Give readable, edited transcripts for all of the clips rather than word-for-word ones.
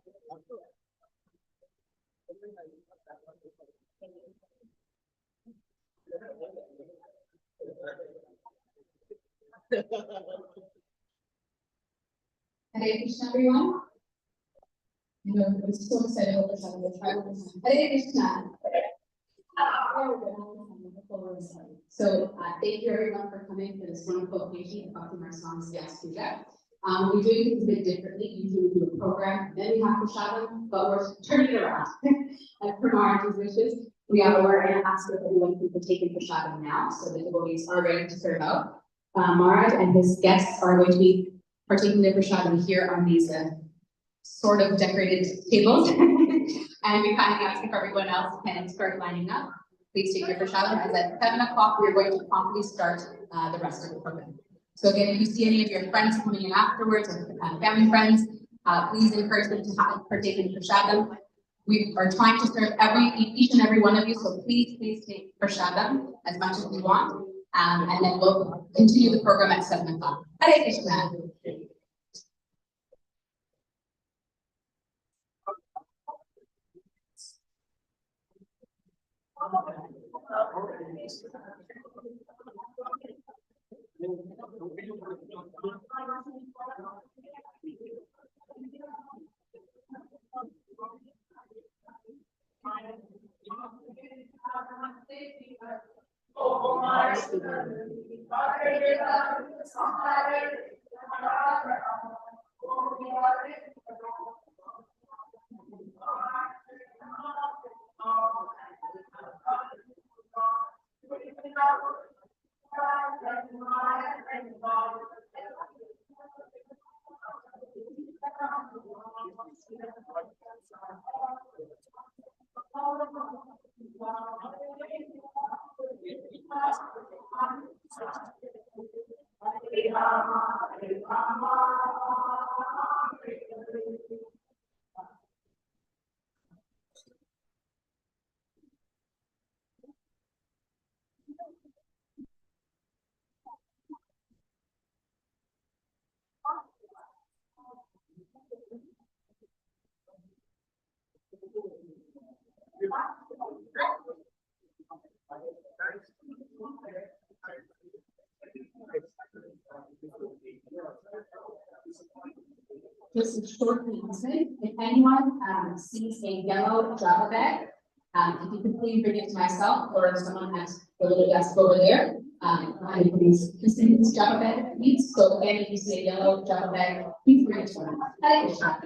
Hare Krishna, everyone. I'm so excited about this. Hare Krishna. So thank you everyone for coming for this wonderful occasion of Bhaktimarga Swami 72nd Vyas Puja. We're doing things a bit differently. Usually we do a program, then we have Prashadam, but we're turning it around. And for Maharaj's wishes, we are going to ask if everyone can partake in Prashadam now, so the devotees are ready to serve out. Maharaj and his guests are going to be partaking their Prashadam here on these sort of decorated tables. And we kind of ask if everyone else can start lining up. Please take your Prashadam, as at 7 o'clock we are going to promptly start the rest of the program. So again, if you see any of your friends coming in afterwards, or family friends, please encourage them to partake in Prashadam. We are trying to serve each and every one of you, so please take Prashadam as much as you want. And then we'll continue the program at 7 o'clock. Hare Krishna. Just a short announcement. If anyone sees a yellow Java bag, if you could please bring it to myself or someone at the little desk over there. And please see this Java bag needs. So again, if you see a yellow Java bag, please bring it to me. Hare Krishna.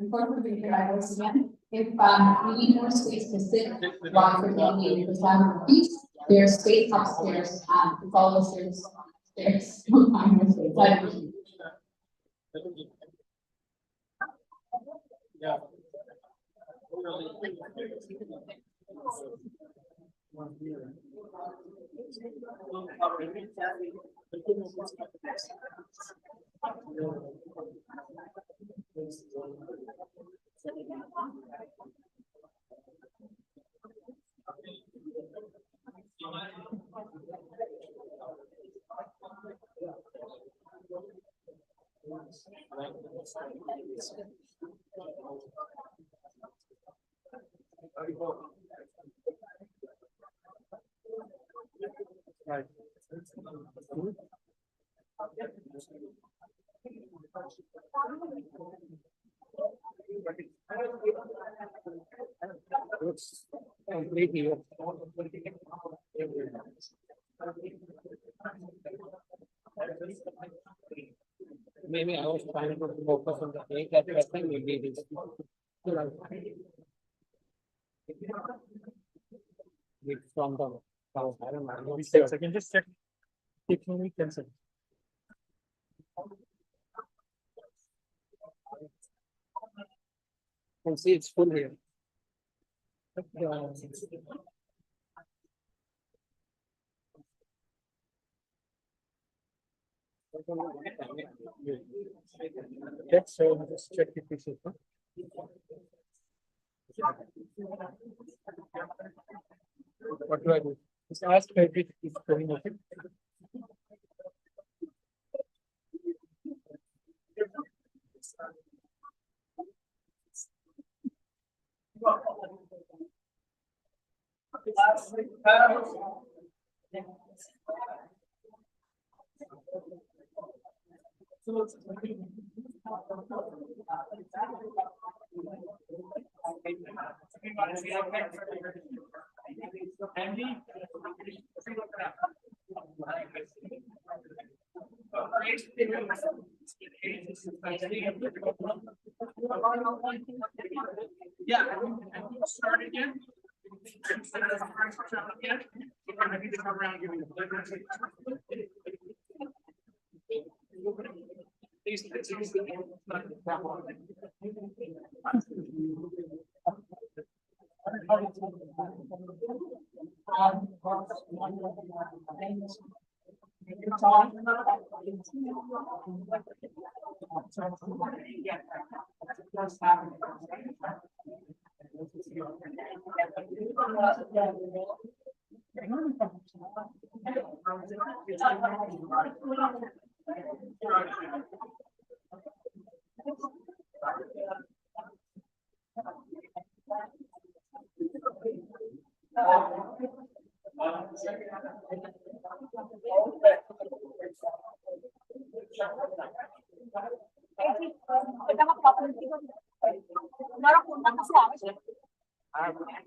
Unfortunately, I was again. If we need more space to sit while we're taking the Prashadam piece, there's space upstairs. Follow the stairs. We'll find more space. Yeah. Right. Looks completely. Maybe I was trying to focus on the egg at first time, maybe it is. It's from the house. I don't know. I can just check. It will be cancelled. Can see it's full here. Okay, so just check if this is. What do I do? Just ask if it is going okay. Yeah, start again.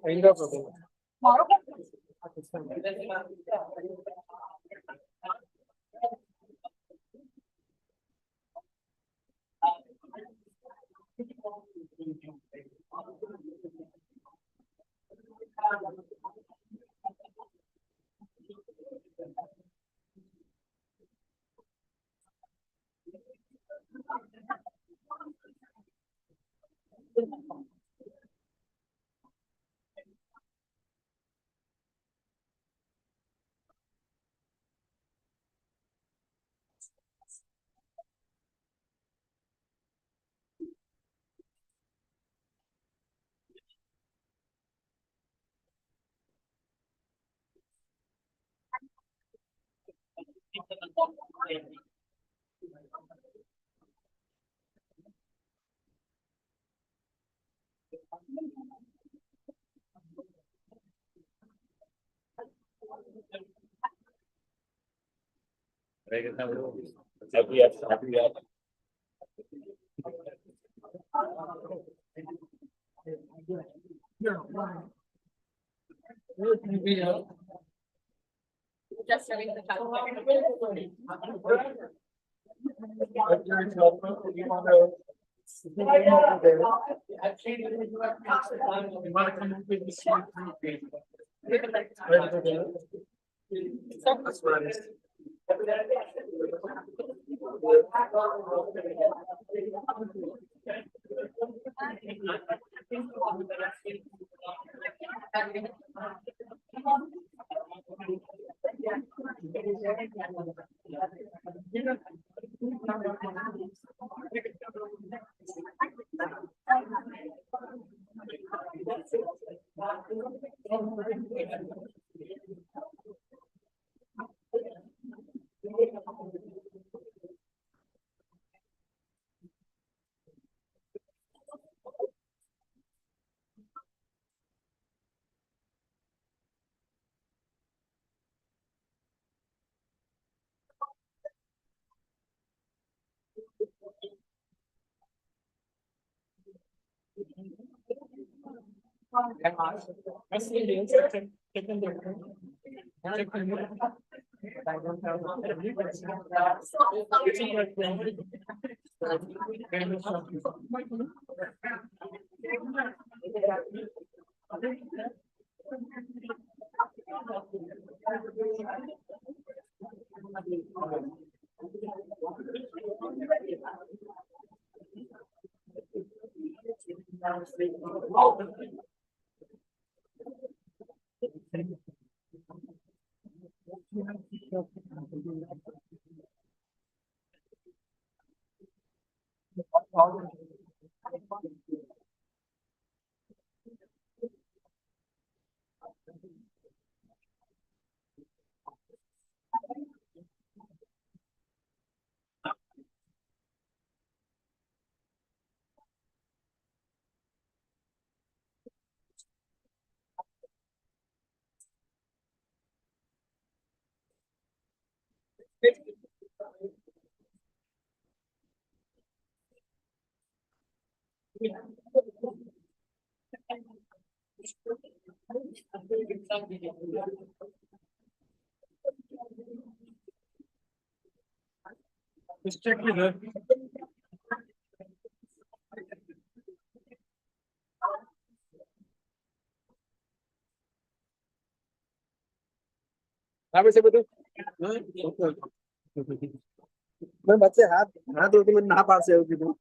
Ainda problema. Just having the हाँ वैसे बता मैं बच्चे हाथ हाथ धोते मैं नहा पास होगी तू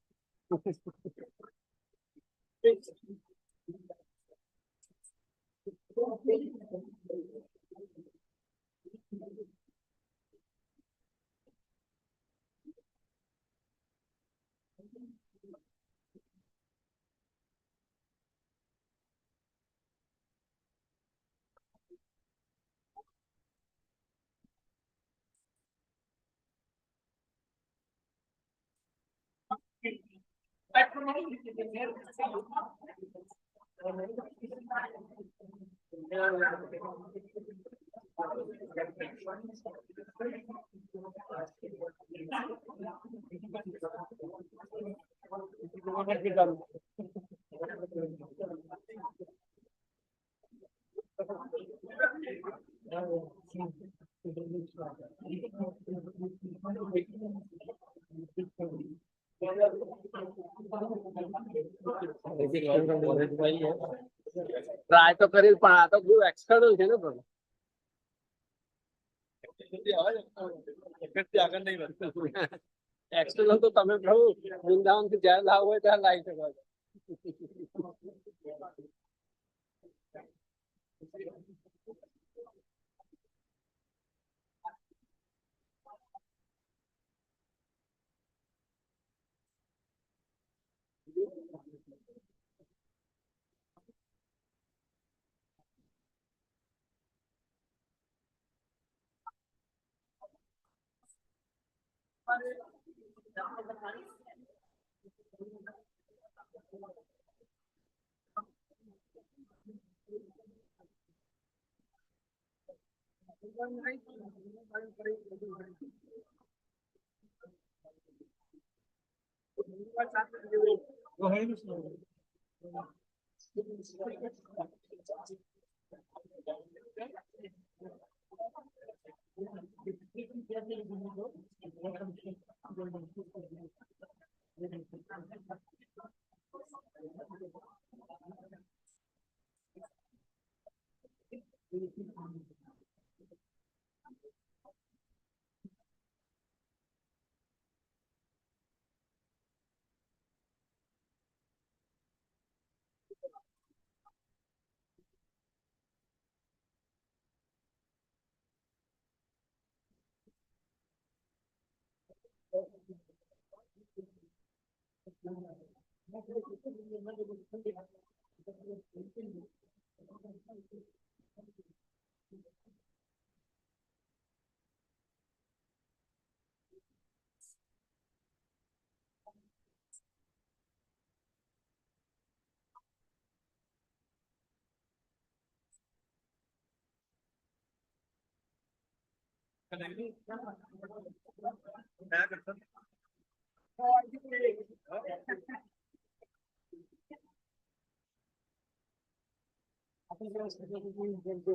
ટ્રાય તો કરી પણ આ તો બહુ એક્સટર્નલ છે ને પણ એક્સટર્નલ તો તમે કહું વૃંદાવન થી જયારે લાવવું હોય ત્યારે લાવી શકો છો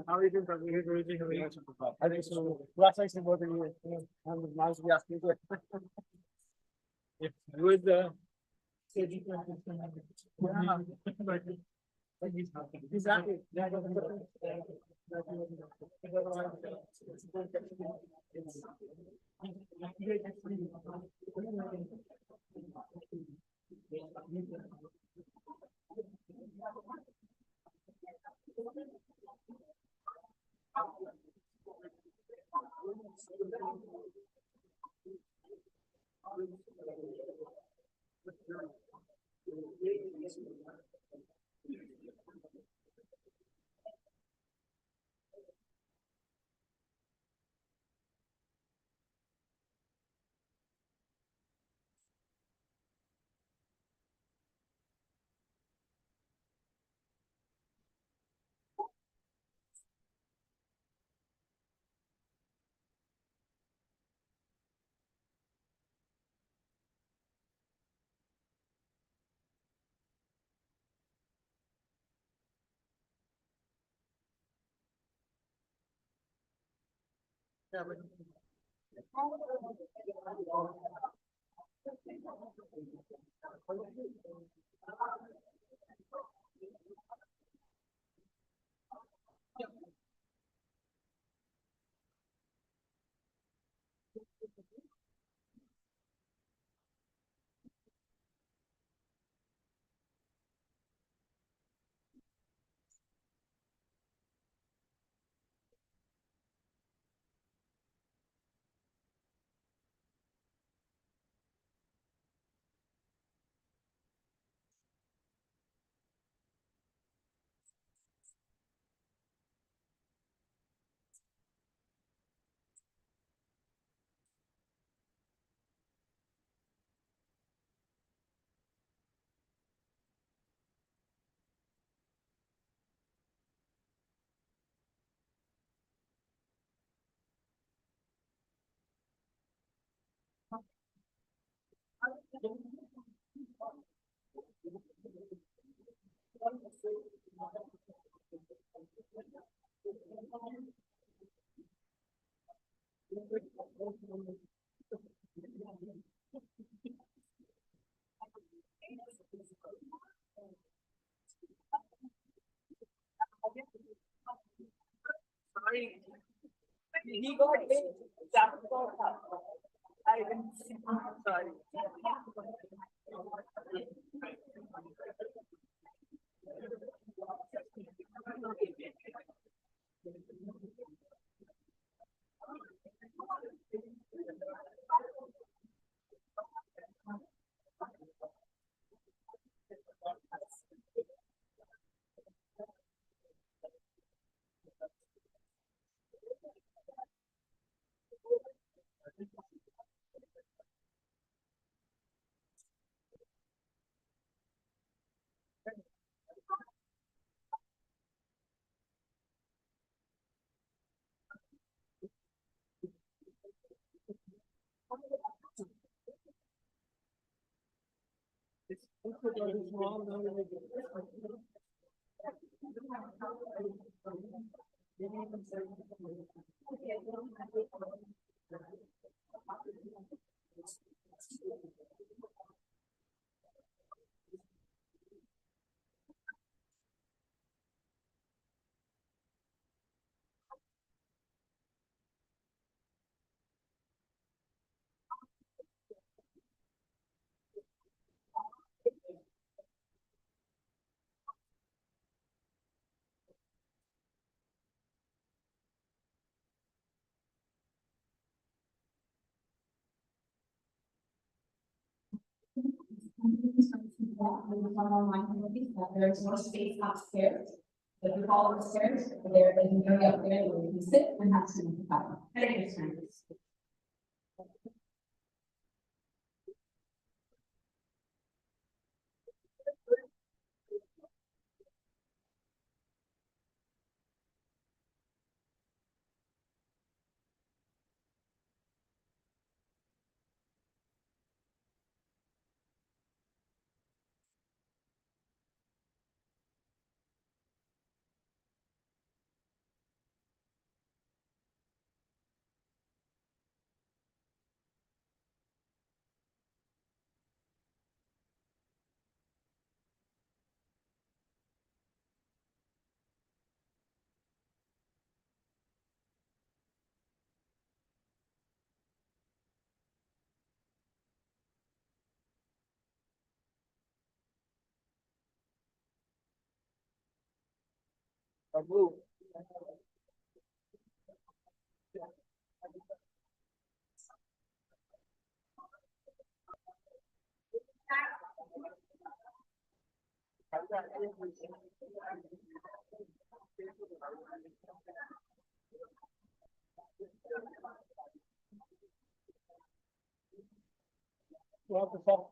How are you doing? I think so. Last time about you, and now we ask you if with the exactly. Sorry, he got it. I didn't see. Sorry. There's more space upstairs. If you follow the stairs, there is an area up there where you can sit and have some fun. Thank you. What the fuck?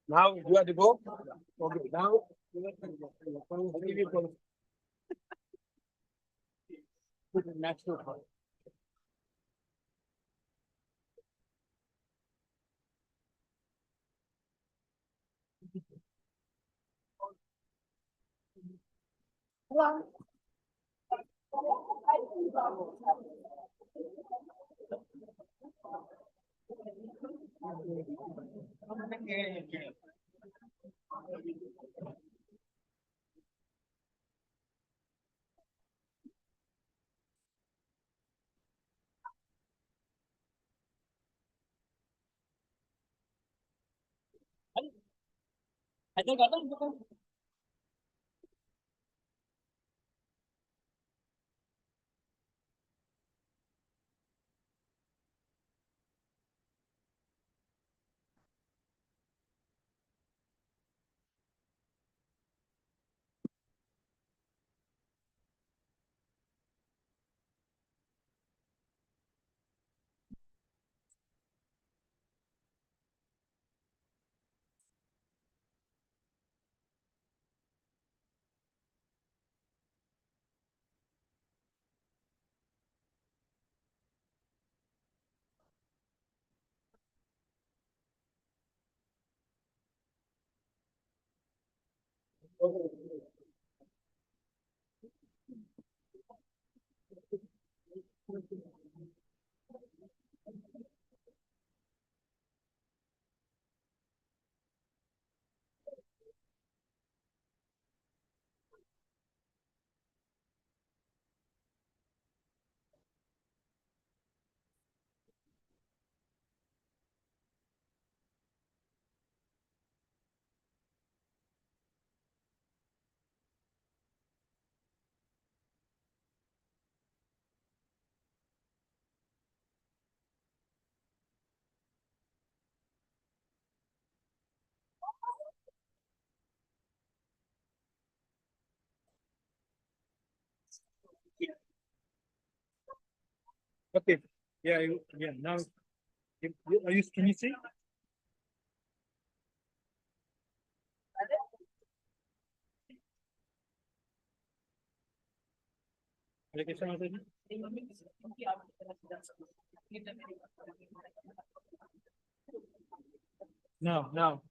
Now you have to go. Okay, now. I'll give you a put it next to her. I think I don't. Okay. Yeah. Yeah. Now, are you? Can you see? Application already? No. No.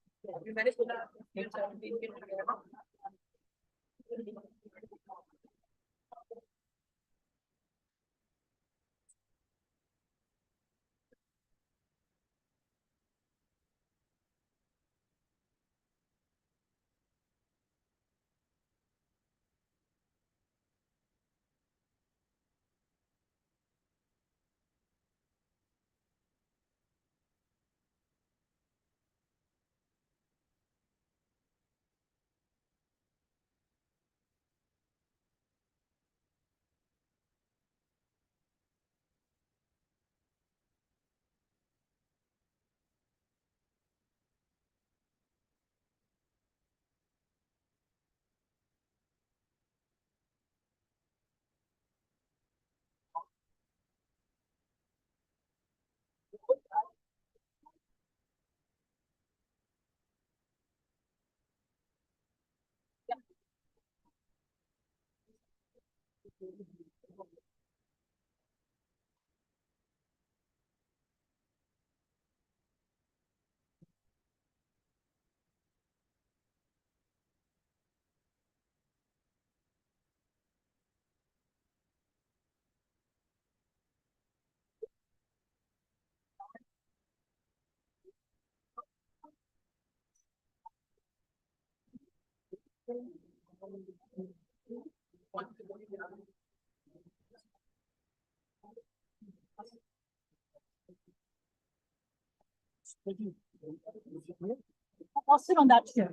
I'll sit on that chair.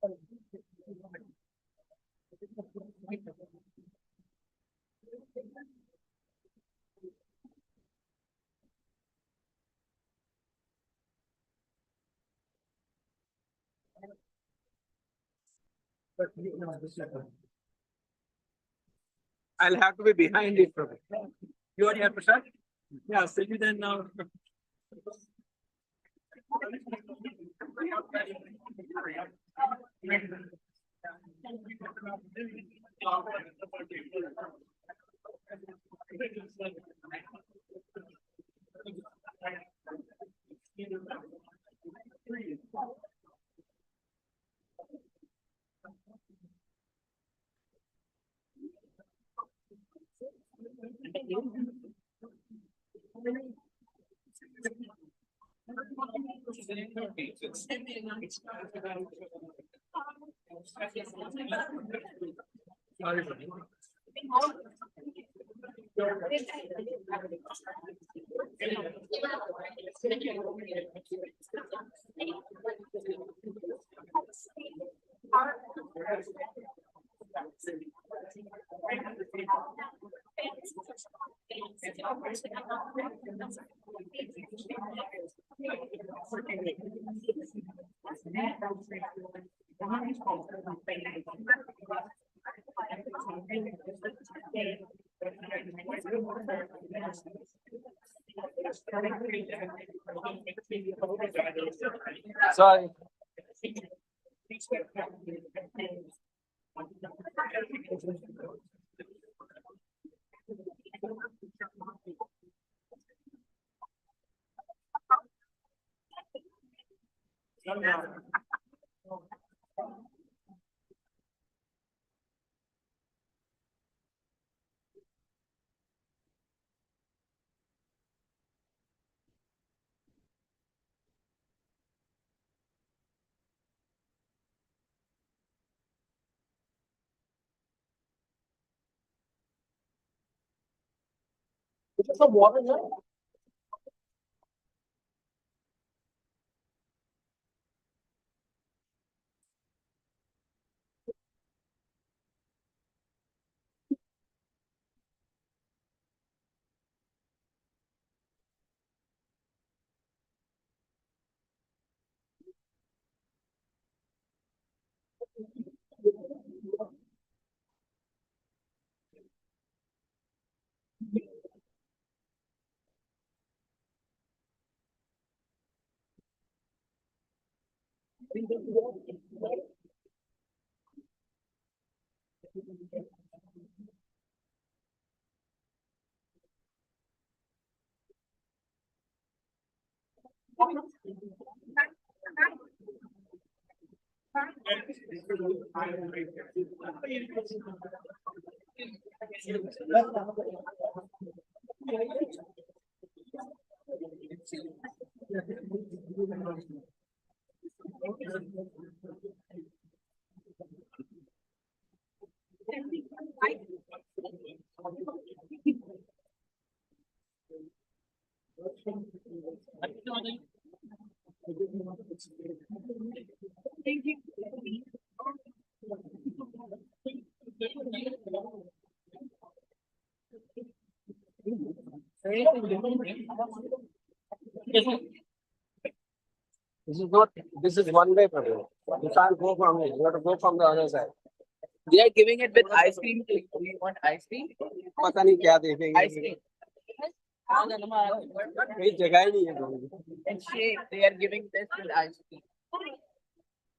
I'll have to be behind it. You are here, Prashant? Yeah, see you then now. Sorry. Some water here? This is not, this is one way for you. You can't go from it. You have to go from the other side. They are giving it with ice cream. Do you want ice cream? पता नहीं क्या देखेंगे Ice cream. कोई जगह ही नहीं है घूमने की। And shake. They are giving this with ice cream.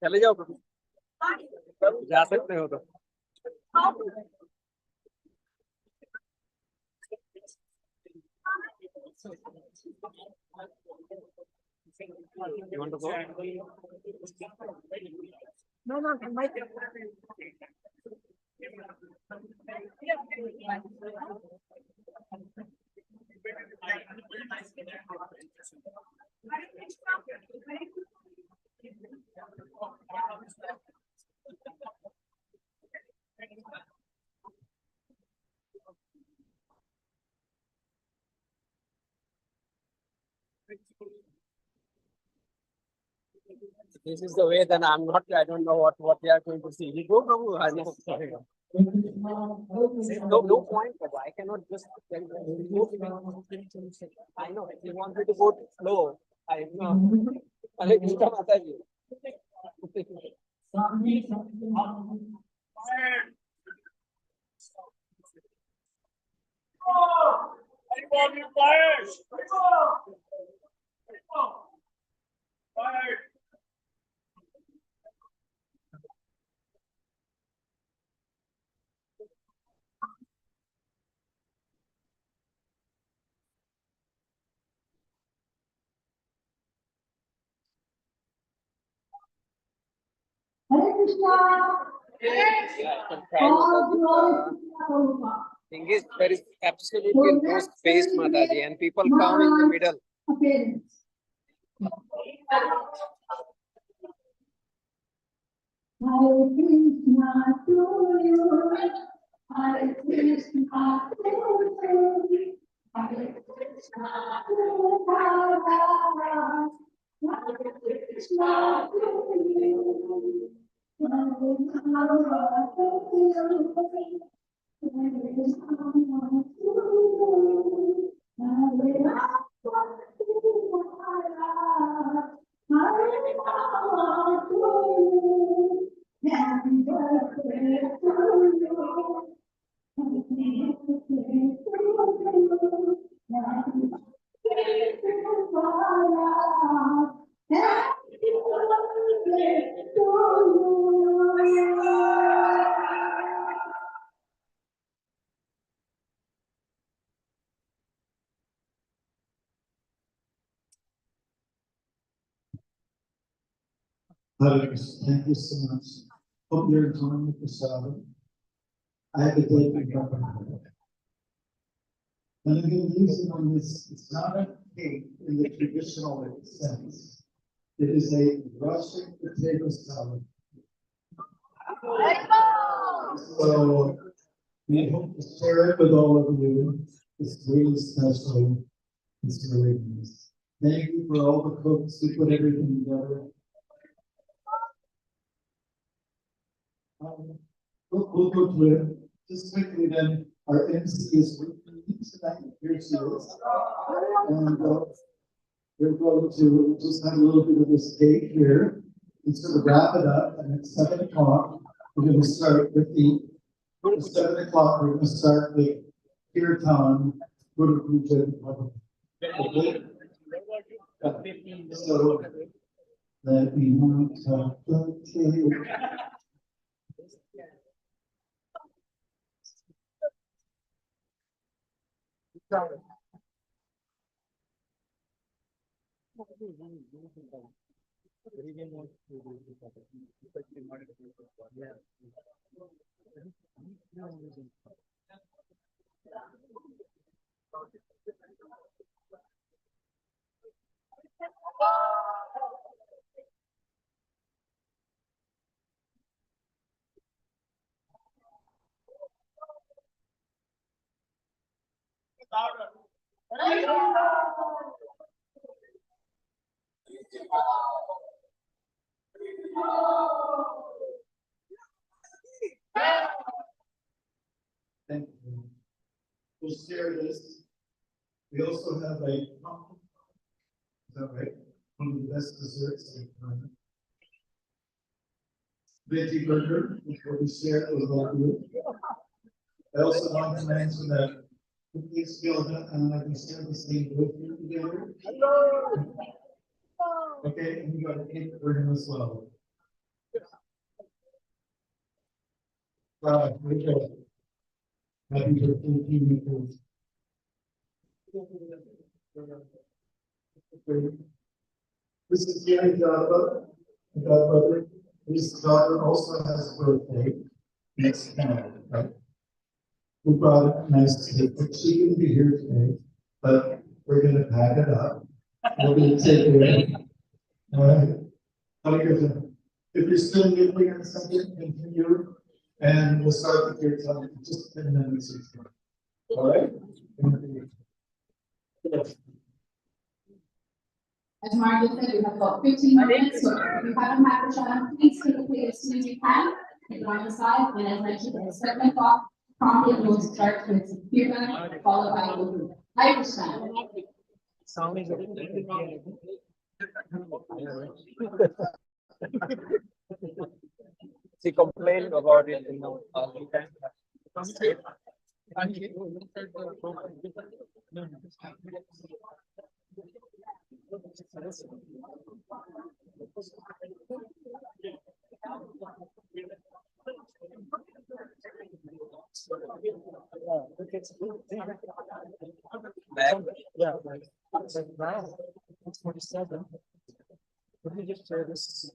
चले जाओ कभी जा सकते हो तो You want to go? No, no, my This is the way, then I'm not, I don't know what they are going to see. You go, Prabhu. I know. No point, Prabhu. I cannot just tell them. I know. If you want me to go slow, I know. Hare Krishna Mataji. Hare Krishna. Yeah, I can try, Mataji. Thing is, there is absolutely no space, Mataji, and people come in the middle. Appearance. Hare Krishna to you. Hare Krishna to you. Hare Krishna to Radha. Hare Krishna to you. Hare Krishna to you. Hare Krishna to you. Hare Krishna to Radha. Hare Rama to you. Happy birthday to you. Happy birthday to you. Happy birthday to Rama. Happy birthday to you. Hare Krishna. Thank you so much. Hope you're enjoying the prasad. I have a date in Bhaktimarga. And I'm going to use it on this. It's not a cake in the traditional sense. It is a Russian potato salad. So we hope to share it with all of you. It's really special. It's really nice. Thank you for all the cooks who put everything together. We'll go to it just quickly then. Our MC is with me tonight. Here she is. And we're going to just have a little bit of this cake here and sort of wrap it up. And at 7 o'clock, we're going to start with at 7 o'clock, we're going to start with Kirtan, Guru Puja. Okay? So, let me not talk the cake. Thank you. We'll share this. We also have a, is that right? One of the best desserts. Veggie burger, which will be shared with all of you. I also want to mention that cookies feel that we share the same burger together. Okay, and we got a cake for him as well. Okay. Happy birthday to you. This is Gary Godbrother. Godbrother. His daughter also has a birthday next Canada, right? We brought a nice cake, but she couldn't be here today, but we're going to pack it up. We're going to take it. All right. If you're still nibbling on something, continue, and we'll start with your time in just 10 minutes or so. All right? Yes. As Margaret said, we have about 15 minutes, so if you haven't had prashadam, please take a plate as soon as you can. Take it on the side, and as mentioned, at 7 o'clock, promptly we'll start with Kirtan, followed by Guru. Hare Krishna. Sound is She complained about it, all the time. Yeah, right. So now, it's 47. Let me just share this.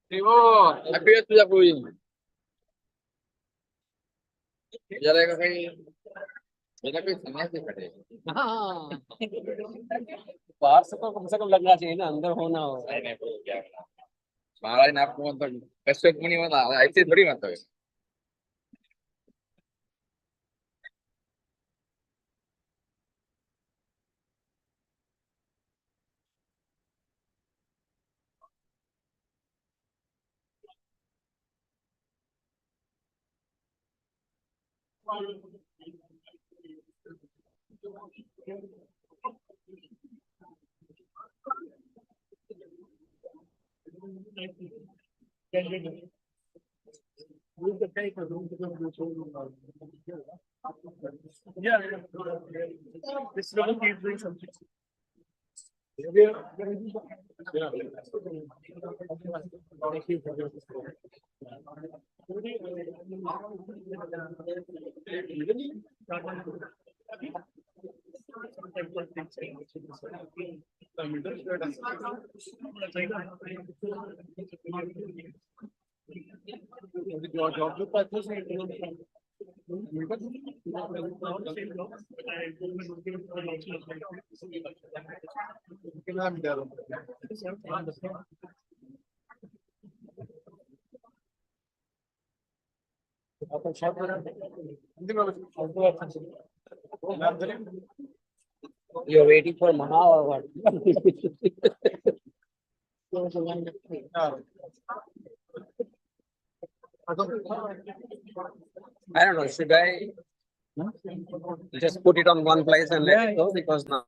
Primo, happy Puja Puji. जरा का कहीं मेरा कोई समझ नहीं पड़े हाँ बाहर से कम लगना चाहिए ना, अंदर होना हो। नहीं नहीं बोलो क्या महाराज ने आपको मतलब रेस्पेक्ट नहीं बता ऐसे थोड़ी मतलब है Move the paper, move the yeah, this will keep doing something. Yeah. Thank you for your support. Your job look like this. You're waiting for Maha or what? I don't know. Should I just put it on one place and let it go? Because now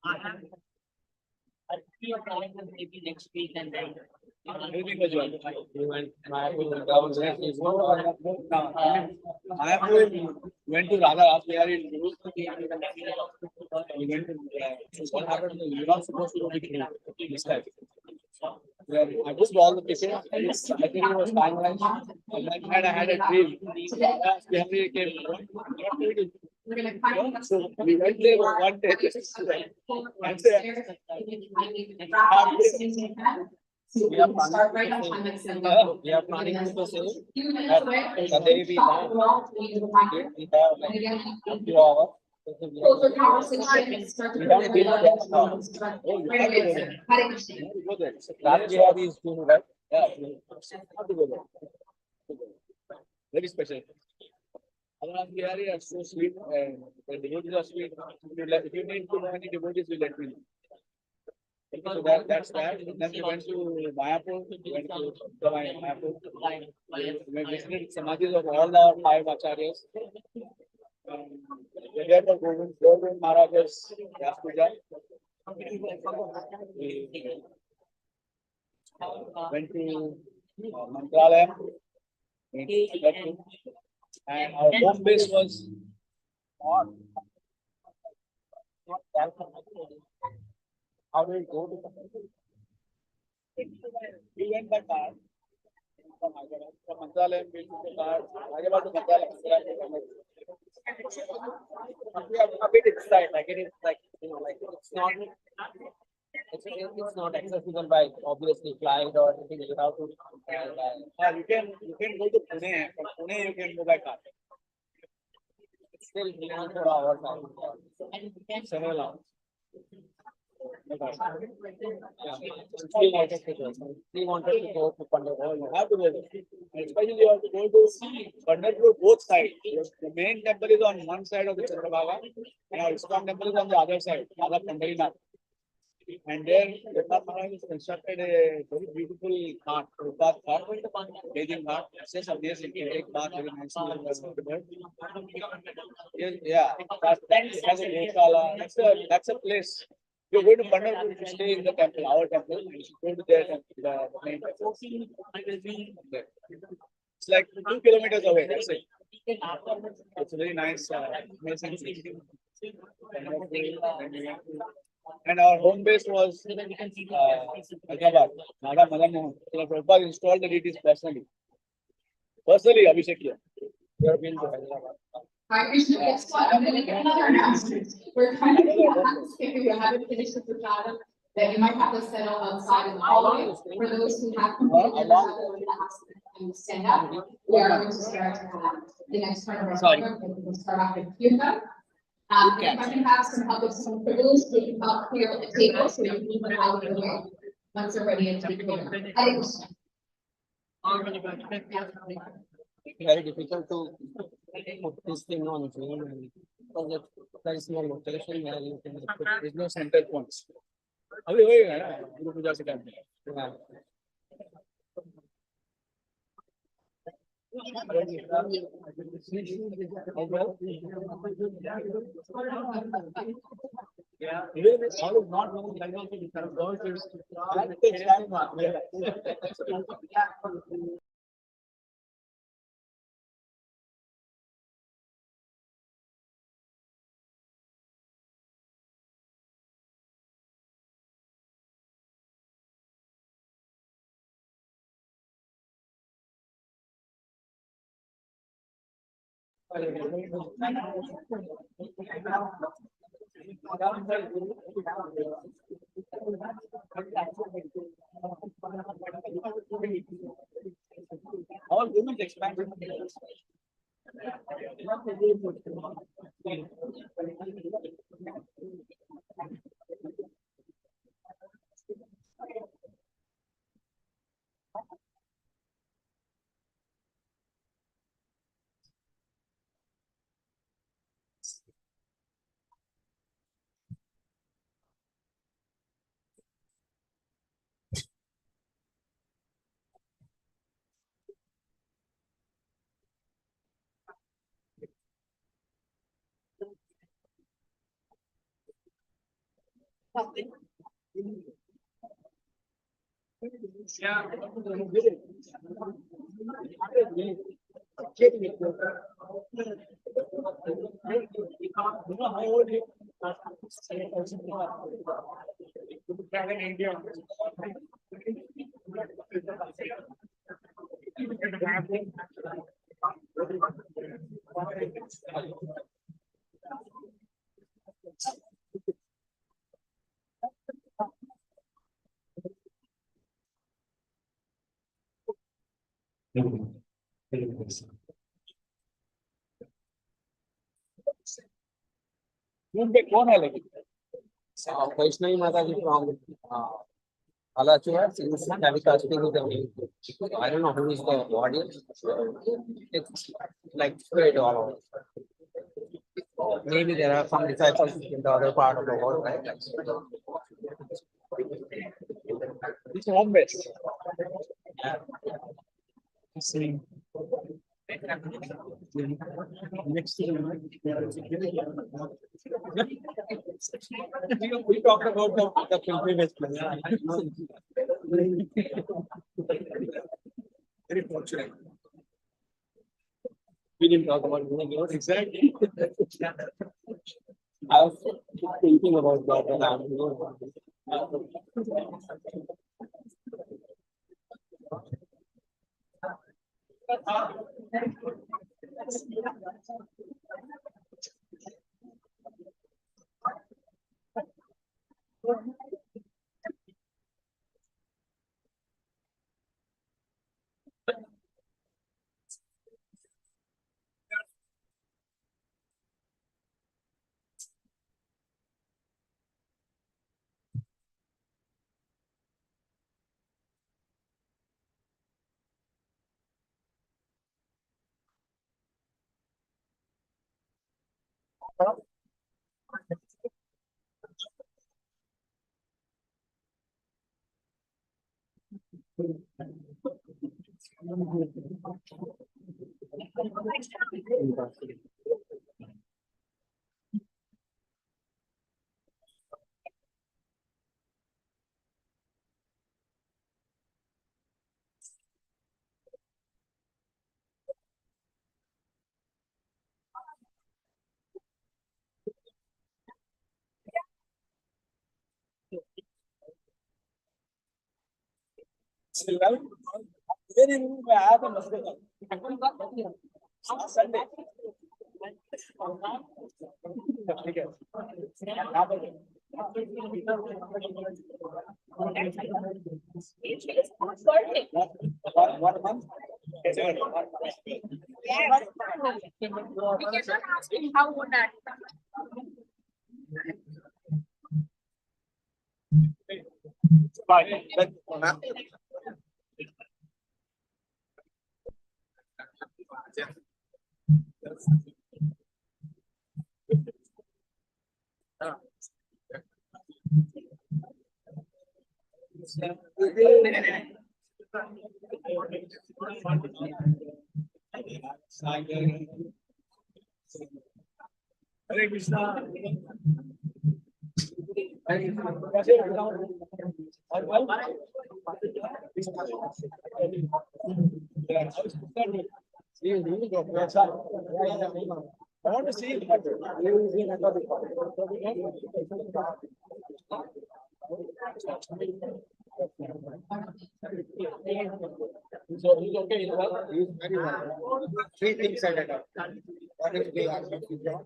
I feel like maybe next week and then. Everything was well. We went Mayapur went to Radha Rashbihari. We went to what happened? You're not supposed to go with me this time. Yeah, I just all the tickets. I think it was finalized. And then I had a dream. Rashbihari came. We're gonna kind of. So we went there one day. And So we can start right on time at 7. We are planning to say Few minutes away. the day we Stop the wall, we need to find it. we have And again, a few hours. closer conversation, start to. We haven't been there. Right away. Hare Krishna. Go there. Rashbihari is doing right. Yeah, have to go there. Very special. Rashbihari are so sweet and the devotees are sweet. If you need to know any devotees, will let me know. So that's that. And then we went to Mayapur. We went to Mayapur. We visited Samadhis of all our 5 acharyas. We were for Govind Maharaj's Vyas Puja. We went to Mantralayam. And our home base was not How do you go to we went by car from Hyderabad. From Mantralayam, we took the car. Hyderabad to Mantralayam. We are a bit excited, like it is like, like it's not accessible by obviously flight or anything. You have to. You can go to Pune. From Pune, you can go by car. It's still 4 hours. Several hours. We wanted to go to Pandharpur. You have to go there. And especially you have to go to Pandharpur both sides. The main temple is on one side of the Chandrabhaga, and our ISKCON temple is on the other side, Radha Pandharinath. And there, Jagannath Maharaj has constructed a very beautiful ghat, Rupat Ghat, bathing ghat. It's just amazing. You take bath very nicely. Yeah, it has a Goshala. That's a place. You're going to Pandharpur to stay in the temple, our temple, and you should go to their temple, the main temple. There. It's like 2 kilometers away, that's it. It's a very nice, amazing place. And our home base was Hyderabad, Nada Madan Mohan. So Prabhupada installed the deities personally. Abhishek here. We have been to Hyderabad. Hare Krishna, guess what? I'm gonna get another announcement. We're kind of, we haven't finished with the prasadam, that you might have to settle outside in the hallway. For those who have completed the prasadam and stand up, we are going to start the next part of our program. We'll start off with Kirtan. If I can have some help with some privilege, we can help clear the table so you can move it out of the way. Once you're ready, it's clear. Hare Krishna. Very difficult to put this thing on Zoom and because there is no location where you can put There's no center points. अभी होएगा ना गुरु पूजा से time yeah. Yeah, even if all is not known, like also the girls is that takes time. All women expand. कौन है लेकिन Vaishnavi Mataji from Alachua, since telecasting with the name. I don't know who is the audience. It's like spread all over. Maybe there are some disciples in the other part of the world, right? it's home base. See. Next thing. We talked about the pilgrimage place. Very fortunate. We didn't talk about it. Exactly. I was thinking about that and One month. We cannot ask him how would that. Bye. Hare Krishna. I want to see it. So he's okay, he's well. He's very well. Three things I did. One is the job.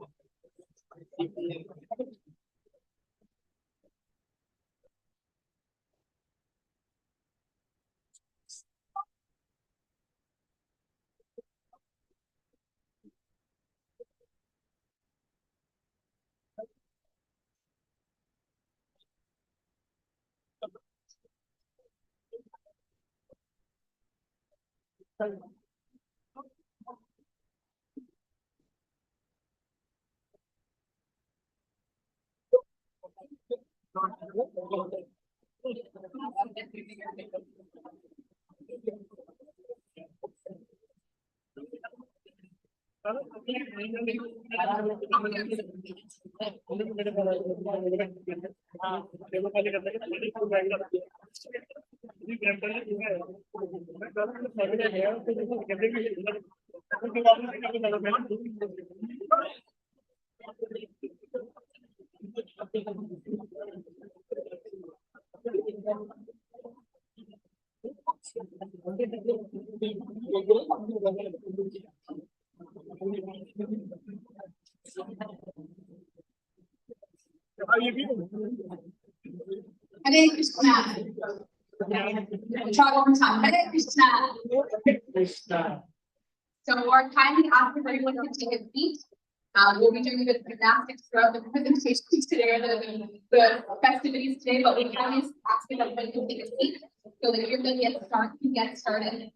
Hare Krishna. Try one more time. Hare Krishna. Krishna. So we're kindly asking everyone to take a seat. We'll be doing the gymnastics throughout the presentation today, the festivities today, but we kindly ask everyone to take a seat so that you're going to get started.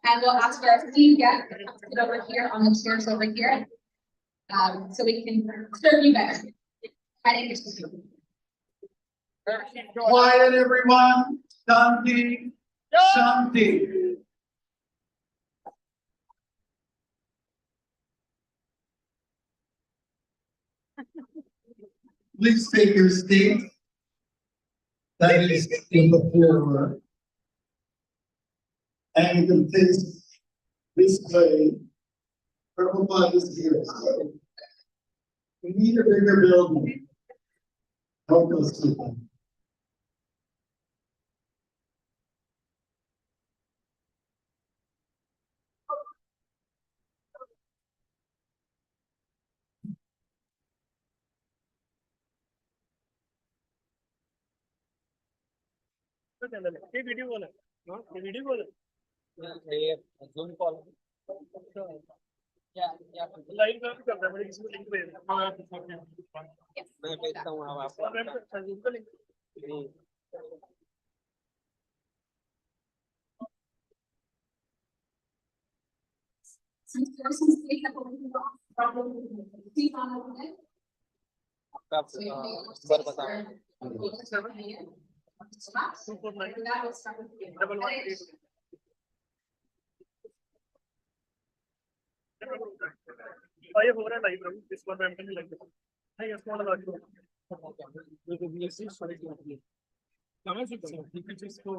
And we'll ask for our esteemed guests to come sit over here on the chairs over here, so we can serve you better. Hare Krishna. Quiet, everyone. Shanti. Shanti. Please take your seat. That is in the floor. And you can face this way. Prabhupada is here. So we need a bigger building. Help us with that. ये video call है हाँ ये video call है Zoom call. Yeah. Live का भी करता है मैंने किसी को लिंक भेजा हाँ मैं भेजता हूँ अब आपको. Zoom का लिंक आपका नंबर बताओ. 249 ये हो रहा है लाइव रहा इस बार मैं नहीं लग गया नहीं इसको वाला लग गया तो ये चीज सॉरी की होती है समझ सकते हो ठीक है इसको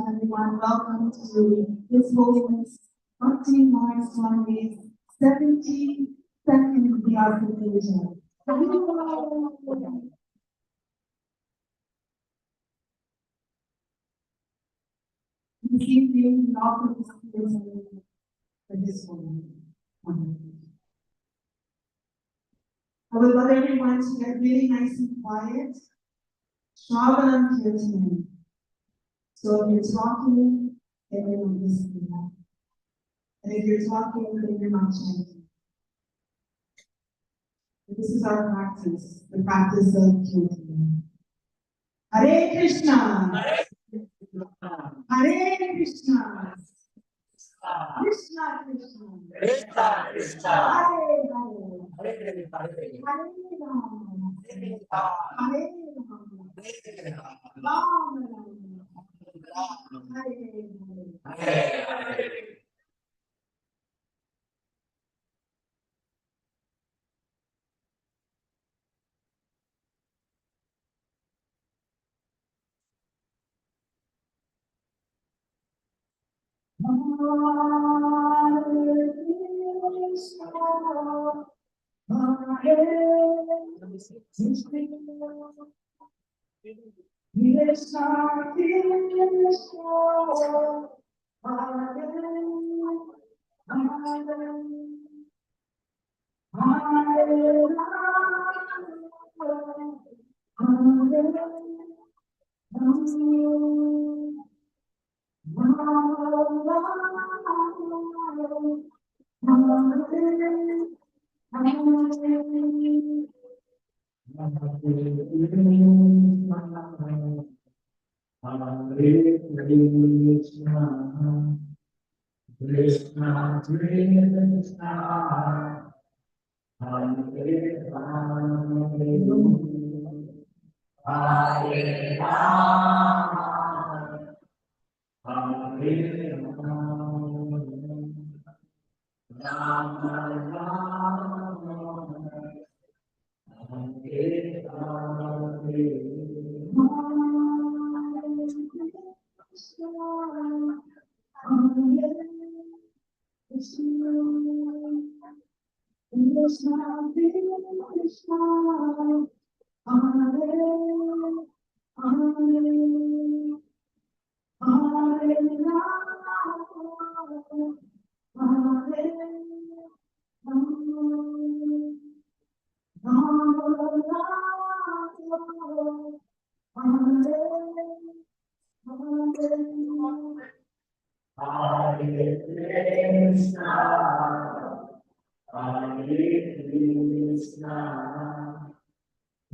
Everyone, welcome to His Holiness Bhaktimarga Swami 72nd Vyas Puja. This evening, we offer this prayer for this woman. I would love everyone to get really nice and quiet. Shravanam Kirtan. So if you're talking, everyone listening. And if you're talking, then you're not chanting. This is our practice, the practice of Kirtan. Hare Krishna. Hare Krishna. Krishna Krishna. Krishna, Krishna. Hare Hare. Hare Hare. Hare Rama. Hare Rama. Hare Rama. Hare Rama. Rama Rama. Hare Hare. Hare Hare.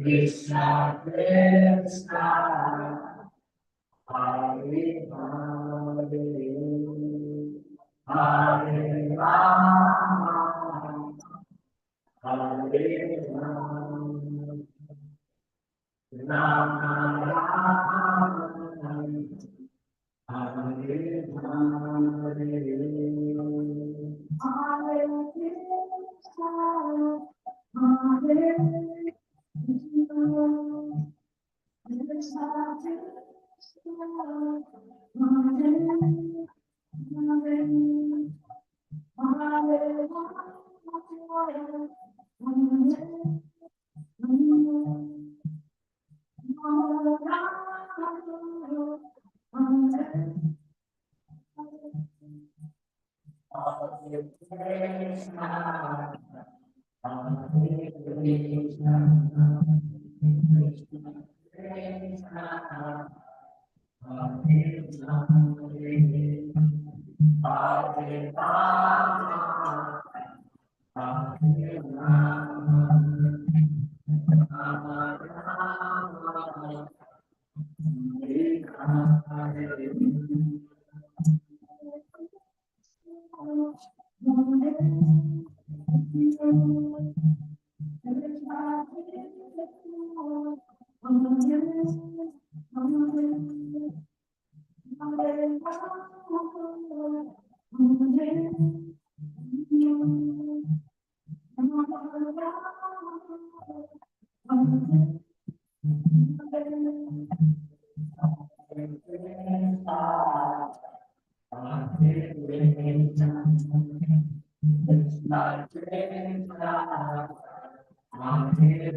Krishna Krishna Hare Rama Hare Rama Hare Rama Rama Rama Hare Krishna Krishna Hare Rama Hare Rama Hare Rama Rama Rama Hare Krishna Krishna Hare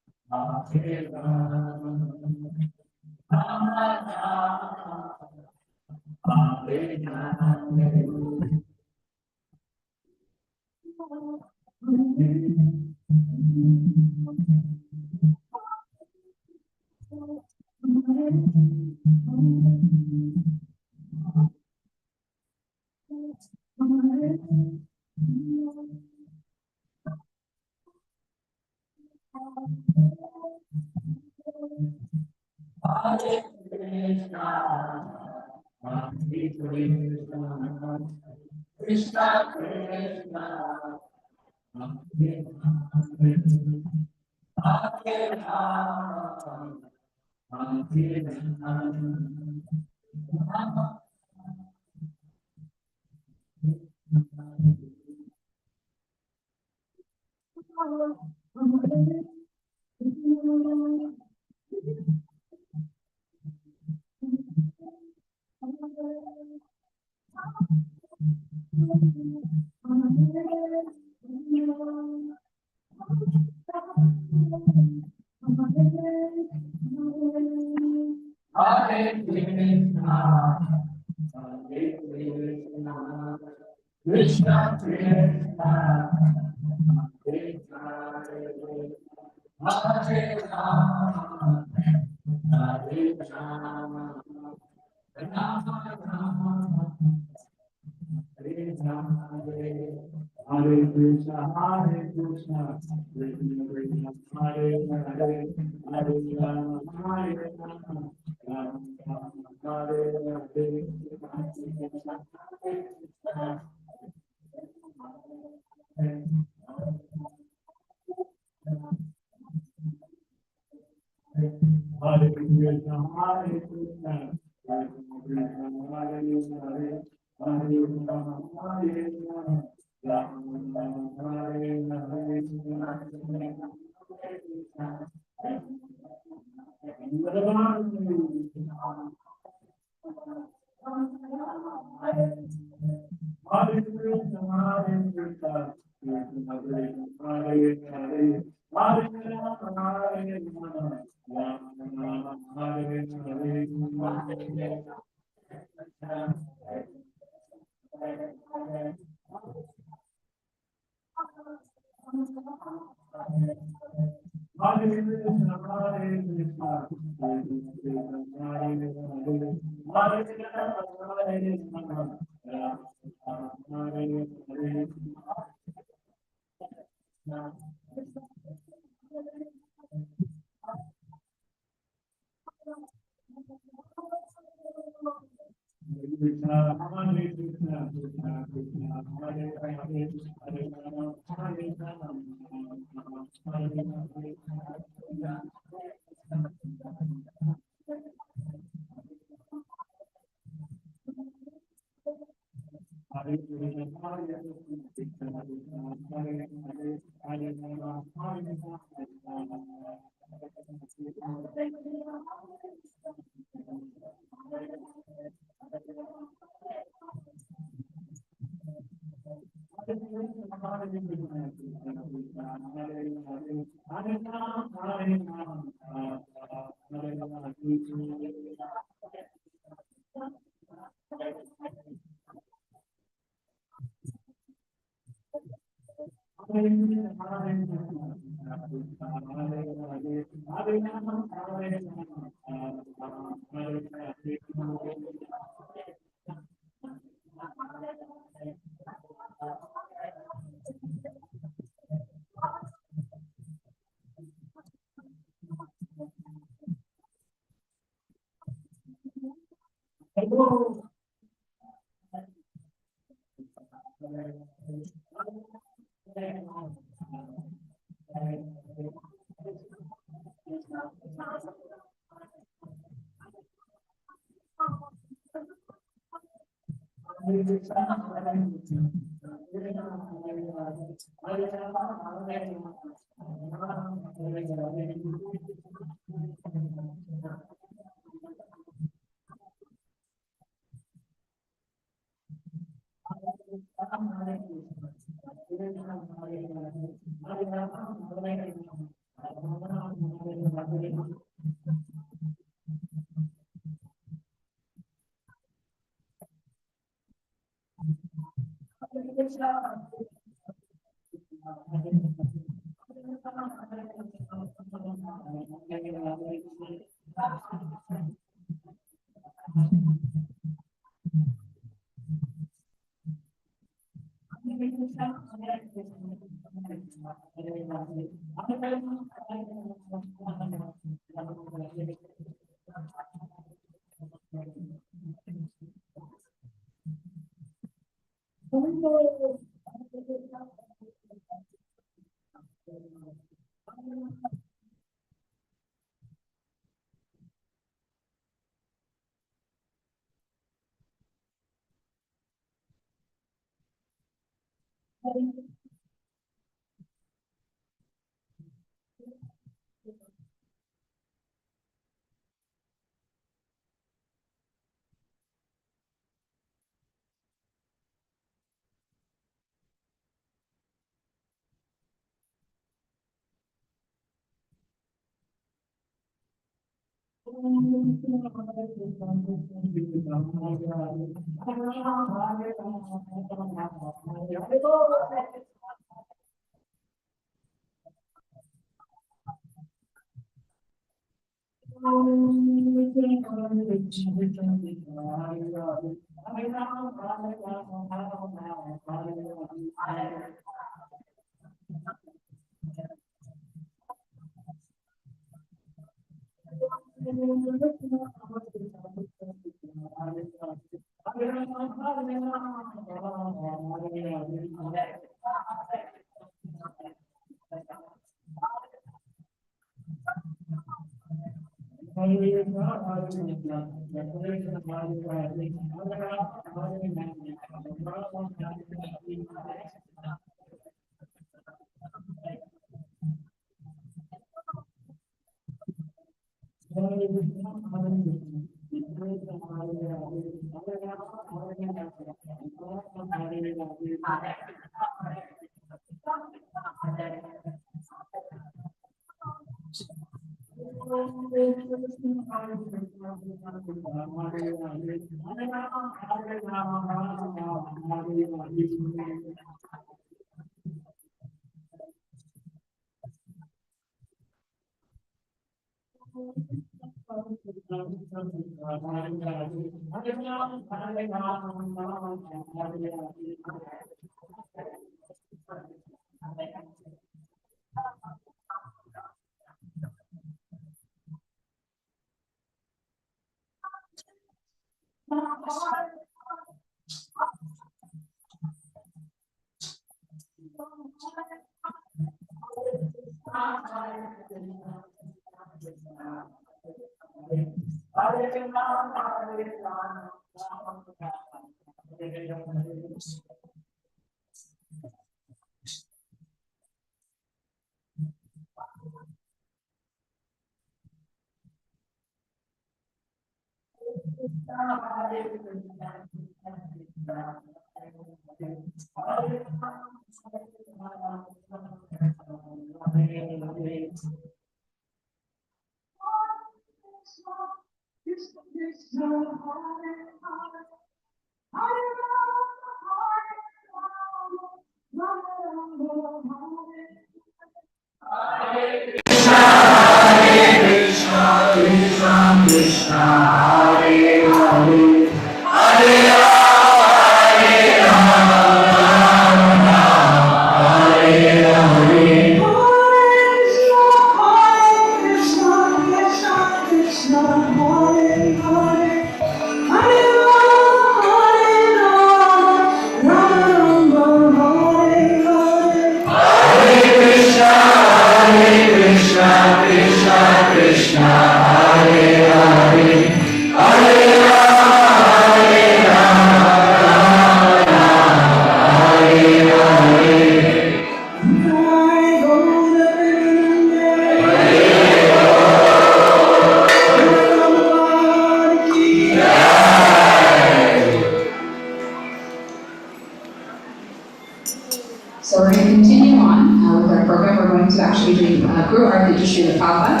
So we're going to continue on with our program. We're going to actually do Guru Arati to Srila Prabhupada.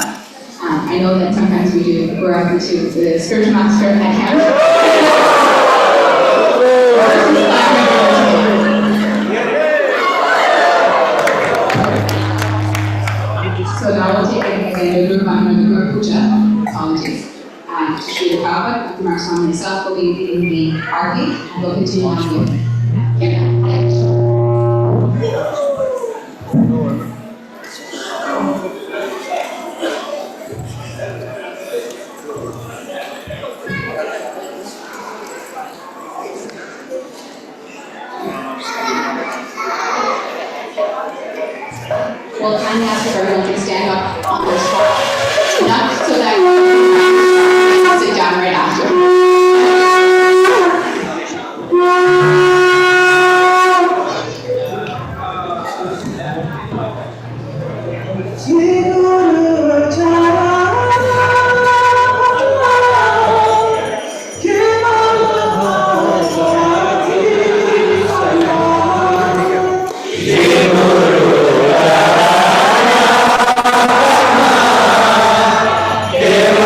I know that sometimes we do Guru Arati to the spiritual master at hand. So now we'll take it again to Guru Puja. Apologies. Srila Prabhupada, Bhaktimarga Swami himself will be leading the Arati, and we'll continue on with Well, kindly ask if everyone can stand up on their spot, enough so that you can sit down right after. Yeah.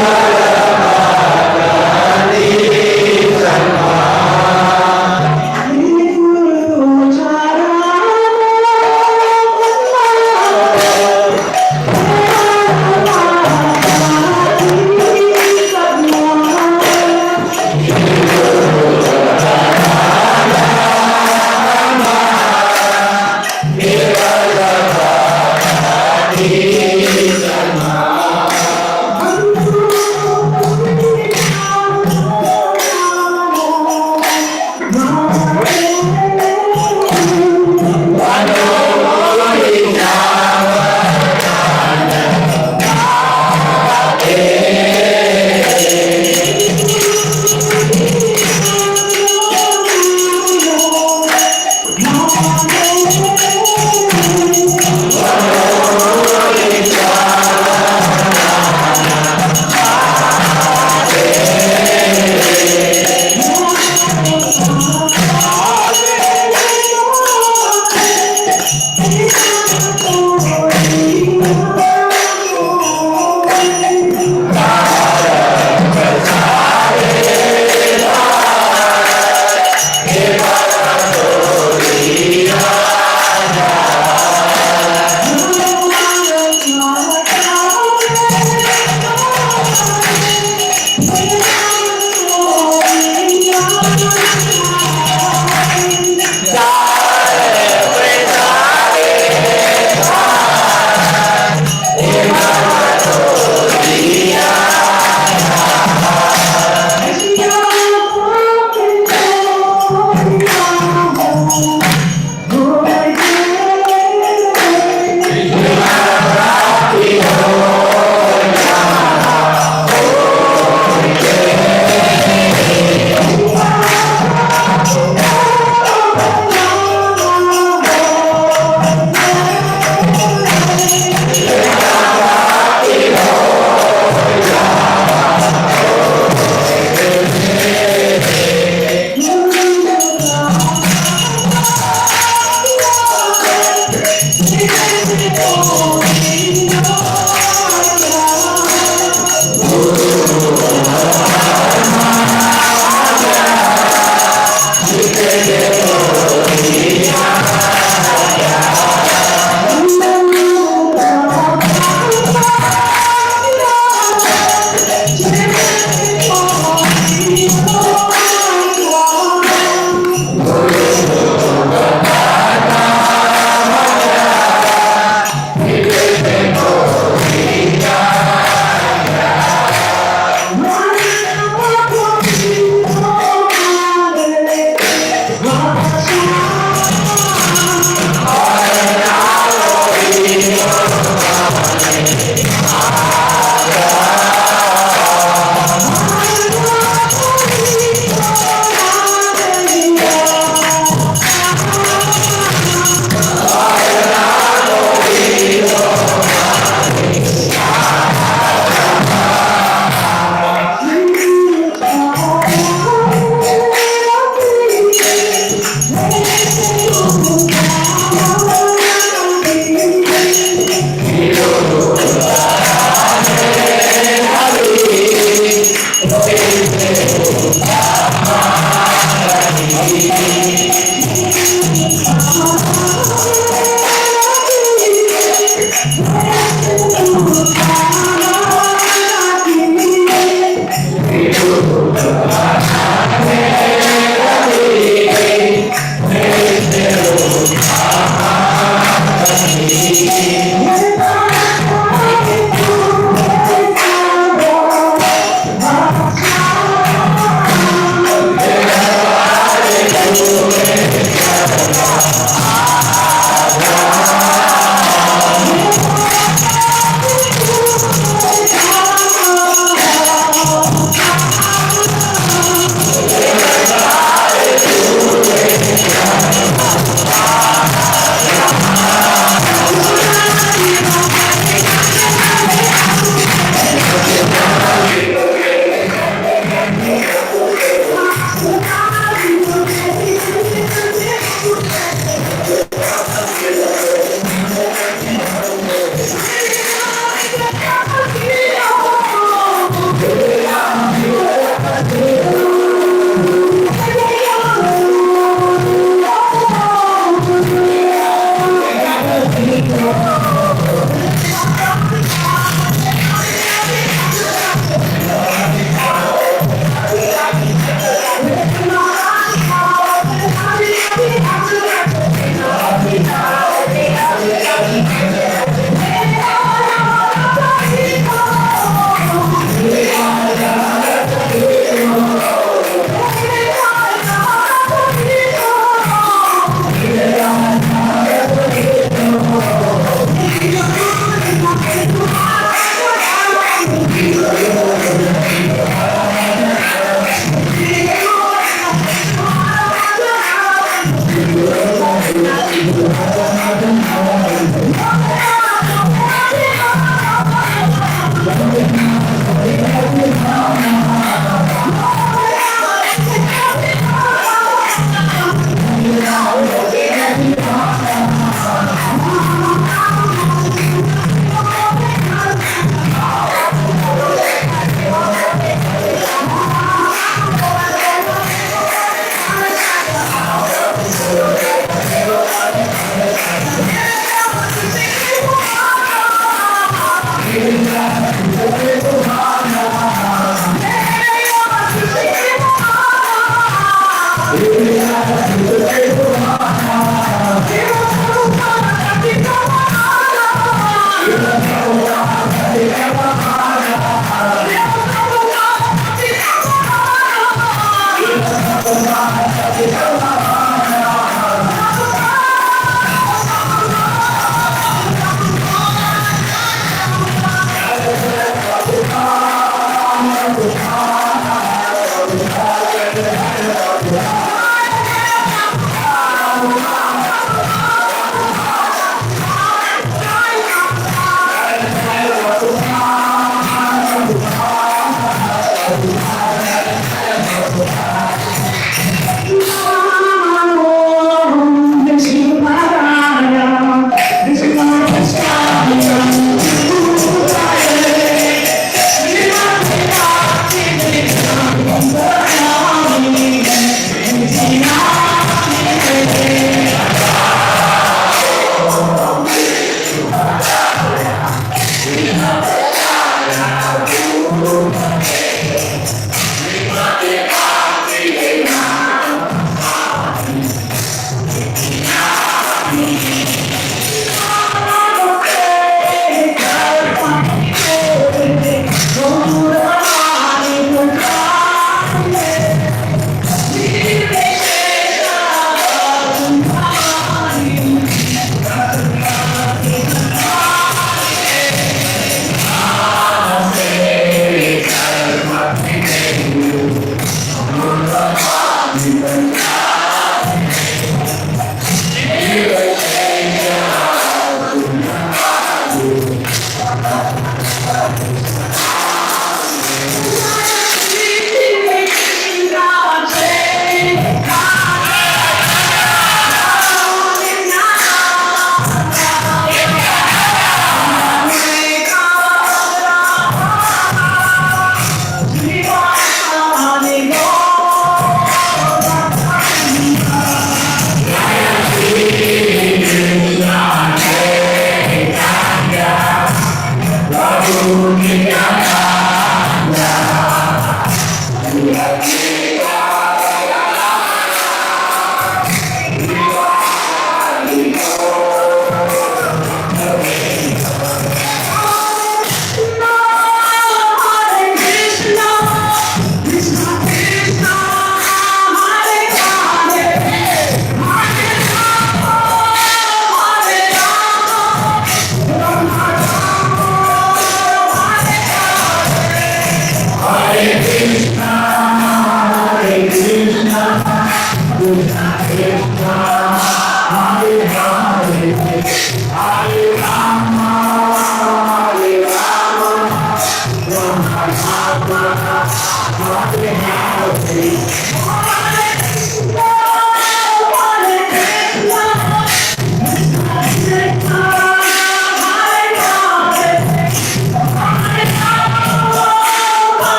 Hare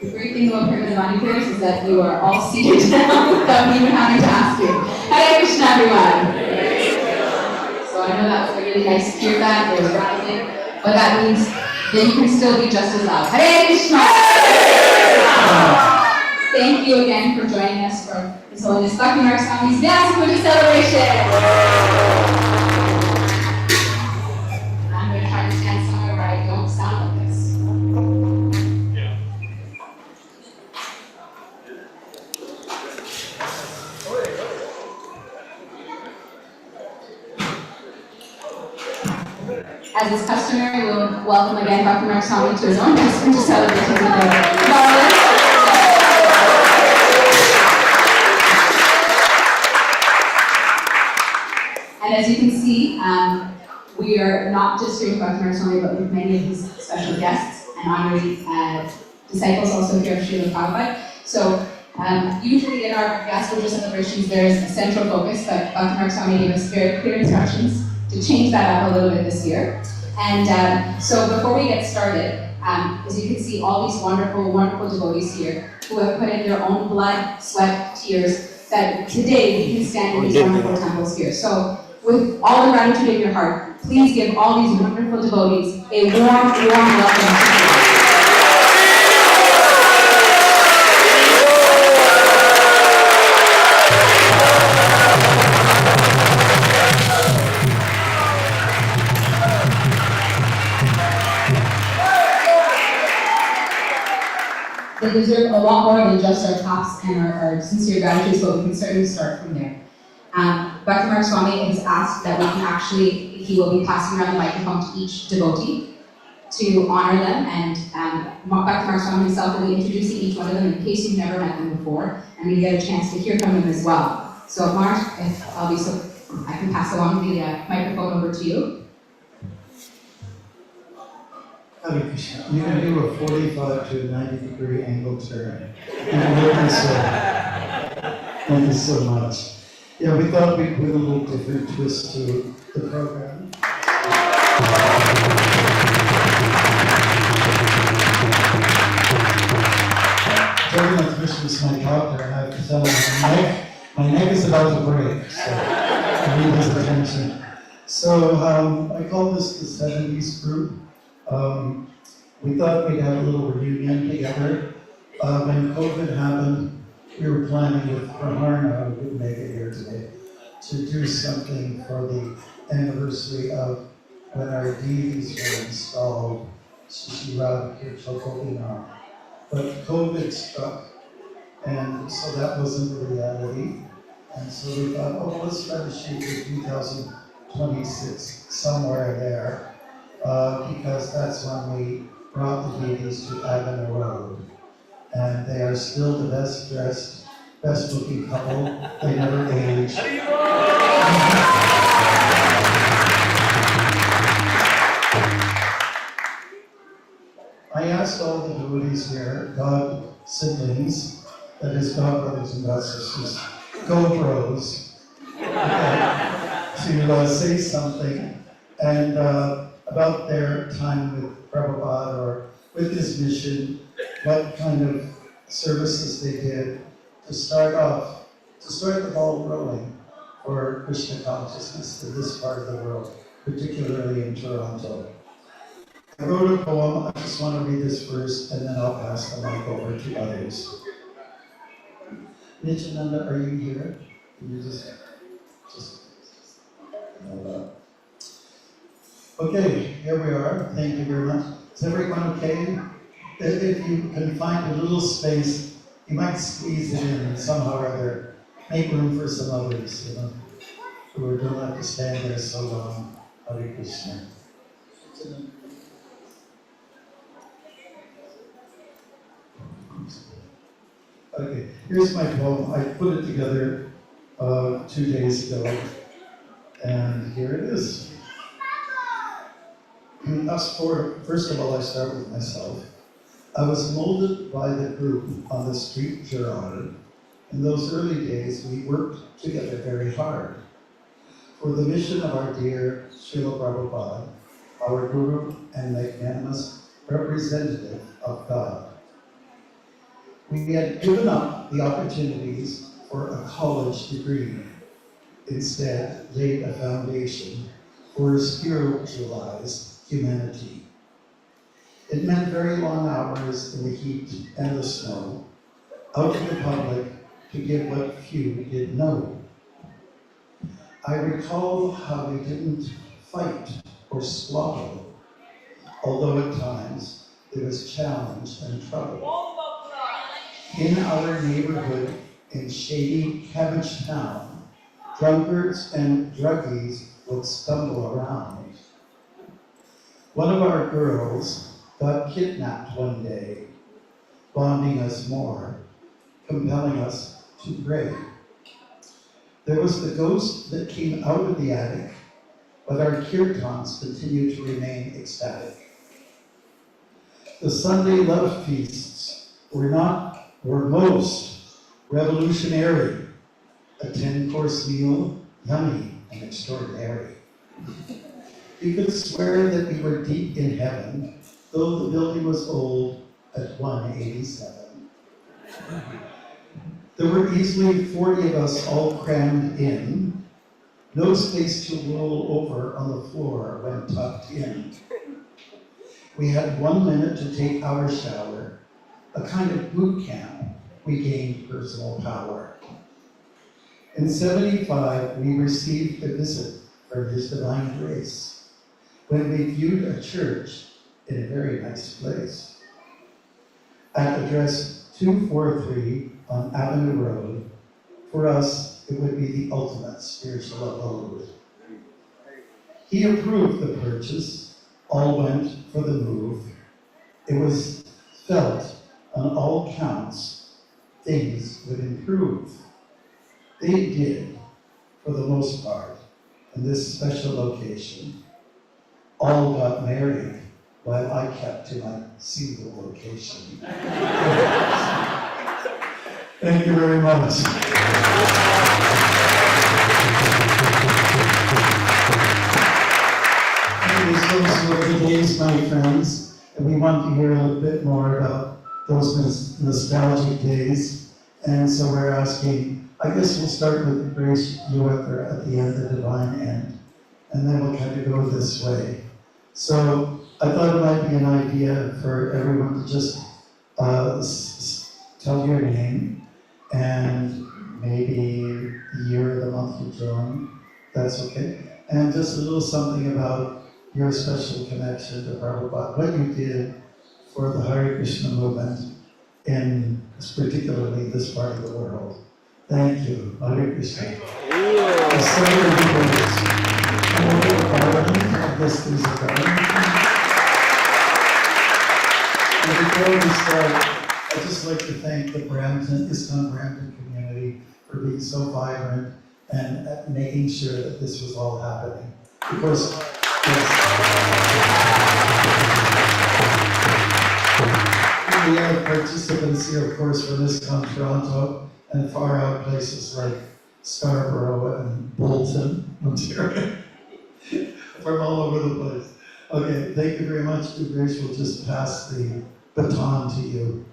The great thing about Primitive Volunteers is that you are all seated down without me even having to ask you. Hare Krishna, everyone. So I know that was a really nice cheer back, it was rising, but that means that you can still be just as loud. Hare Krishna! Thank you again for joining us for His Holiness Bhaktimarga Swami 72nd Vyas Puja celebration. I'm going to try to stand somewhere where I don't sound like this. As is customary, we'll welcome again Bhaktimarga Swami to his own Puja celebration today. And as you can see, we are not just doing Bhaktimarga Swami, but with many of his special guests and honorary disciples also here of Srila Prabhupada. So usually in our Vyas Puja celebrations, there's a central focus, but Bhaktimarga Swami gave us very clear instructions to change that up a little bit this year. And so before we get started, as you can see, all these wonderful, wonderful devotees here who have put in their own blood, sweat, tears, that today we can stand in these wonderful temples here. So with all the gratitude in your heart, please give all these wonderful devotees a warm, warm welcome. They deserve a lot more than just our claps and our sincere gratitude, but we can certainly start from there. Bhaktimarga Swami has asked that we can actually, he will be passing around the microphone to each devotee to honor them, and Bhaktimarga Swami himself will be introducing each one of them in case you've never met them before, and we get a chance to hear from them as well. So Mark, if I'll be so, I can pass along the microphone over to you. Hare Krishna. You can do a 45 to 90-degree angle turn. Thank you so much. Yeah, we thought we'd put a little different twist to the program. Jagannath Krishna is my doctor, and I have to tell him my neck is about to break, so I need his attention. So I call this the 70s group. We thought we'd have a little reunion together. When COVID happened, we were planning with Praharna, who couldn't make it here today, to do something for the anniversary of when our deities were installed, Shishi Radha Kirchokovina. But COVID struck, and so that wasn't a reality. And so we thought, oh, let's try to shoot for 2026, somewhere there. Because that's when we brought the deities to Avana Road. And they are still the best dressed, best looking couple. They never age. I asked all the devotees here, God siblings, that is God brothers and God sisters, go bros, to say something. And about their time with Prabhupada or with his mission, what kind of services they did to start the ball rolling for Krishna consciousness in this part of the world, particularly in Toronto. I wrote a poem. I just want to read this first, and then I'll pass the mic over to others. Nityananda, are you here? Can you just okay, here we are. Thank you very much. Is everyone okay? If you can find a little space, you might squeeze it in somehow or other. Make room for some others, who don't have to stand there so long. Hare Krishna. Here's my poem. I put it together 2 days ago, and here it is. First of all, I start with myself. I was molded by the group on the street Gerard. In those early days, we worked together very hard for the mission of our dear Srila Prabhupada, our guru and magnanimous representative of God. We had given up the opportunities for a college degree, instead laid a foundation for spiritualized humanity. It meant very long hours in the heat and the snow, out in the public to give what few did know. I recall how we didn't fight or squabble, although at times there was challenge and trouble. In our neighborhood in shady Cabbage Town, drunkards and druggies would stumble around. One of our girls got kidnapped one day, bonding us more, compelling us to pray. There was the ghost that came out of the attic, but our kirtans continued to remain ecstatic. The Sunday love feasts were most revolutionary. A 10-course meal, yummy and extraordinary. You could swear that we were deep in heaven, though the building was old at 187. There were easily 40 of us all crammed in, no space to roll over on the floor when tucked in. We had 1 minute to take our shower, a kind of boot camp. We gained personal power. In 75, we received a visit from His Divine Grace when we viewed a church in a very nice place. At address 243 on Avenue Road, for us, it would be the ultimate spiritual abode. He approved the purchase, all went for the move. It was felt on all counts, things would improve. They did, for the most part, in this special location. All got married, while I kept to my single location. Thank you very much. Those were the days, my friends, and we want to hear a little bit more about those nostalgic days. And so we're asking, I guess we'll start with Grace Uecker at the end, the divine end, and then we'll kind of go this way. So I thought it might be an idea for everyone to just tell your name and maybe the year of the month you joined. That's okay. And just a little something about your special connection to Prabhupada, what you did for the Hare Krishna movement in particularly this part of the world. Thank you. Hare Krishna. This is a garden. And before we start, I'd just like to thank the ISKCON Brampton community for being so vibrant and making sure that this was all happening. Because we have participants here, of course, from ISKCON Toronto and far out places like Scarborough and Bolton, Ontario, from all over the place. Okay, thank you very much. Grace will just pass the baton to you.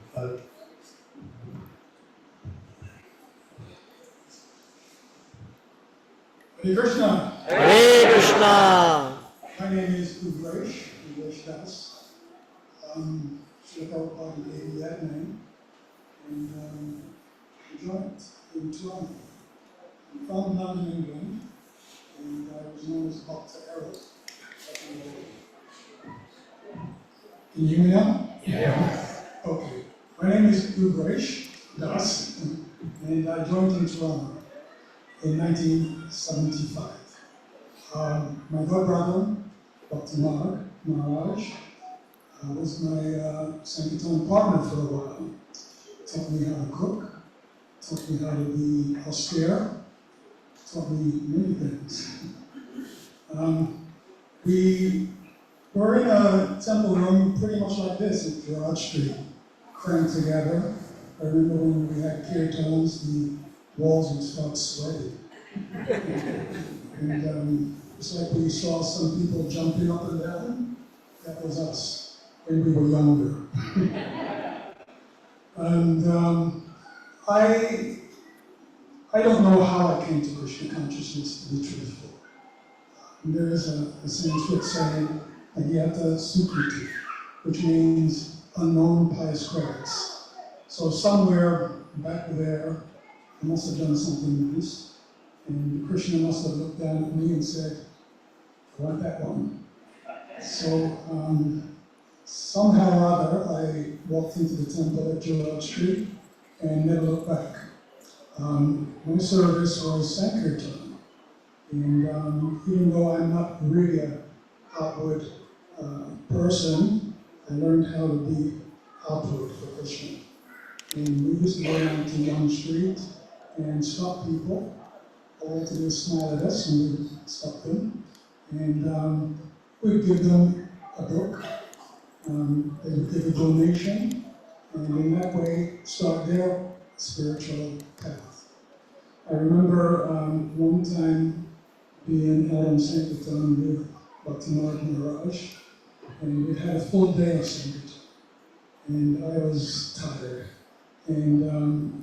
Hare Krishna. Hare Krishna. My name is Ugresh Das. Srila Prabhupada gave me that name. And I joined in Toronto. I'm from London, England. And I was known as Dr. Errol. Can you hear me now? Yeah. Okay. My name is Ugresh Das. And I joined in Toronto in 1975. My godbrother, Bhaktimarga Maharaj, was my Sankirtan partner for a while. Taught me how to cook, taught me how to be austere, taught me many things. We were in a temple room pretty much like this at Gerard Street, crammed together. I remember when we had kirtans, the walls would start sweating. And it's like we saw some people jumping up and down. That was us when we were younger. And I don't know how I came to Krishna consciousness, to be truthful. There is a Sanskrit saying, Agyata Sukriti, which means unknown pious credits. So somewhere back there, I must have done something nice, and Krishna must have looked down at me and said, I want that one. So somehow or other, I walked into the temple at Gerard Street and never looked back. My service was Sankirtan, and even though I'm not really an outward person, I learned how to be outward for Krishna. And we used to go down to Young Street and stop people. All they had to do was smile at us, and we'd stop them. And we'd give them a book. They would give a donation, and in that way start their spiritual path. I remember one time being out on Sankirtan with Bhaktimarga, and we had a full day of Sankirtan, and I was tired. And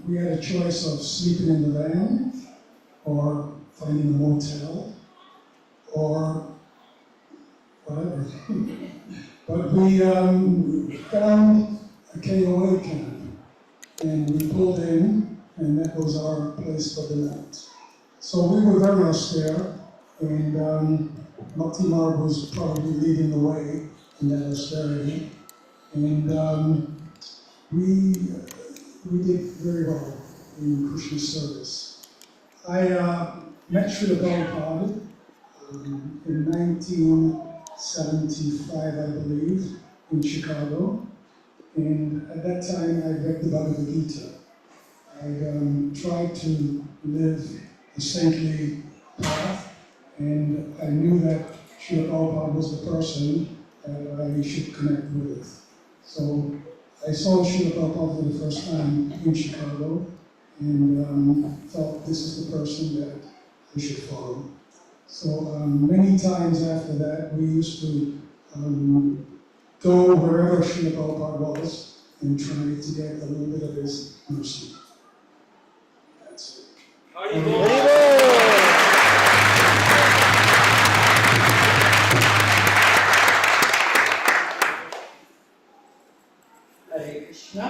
we had a choice of sleeping in the van, or finding a motel, or whatever. But we found a KOA camp, and we pulled in, and that was our place for the night. So we were very austere, and Bhaktimarga was probably leading the way in that austerity. And we did very well in Krishna service. I met Srila Prabhupada in 1975, I believe, in Chicago. And at that time, I read the Bhagavad Gita. I tried to live a saintly path, and I knew that Srila Prabhupada was the person that I should connect with. So I saw Srila Prabhupada for the first time in Chicago, and felt this is the person that we should follow. So many times after that, we used to go wherever Srila Prabhupada was and try to get a little bit of his mercy. That's it. Hare Krishna.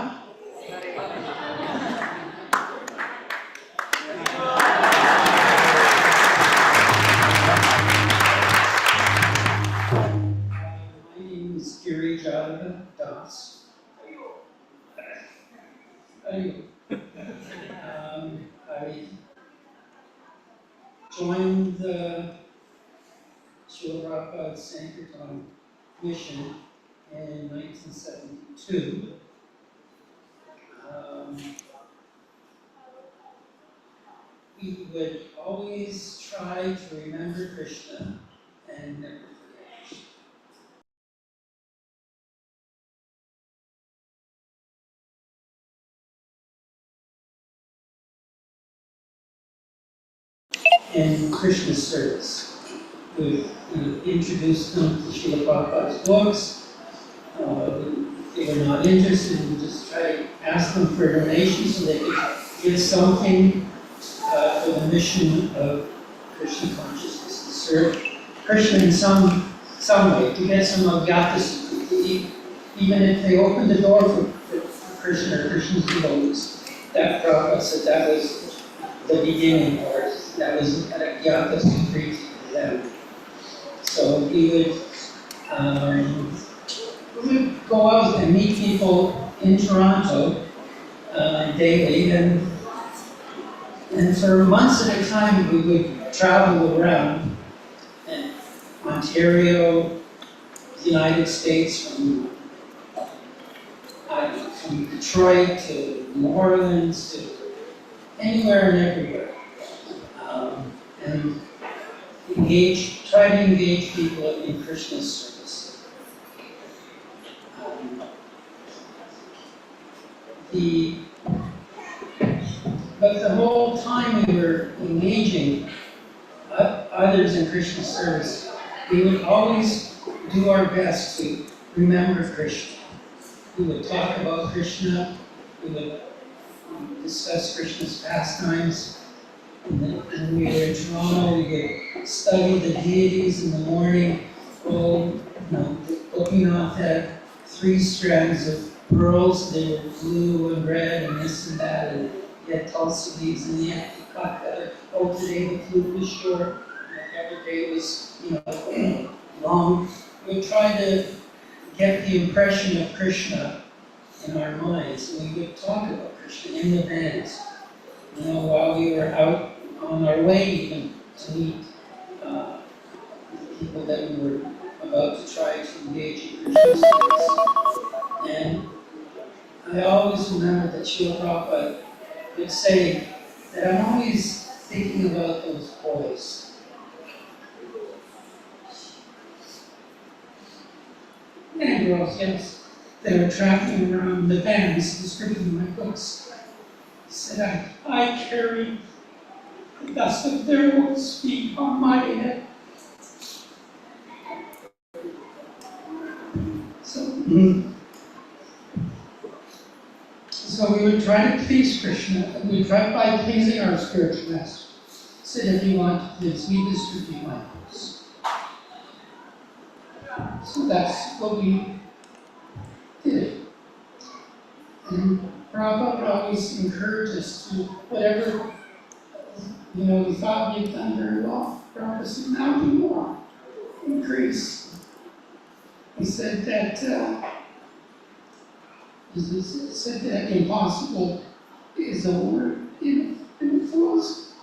My name is Giri Jadava Das. I joined the Srila Prabhupada Sankirtan mission in 1972. We would always try to remember Krishna and never forget. In Krishna service. We introduced them to Srila Prabhupada's books. They were not interested, we just try to ask them for donations so they could give something for the mission of Krishna consciousness, to serve Krishna in some way, to get some agyata. Even if they opened the door for Krishna or Krishna's devotees, that Prabhupada said that was the beginning, or that was an agyata for them. So we would go out and meet people in Toronto daily, and for months at a time we would travel around Ontario, the United States, from Detroit to New Orleans to anywhere and everywhere. And try to engage people in Krishna service. But the whole time we were engaging others in Krishna service, we would always do our best to remember Krishna. We would talk about Krishna, we would discuss Krishna's pastimes. And when we were in Toronto, we would study the deities in the morning, Gopinath had 3 strands of pearls, they were blue and red and this and that, and he had tulsi leaves in the end, he cut feather. Oh, today the flute was short, and every day was, long. We tried to get the impression of Krishna in our minds, and we would talk about Krishna in the vans, while we were out on our way even to meet people that we were about to try to engage in Krishna service. And I always remember that Srila Prabhupada would say that I'm always thinking about those boys. And girls, yes, that are traveling around the vans distributing my books. He said, I carry the dust of their woes feet on my head. So we would try to please Krishna, and we would try by pleasing our spiritual master. He said, if you want to please me, distribute my books. So that's what we did. And Prabhupada would always encourage us to whatever, we thought we had done very well. Prabhupada said, now do more. Increase. He said that impossible is a word in the philosophy.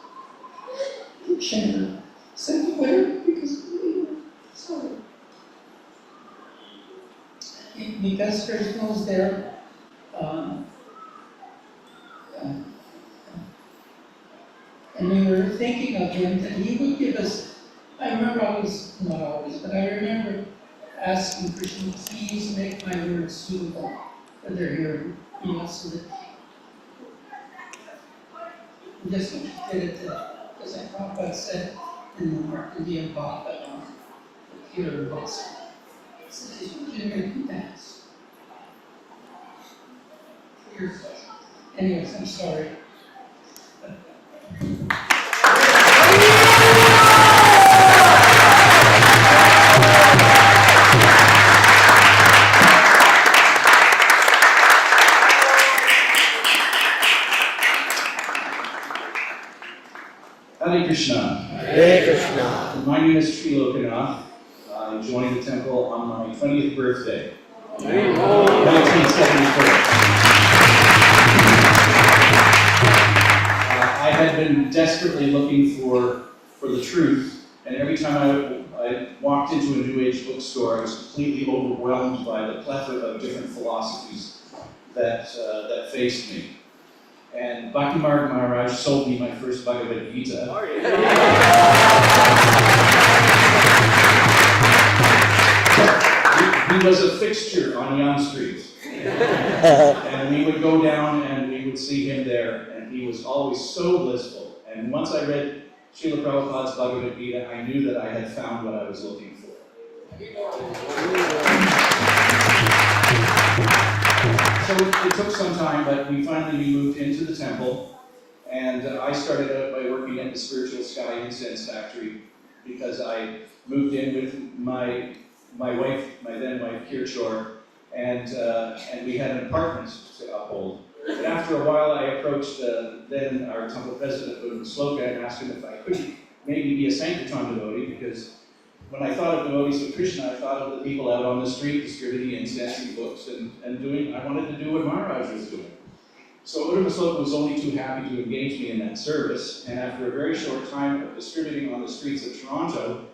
Dictionary. Said whatever because sorry. Because Krishna was there, and we were thinking of him, that he would give us, I remember not always, but I remember asking Krishna, please make my words suitable for their hearing, so that just what he did it, because I Prabhupada said in the North Indian Bhakta on the Kirtan books, he said, you didn't repeat that. Anyways, I'm sorry. Hare Krishna. Hare Krishna. My name is Sri Lokanath. I joined the temple on my 20th birthday, 1974. I had been desperately looking for the truth, and every time I walked into a New Age bookstore, I was completely overwhelmed by the plethora of different philosophies that faced me. And Bhaktimarga Maharaj sold me my first Bhagavad Gita. Oh, yeah. He was a fixture on Yonge Street. And we would go down and we would see him there, and he was always so blissful. And once I read Srila Prabhupada's Bhagavad Gita, I knew that I had found what I was looking for. So it took some time, but we finally moved into the temple, and I started out by working at the Spiritual Sky Incense Factory because I moved in with my wife, my then wife, Kirchor, and we had an apartment to uphold. But after a while, I approached then our temple president, Sloka, and asked him if I could maybe be a Sankirtan devotee, because when I thought of devotees of Krishna, I thought of the people out on the street distributing incense and books and doing, I wanted to do what Maharaj was doing. So Uddhava was only too happy to engage me in that service, and after a very short time of distributing on the streets of Toronto,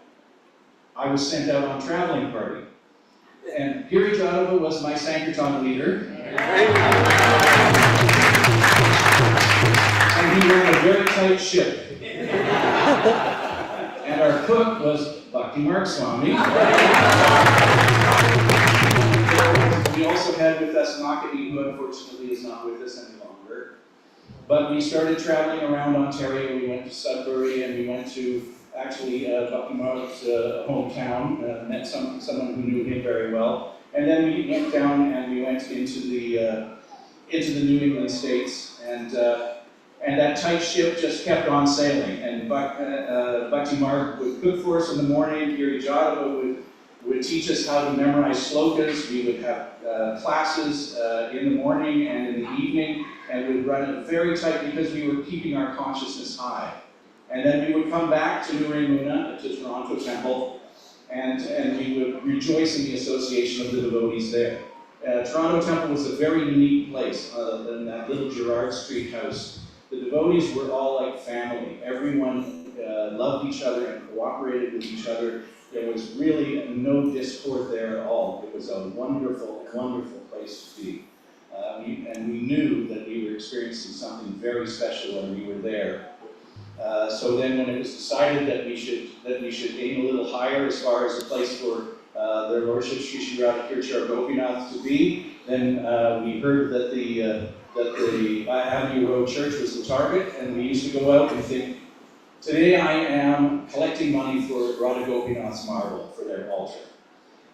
I was sent out on traveling party. And Giri Jadava was my Sankirtan leader. And he ran a very tight ship. And our cook was Bhaktimarga Swami. We also had with us Makati, who unfortunately is not with us any longer. But we started traveling around Ontario. We went to Sudbury and we went to actually Bhaktimarga's hometown, met someone who knew him very well. And then we went down and we went into the New England states, and that tight ship just kept on sailing. And Bhaktimarga would cook for us in the morning. Giri Jadava would teach us how to memorize slokas. We would have classes in the morning and in the evening, and we'd run it very tight because we were keeping our consciousness high. And then we would come back to Nuraimuna, to Toronto Temple, and we would rejoice in the association of the devotees there. Toronto Temple was a very unique place in that little Gerrard Street house. The devotees were all like family. Everyone loved each other and cooperated with each other. There was really no discord there at all. It was a wonderful, wonderful place to be. And we knew that we were experiencing something very special when we were there. So then when it was decided that we should aim a little higher as far as a place for their lordship Sri Sri Radhakirti Gopinath to be, then we heard that the Avenue Road Church was the target, and we used to go out and think, today I am collecting money for Radha Gopinath's marble for their altar.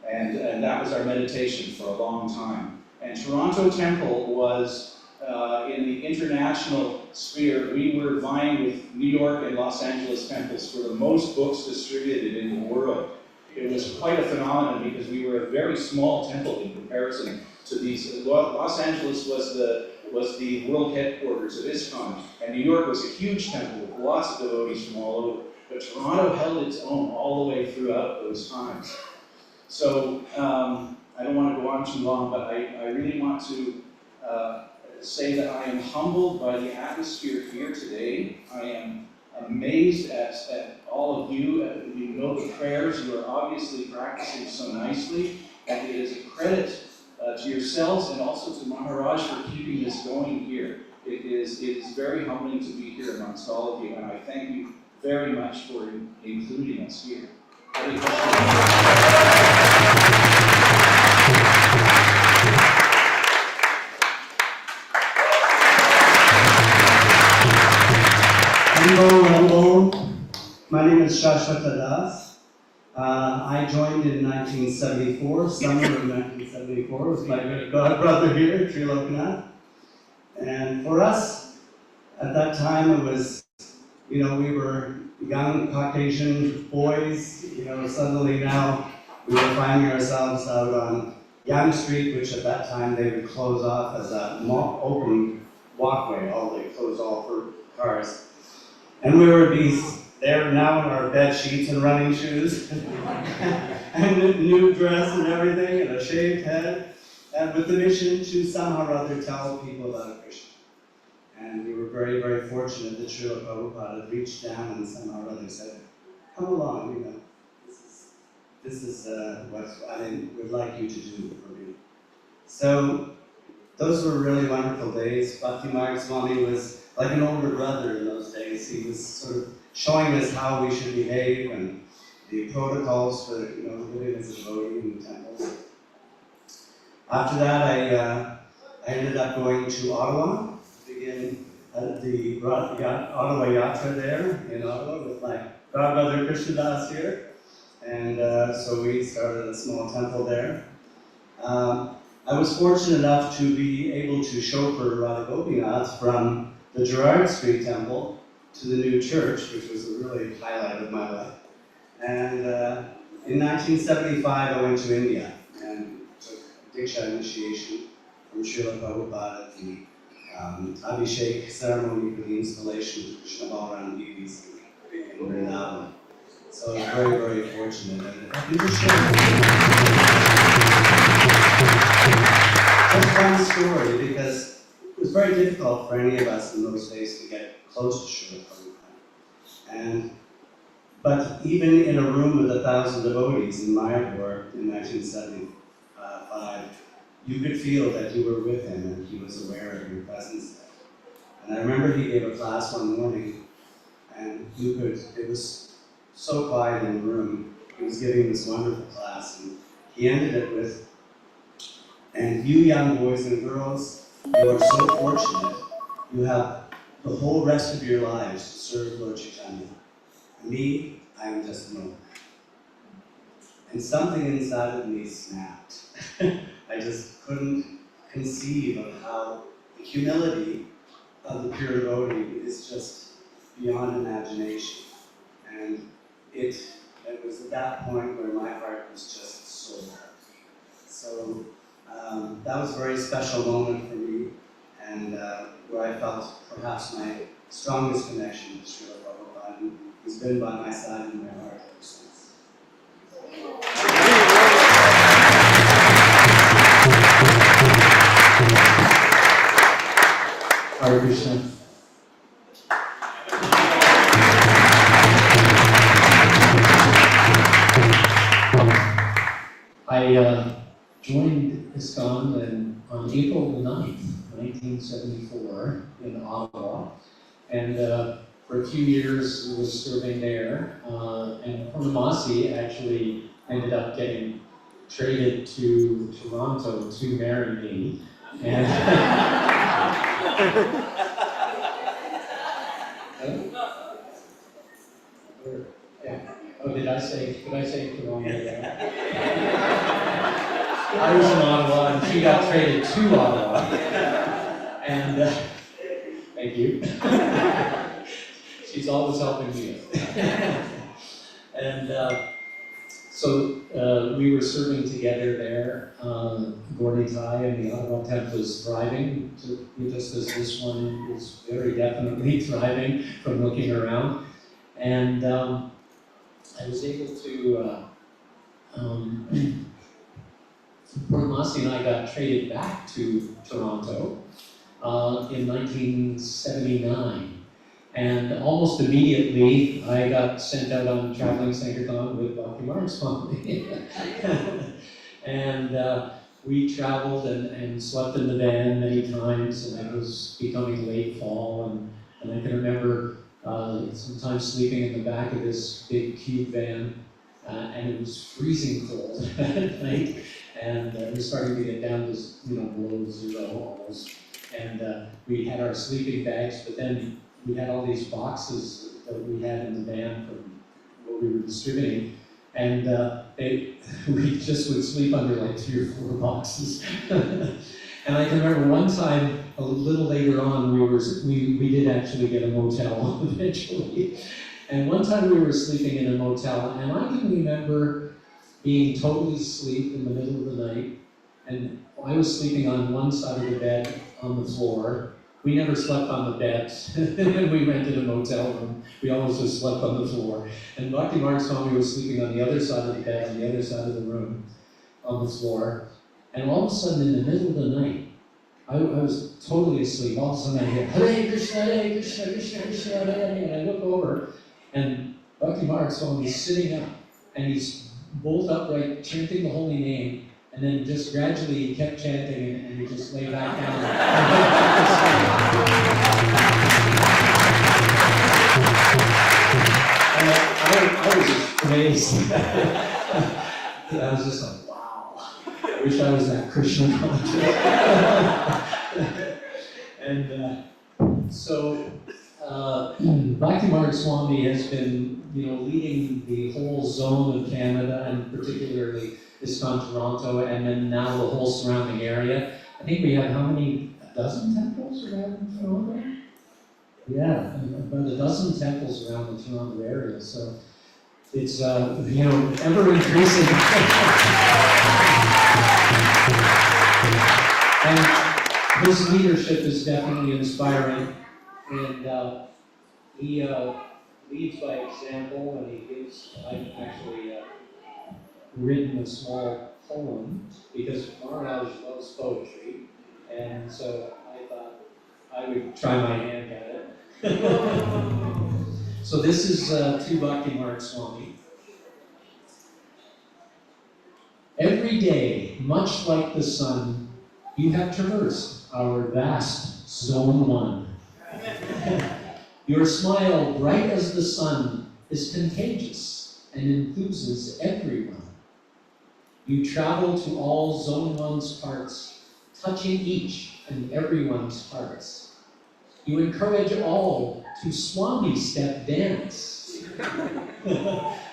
And that was our meditation for a long time. And Toronto Temple was, in the international sphere, we were vying with New York and Los Angeles temples for the most books distributed in the world. It was quite a phenomenon because we were a very small temple in comparison to these. Los Angeles was the world headquarters of ISKCON, and New York was a huge temple with lots of devotees from all over. But Toronto held its own all the way throughout those times. So I don't want to go on too long, but I really want to say that I am humbled by the atmosphere here today. I am amazed at all of you. You know the prayers. You are obviously practicing so nicely, and it is a credit to yourselves and also to Maharaj for keeping this going here. It is very humbling to be here amongst all of you, and I thank you very much for including us here. Hare Krishna. Hello. My name is Shashwata Das. I joined in 1974, summer of 1974, with my good god brother here, Sri Lokanath. And for us, at that time, it was, we were young Caucasian boys, suddenly now we were finding ourselves out on Yonge Street, which at that time they would close off as an open walkway, they closed all for cars. And we would be there now in our bed sheets and running shoes, and a new dress and everything, and a shaved head, and with the mission to somehow or other tell people about Krishna. And we were very, very fortunate that Srila Prabhupada had reached down and somehow or other said, come along, this is what I would like you to do for me. So those were really wonderful days. Bhaktimarga Swami was like an older brother in those days. He was sort of showing us how we should behave and the protocols for living as a devotee in the temples. After that, I ended up going to Ottawa to begin the Ottawa Yatra there in Ottawa with my godbrother Krishna Das here. And so we started a small temple there. I was fortunate enough to be able to chauffeur Radha Gopinath from the Gerrard Street Temple to the new church, which was a really highlight of my life. And in 1975, I went to India and took Diksha initiation from Srila Prabhupada at the Abhishek ceremony for the installation of Krishna Balaram Devis in Vrindavan. So I was very, very fortunate. And I can just share just one story, because it was very difficult for any of us in those days to get close to Srila Prabhupada. But even in a room with 1,000 devotees in Mayapur in 1975, you could feel that you were with him and he was aware of your presence. And I remember he gave a class one morning, and it was so quiet in the room. He was giving this wonderful class, and he ended it with, and you young boys and girls, you are so fortunate. You have the whole rest of your lives to serve Lord Chaitanya. Me, I am just a monk. And something inside of me snapped. I just couldn't conceive of how the humility of the pure devotee is just beyond imagination. And it was at that point where my heart was just so happy. So that was a very special moment for me, and where I felt perhaps my strongest connection to Srila Prabhupada, and he's been by my side in my heart ever since. Hare Krishna. I joined ISKCON on April the 9th, 1974 in Ottawa, and for a few years was serving there, and Purnamasi actually ended up getting traded to Toronto to marry me, and oh, did I say the wrong way there? I was in Ottawa and she got traded to Ottawa. And thank you. She's always helping me. And so we were serving together there. Gordy Tai and the Ottawa Temp was thriving, just as this one is very definitely thriving from looking around. And I was able to, Purnamasi and I got traded back to Toronto in 1979. And almost immediately, I got sent out on traveling Sankirtan with Bhaktimarga Swami. And we traveled and slept in the van many times, and it was becoming late fall, and I can remember sometimes sleeping in the back of this big cube van, and it was freezing cold at night, and it was starting to get down to below zero almost. And we had our sleeping bags, but then we had all these boxes that we had in the van from what we were distributing, and we just would sleep under like 3 or 4 boxes. And I can remember one time, a little later on, we did actually get a motel eventually. And one time we were sleeping in a motel, and I can remember being totally asleep in the middle of the night, and I was sleeping on one side of the bed on the floor. We never slept on the bed when we rented a motel room. We always just slept on the floor. And Bhaktimarga Swami was sleeping on the other side of the bed, on the other side of the room, on the floor. And all of a sudden, in the middle of the night, I was totally asleep. All of a sudden, I hear, Hare Krishna, Krishna Krishna, Hare Hare. And I look over, and Bhaktimarga Swami is sitting up, and he's bolt upright, chanting the holy name. And then just gradually he kept chanting, and he just lay back down. And I was just amazed. I was just like, wow. I wish I was that Krishna conscious. And so Bhaktimarga Swami has been, leading the whole zone of Canada, and particularly ISKCON Toronto, and then now the whole surrounding area. I think we have how many? A dozen temples around Toronto? Yeah, about a dozen temples around the Toronto area. So it's ever increasing. And his leadership is definitely inspiring, and he leads by example, and he gives. I've actually written a small poem because Maharaj loves poetry, and so I thought I would try my hand at it. So this is to Bhaktimarga Swami. Every day, much like the sun, you have traversed our vast Zone 1. Your smile, bright as the sun, is contagious and enthuses everyone. You travel to all Zone 1's parts, touching each and everyone's hearts. You encourage all to Swami step dance,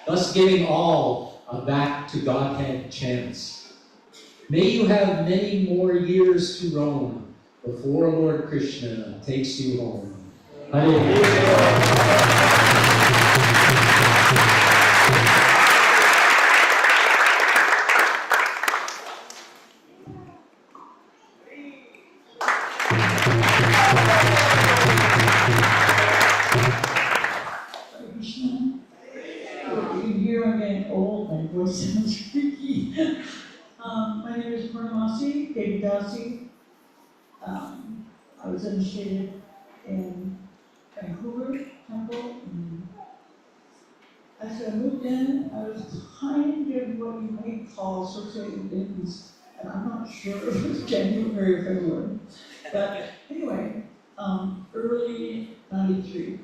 thus giving all a back to Godhead chance. May you have many more years to roam before Lord Krishna takes you home. Hare Krishna. You can hear I'm getting old, my voice sounds creaky. My name is Paramasi Devidasi. I was initiated in Vancouver Temple. As I moved in, I was kind of what you might call associated business, and I'm not sure if it was January or February. But anyway, early '93.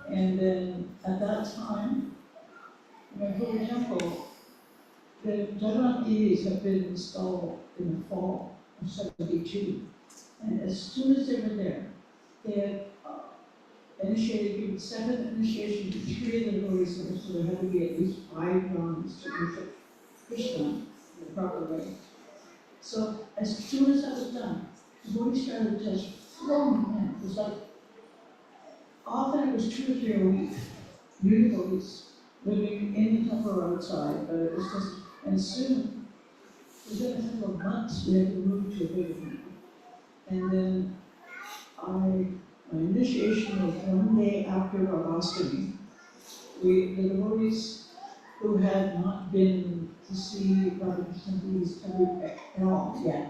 And then at that time, in Vancouver Temple, the Jagannath deities have been installed in the fall of '72. And as soon as they were there, they had given 7 initiations to 3 of the devotees, so there had to be at least 5 rounds to worship Krishna in the proper way. So as soon as that was done, the devotees started just flowing in. It was like, often it was 2 or 3 a week, new devotees living in the temple or outside, but it was just, and soon, within a couple of months, we had to move to a bigger temple. And then my initiation was one day after Radhastami. The devotees who had not been to see Radha Krishna at all yet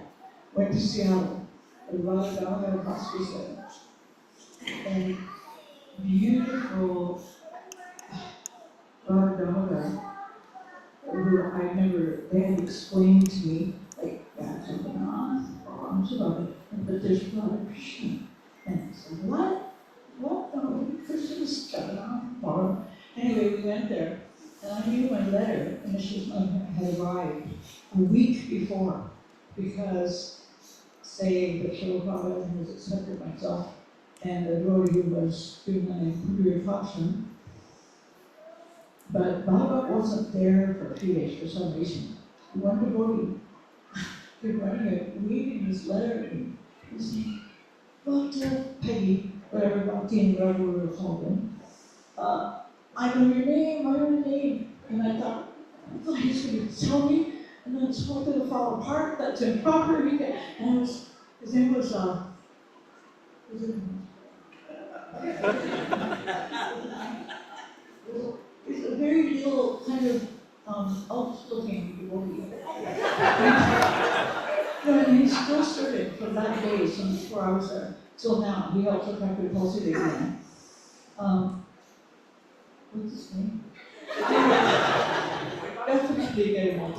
went to Seattle. And Radha Damodar Hospice and beautiful Radha Damodar, who I remember they had explained to me, like, that's something on, arms about it, but there's Radha Krishna. And I said, what? What? No, Krishna's Jagannath. Anyway, we went there, and I knew my letter, initiation had arrived a week before, because saying that Prabhupada has accepted myself, and the devotee who was doing an purification. But Baba wasn't there for a few days for some reason. One devotee, reading this letter, and he was saying, Dr. Peggy, whatever Bhakti and whatever we were called him, I know your name, I know your name. And I thought he's going to tell me, and then it's all going to fall apart, that's improper. And his name was, he's a very little kind of out-looking devotee. And he's still serving from that day, since before I was there, till now. He helps look after the Tulsi again. What's his name? Definitely get him on.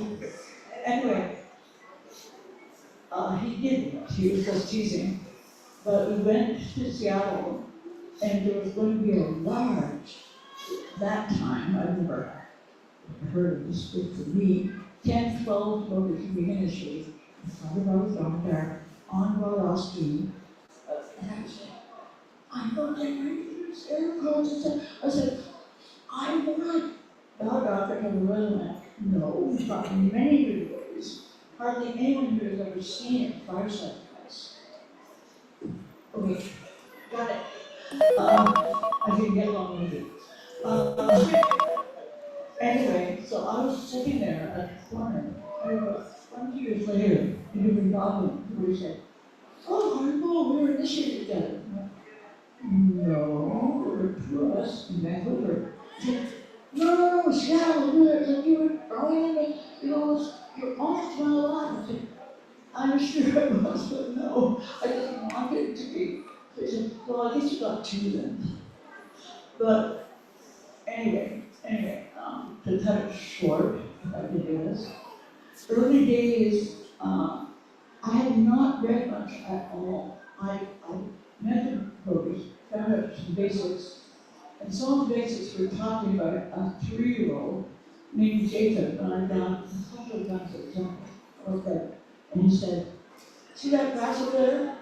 Anyway, he didn't. He was just teasing. But we went to Seattle, and there was going to be a large, that time, I've never heard of this group for me, 10, 12 devotees being initiated. Father was down there on Radhastami, and I said, I'm going to read this air codes. I said, I'm not. Doctor had a resume. No, we've got many devotees. Hardly anyone who has ever seen it prior sacrifice. Okay, got it. I didn't get along with it. Anyway, so I was sitting there at the corner. I was 20 years later, in the Goblin, who said, oh, Harpo, we were initiated together. No, we were to us in Vancouver. No, Seattle, you were growing in the, you're almost my life. I said, I'm sure it was, but no, I didn't want it to be. So he said, well, I guess you got 2 then. But anyway, to cut it short, if I can do this, early days, I had not read much at all. I met the devotees, found out some basics, And some of the basics were taught me by a 3-year-old named Jacob, and I've done a couple of times at temple. Okay. And he said, see that grass over there?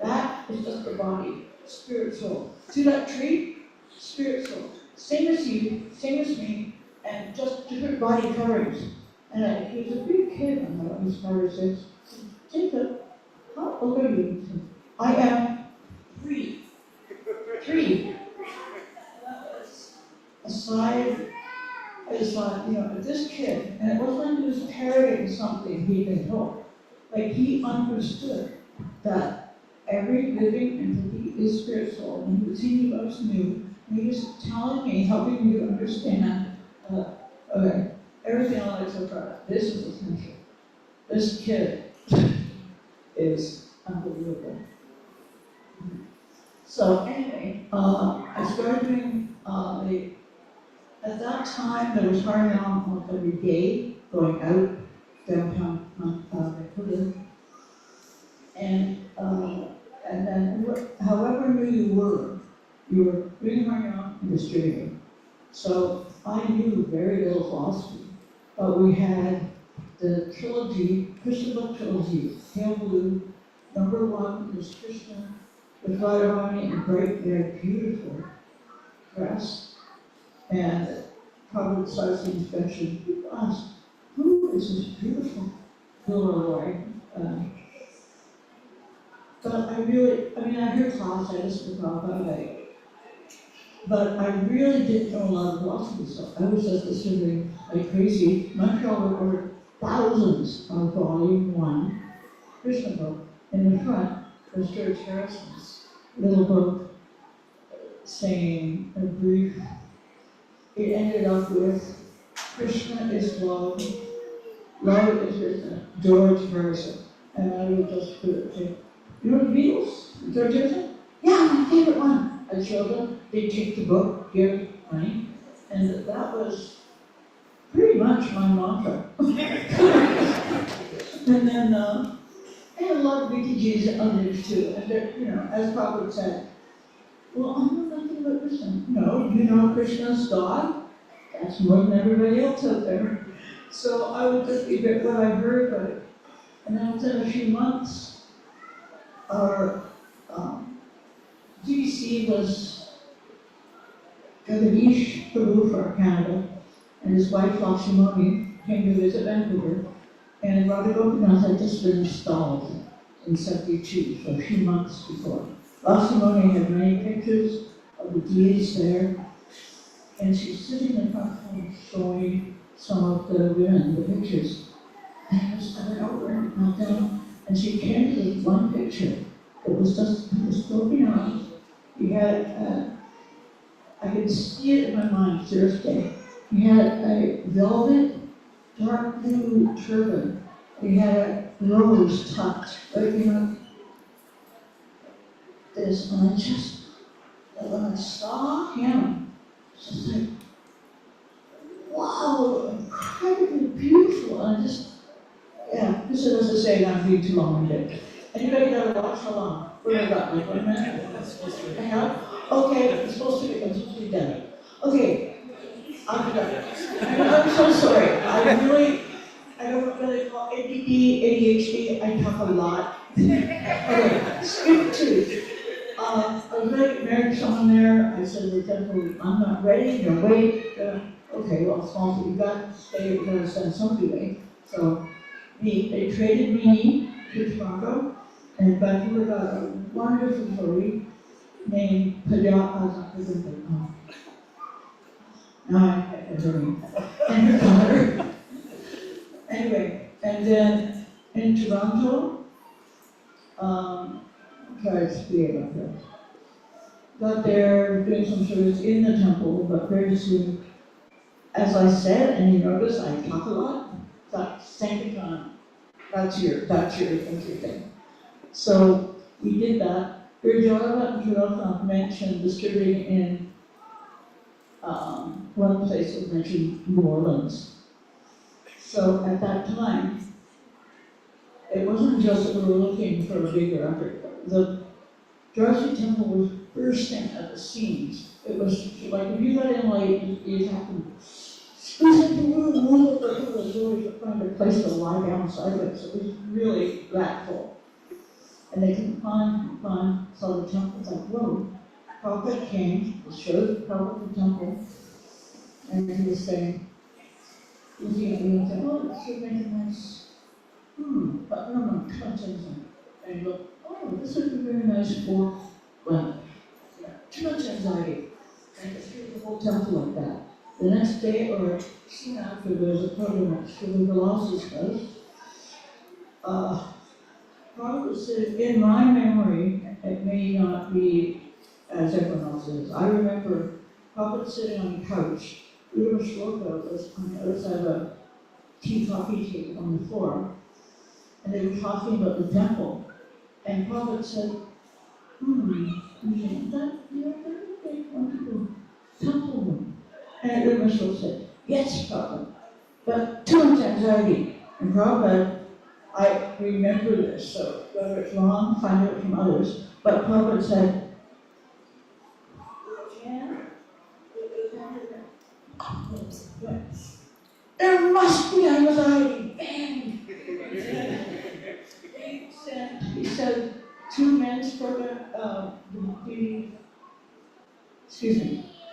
That is just the body, spirit, soul. See that tree? Spirit, soul. Same as you, same as me, and just different body coverings. And he was a big kid, I thought he was 5 or 6. Jacob, how old are you? I am 3. 3. That was a side. I just thought, this kid, and it wasn't like he was parroting something he'd been told. Like he understood that every living entity is spiritual, and he was teaching us new, and he was telling me, helping me to understand, okay, everything I like so far, this is essential. This kid is unbelievable. So anyway, I started doing at that time there was hardly on every day going out downtown Vancouver. And then however new you were doing Harinam and distributing. So I knew very little philosophy, but we had the trilogy, Krishna book trilogy, Pale Blue, number 1 is Krishna with Radharani in bright red, beautiful dress. And Prabhupada starts the inspection. People ask, who is this beautiful little boy? But I heard class, I listened to Prabhupada, but I really didn't know a lot of philosophy stuff. I was just distributing like crazy. Montreal recorded thousands of volume 1 Krishna book. In the front was George Harrison's little book saying a brief. It ended up with Krishna is love, love is Krishna, George Harrison. And I would just put it, you know the Beatles? George Harrison? Yeah, my favorite one. I showed them, they take the book, give money, and that was pretty much my mantra. And then I had a lot of BTGs others too, and as Prabhupada said, well, I know nothing about Krishna. No, you know Krishna's God? That's more than everybody else out there. So I would just be what I heard about it. And then within a few months, our GBC was Jagadish Prabhu for Canada, and his wife Lakshmani came to visit Vancouver, and Radha Gopinath had just been installed in 72, so a few months before. Lakshmani had many pictures of the deities there, and she's sitting in front of him showing some of the women, the pictures. And I went over and knelt down, and she came to one picture that was looking around. He had, I could see it in my mind Thursday. He had a velvet, dark blue turban. He had a rose tucked, this, and when I saw him, it's just like, wow, incredibly beautiful. And this is as I say, not being too long winded. Anybody got to watch how long? What have I got? Like 1 minute? I have? Okay, I'm supposed to be done. Okay, I'm done. I'm so sorry. I don't really call ADD, ADHD, I talk a lot. Okay, skip 2. I was ready to get married to someone there. I said, I'm not ready, no wait. Okay, well, small as you got, stay, we're gonna send somebody away. So they traded me to Toronto, and Bhaktimarga got a wonderful story named now I can't remember. And her daughter. Anyway, and then in Toronto, sorry to speak about that. Got there, doing some service in the temple, but very soon, as I said, and you notice I talk a lot, that Sankirtan, that's your thing. So we did that. Gurjara and Toronto mentioned distributing in one place was mentioned New Orleans. So at that time, it wasn't just that we were looking for a bigger effort. Dorothy Temple was bursting at the seams. It was like, if you got in late, you'd have to squeeze into the room, was always trying to place to lie down sideways. It was really that full. And they couldn't find, so the temple's like, whoa. Prabhupada came, showed Prabhupada the temple, and he was saying, looking at me and saying, oh, this would make a nice, but no, come on, and he looked, oh, this would be very nice for, well, too much anxiety. And it threw the whole temple like that. The next day, or soon after, there was a program at Swami Vyas's house. Prabhupada said, in my memory, it may not be as everyone else's. I remember Prabhupada sitting on the couch. Ura Shloka was on the other side of a coffee table on the floor, and they were talking about the temple. And Prabhupada said, that you're a wonderful temple room. And Ura Shloka said, yes, Prabhupada, but too much anxiety. And Prabhupada, I remember this, so whether it's wrong, find out from others. But Prabhupada said, there must be anxiety. He said 2 men's program,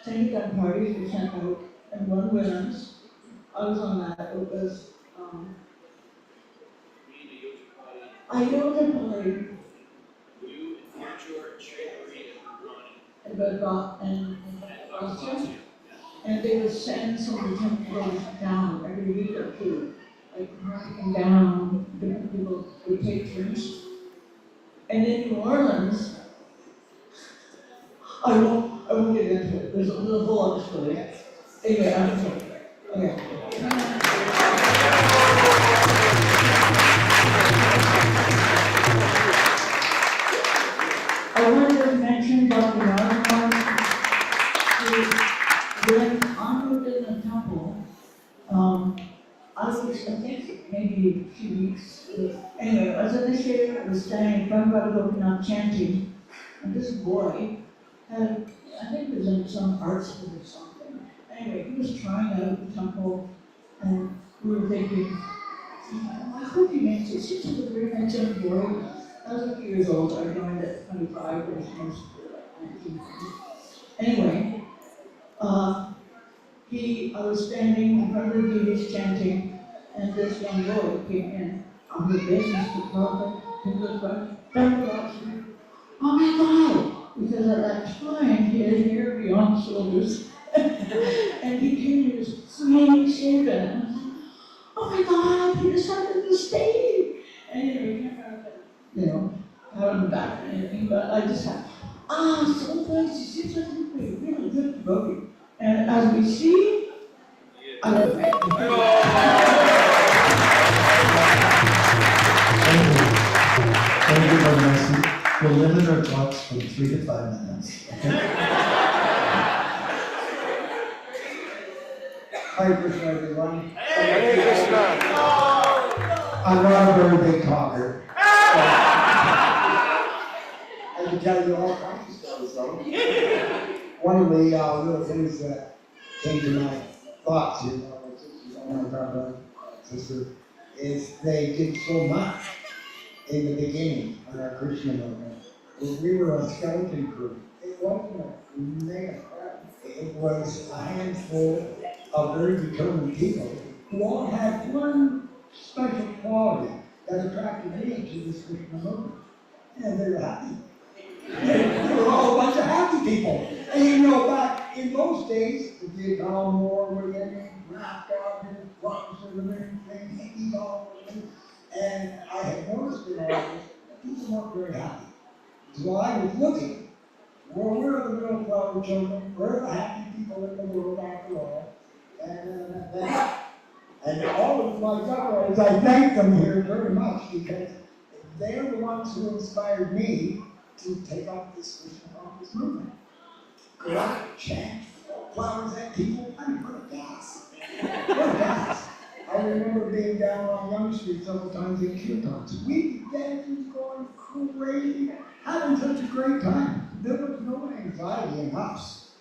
second parties were sent out, and 1 women's. I was on that. It was, I know the party. And they would send some of the temples down every week or 2, like running down, different people would take turns. And in New Orleans, I won't get into it. There's a whole other story. Anyway, I'm sorry. Okay. I wanted to mention Bhaktimarga when I moved in the temple, I think maybe a few weeks. Anyway, I was initiated, I was standing in front of Bhaktimarga chanting, and this boy had, I think he was in some art school or something. Anyway, he was trying out the temple, and we were thinking, I hope he makes it. He was a very nice young boy. I was a few years old. I joined at 25, but he was like 19. Anyway, I was standing in front of the devotees chanting, and this young boy came in on his business to Prabhupada. He was like, oh my God! Because at that time he had hair beyond shoulders, and he came to his clean shaven. Oh my God! He decided to stay. And he came out pat on the back or anything, but I just had, so nice. He seems like a really good devotee. And as we see, I love it. Thank you very much. We'll limit our talks from 3 to 5 minutes. Okay? Hare Krishna, everyone. Hare Krishna. I'm not a very big talker. I can tell you all kinds of stories though. One of the little things that came to my thoughts, my brother, sister, is they did so much in the beginning on our Krishna movement. When we were a skeleton crew, it wasn't a mega crowd. It was a handful of very determined people who all had one special quality that attracted me to this Krishna movement. And they were happy. They were all a bunch of happy people. And back in those days, the Vietnam War, we're getting wrapped up in drugs and everything, hickeys all over. And I had noticed in all this, people weren't very happy. So I was looking, where are the real flower children? Where are the happy people in the world after all? And all of my fellows, I thank them here very much because they're the ones who inspired me to take up this Krishna conscious movement. Could I chant flowers at people? I mean, what a gas. What a gas. I remember being down on Young Street several times in Kirtans. We dancers going crazy, having such a great time. There was no anxiety in us.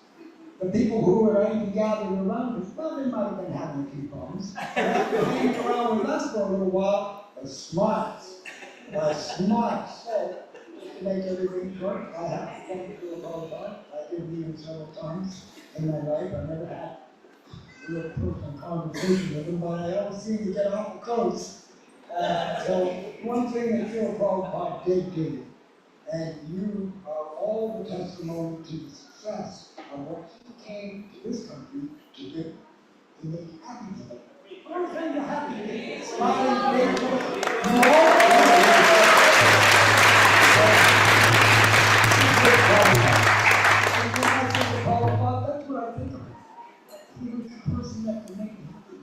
The people who were even gathered around us, well, they might have been having a few problems. But after hanging around with us for a little while, the smiles. So, just to make everything short, I have to come to a Prabhupada. I did meet him several times in my life. I never had real personal conversation with him, but I always seem to get awful close. So one thing that Srila Prabhupada did do, and you are all the testimony to the success of what he came to this country to do. He made happy people. One thing to happy people, smiling people, you all, that's what I think of him. He was the person that could make me happy.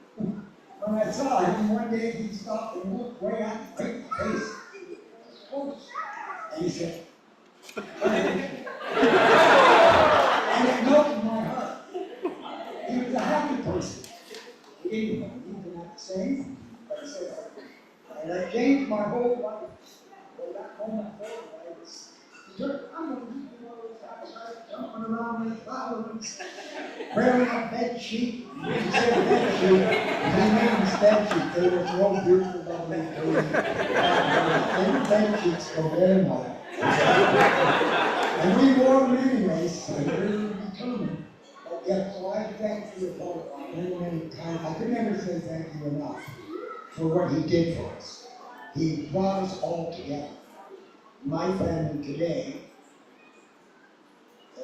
When I saw him one day, he stopped and looked way out, right in the face. And he said, and it melted my heart. He was a happy person. He didn't have to say anything, but he said, and that changed my whole life. Well, that moment, I was, I'm going to be one of those guys jumping around with flowers, wearing a bed sheet. He said bed sheet. He means bed sheet. They were so beautiful, lovely, and bed sheets go very well. And we wore them anyways, and we were determined. But yet, so I thank you for many times. I could never say thank you enough for what he did for us. He brought us all together. My family today,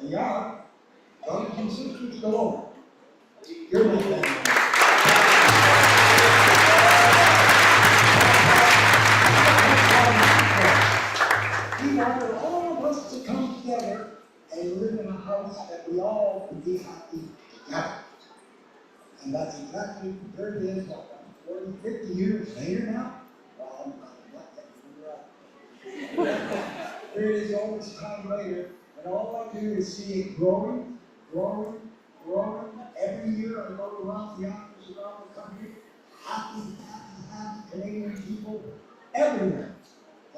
they are brothers and sisters galore. You're my family. He wanted all of us to come together and live in a house that we all could be happy together. And that's exactly where it is, 40, 50 years later now. Well, I'm not that There it is all this time later, and all I do is see it growing, growing, growing. Every year I go around the office around the country, happy Canadian people everywhere.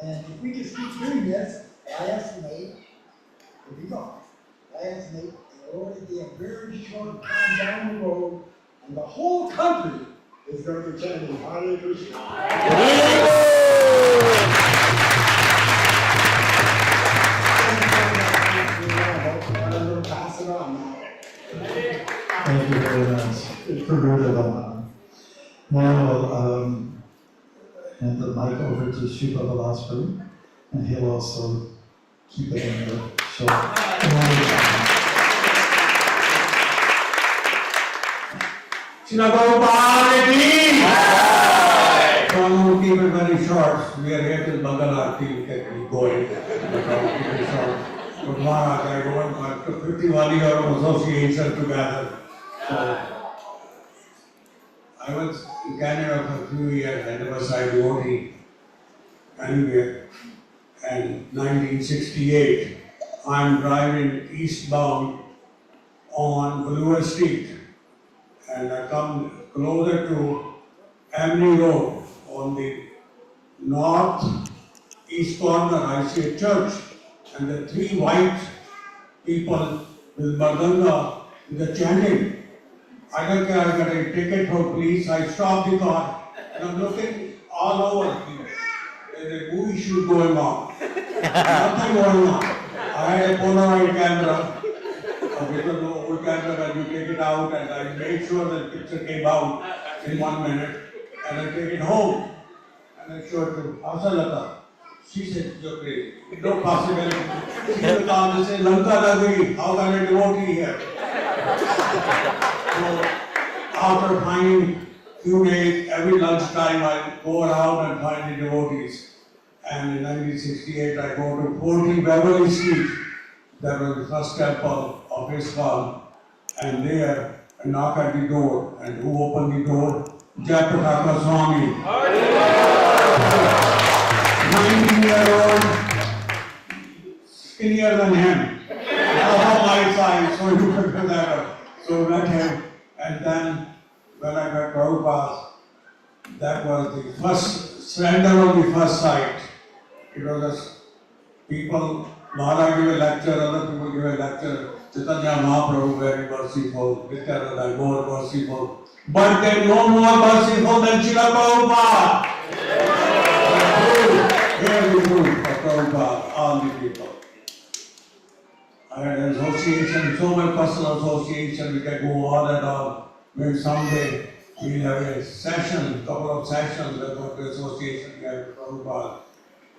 And if we just keep doing this, I estimate, if we go, I estimate it'll only be a very short time down the road, and the whole country is going to be chanting Hare Krishna. I'm going to pass it on now. Thank you very much. Now we'll hand the mic over to Shubha Vilasparam, and he'll also keep it in the show. So we'll keep it very short. We are here till Mangal Aarti, we can be going. But keep it short. But Maharaj, I don't want 51 years of association together. So I was in Canada for a few years, I never saw devotee anywhere. And 1968, I'm driving eastbound on Bloor Street, and I come closer to Amity Road. On the north-east corner, I see a church, and the three white people with Mardanga, the chanting. I don't care, I got a ticket for police, I stopped the car, and I'm looking all over here. There's a movie shoot going on. Nothing going on. I had a Polaroid camera, a little old camera, when you take it out, and I made sure that the picture came out in 1 minute, and I take it home. And I showed to Asalata. She said, you're crazy. No possibility. She will come and say, Lanka Nagari, how can I devotee here? So, after finding few days, every lunchtime I go around and find the devotees. And in 1968 I go to 40 Beverly Street. That was the first temple of ISKCON. And there I knock at the door. And who opened the door? Bhaktimarga Swami. 19-year-old, skinnier than him. About my size, so you can do that. So met him, and then when I met Prabhupada, That was the first surrender of the first sight. It was as people, Maharaj gave a lecture, other people gave a lecture. Chaitanya Mahaprabhu very merciful, Nityananda more merciful. But they no more merciful than Srila Prabhupada. Here we go for Prabhupada, all the people. I had an association, so much personal association, we can go on and on. Maybe someday we'll have a session, couple of sessions about the association we have with Prabhupada.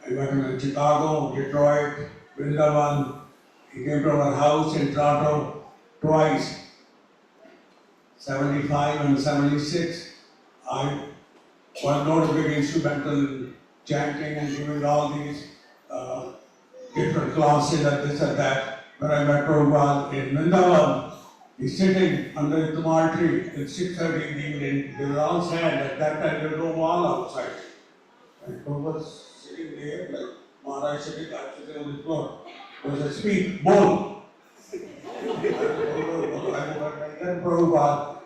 I met him in Chicago, Detroit, Vrindavan. He came to our house in Toronto twice, 75 and 76. I was not a big instrumental in chanting and giving all these different classes and this and that. When I met Prabhupada in Vrindavan, he's sitting under the Tamar tree at 6:30 in the evening. They were all sad. At that time, there was no wall outside. And Prabhupada was sitting there, like Maharaj sitting, I'm sitting on the floor. There was a speak, bowl. I then Prabhupada,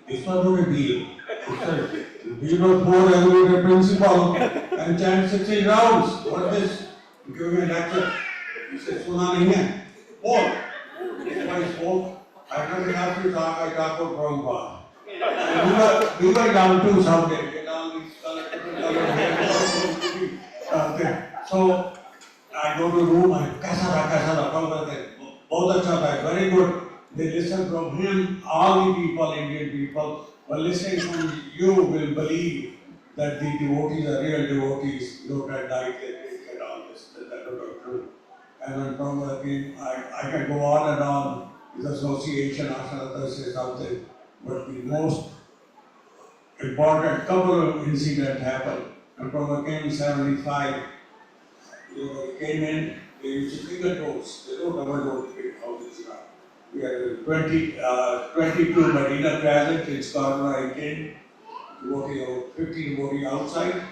this was not a deal. He said, we don't pour every principle and chant 16 rounds. What is this? He gave me a lecture. He said, Suna nahi hai. Bowl. Why is bowl? I don't have to talk, I talk about Prabhupada. And we were young too someday. Get all these okay. So I go to room and kaisa Prabhupada, bahut acha tha, very good. They listen from him, all the people, Indian people, but listening from you will believe that the devotees are real devotees, don't at night, they drink and all this, that are not true. And when Prabhupada came, I can go on and on, his association, Ashanata say something, but the most important couple of incidents happened. When Prabhupada came in 75, he came in, they used to figure doors, they don't ever go to big houses now. We had 22 Marina Crescent in Scarborough. I came, devotee, 50 devotee outside,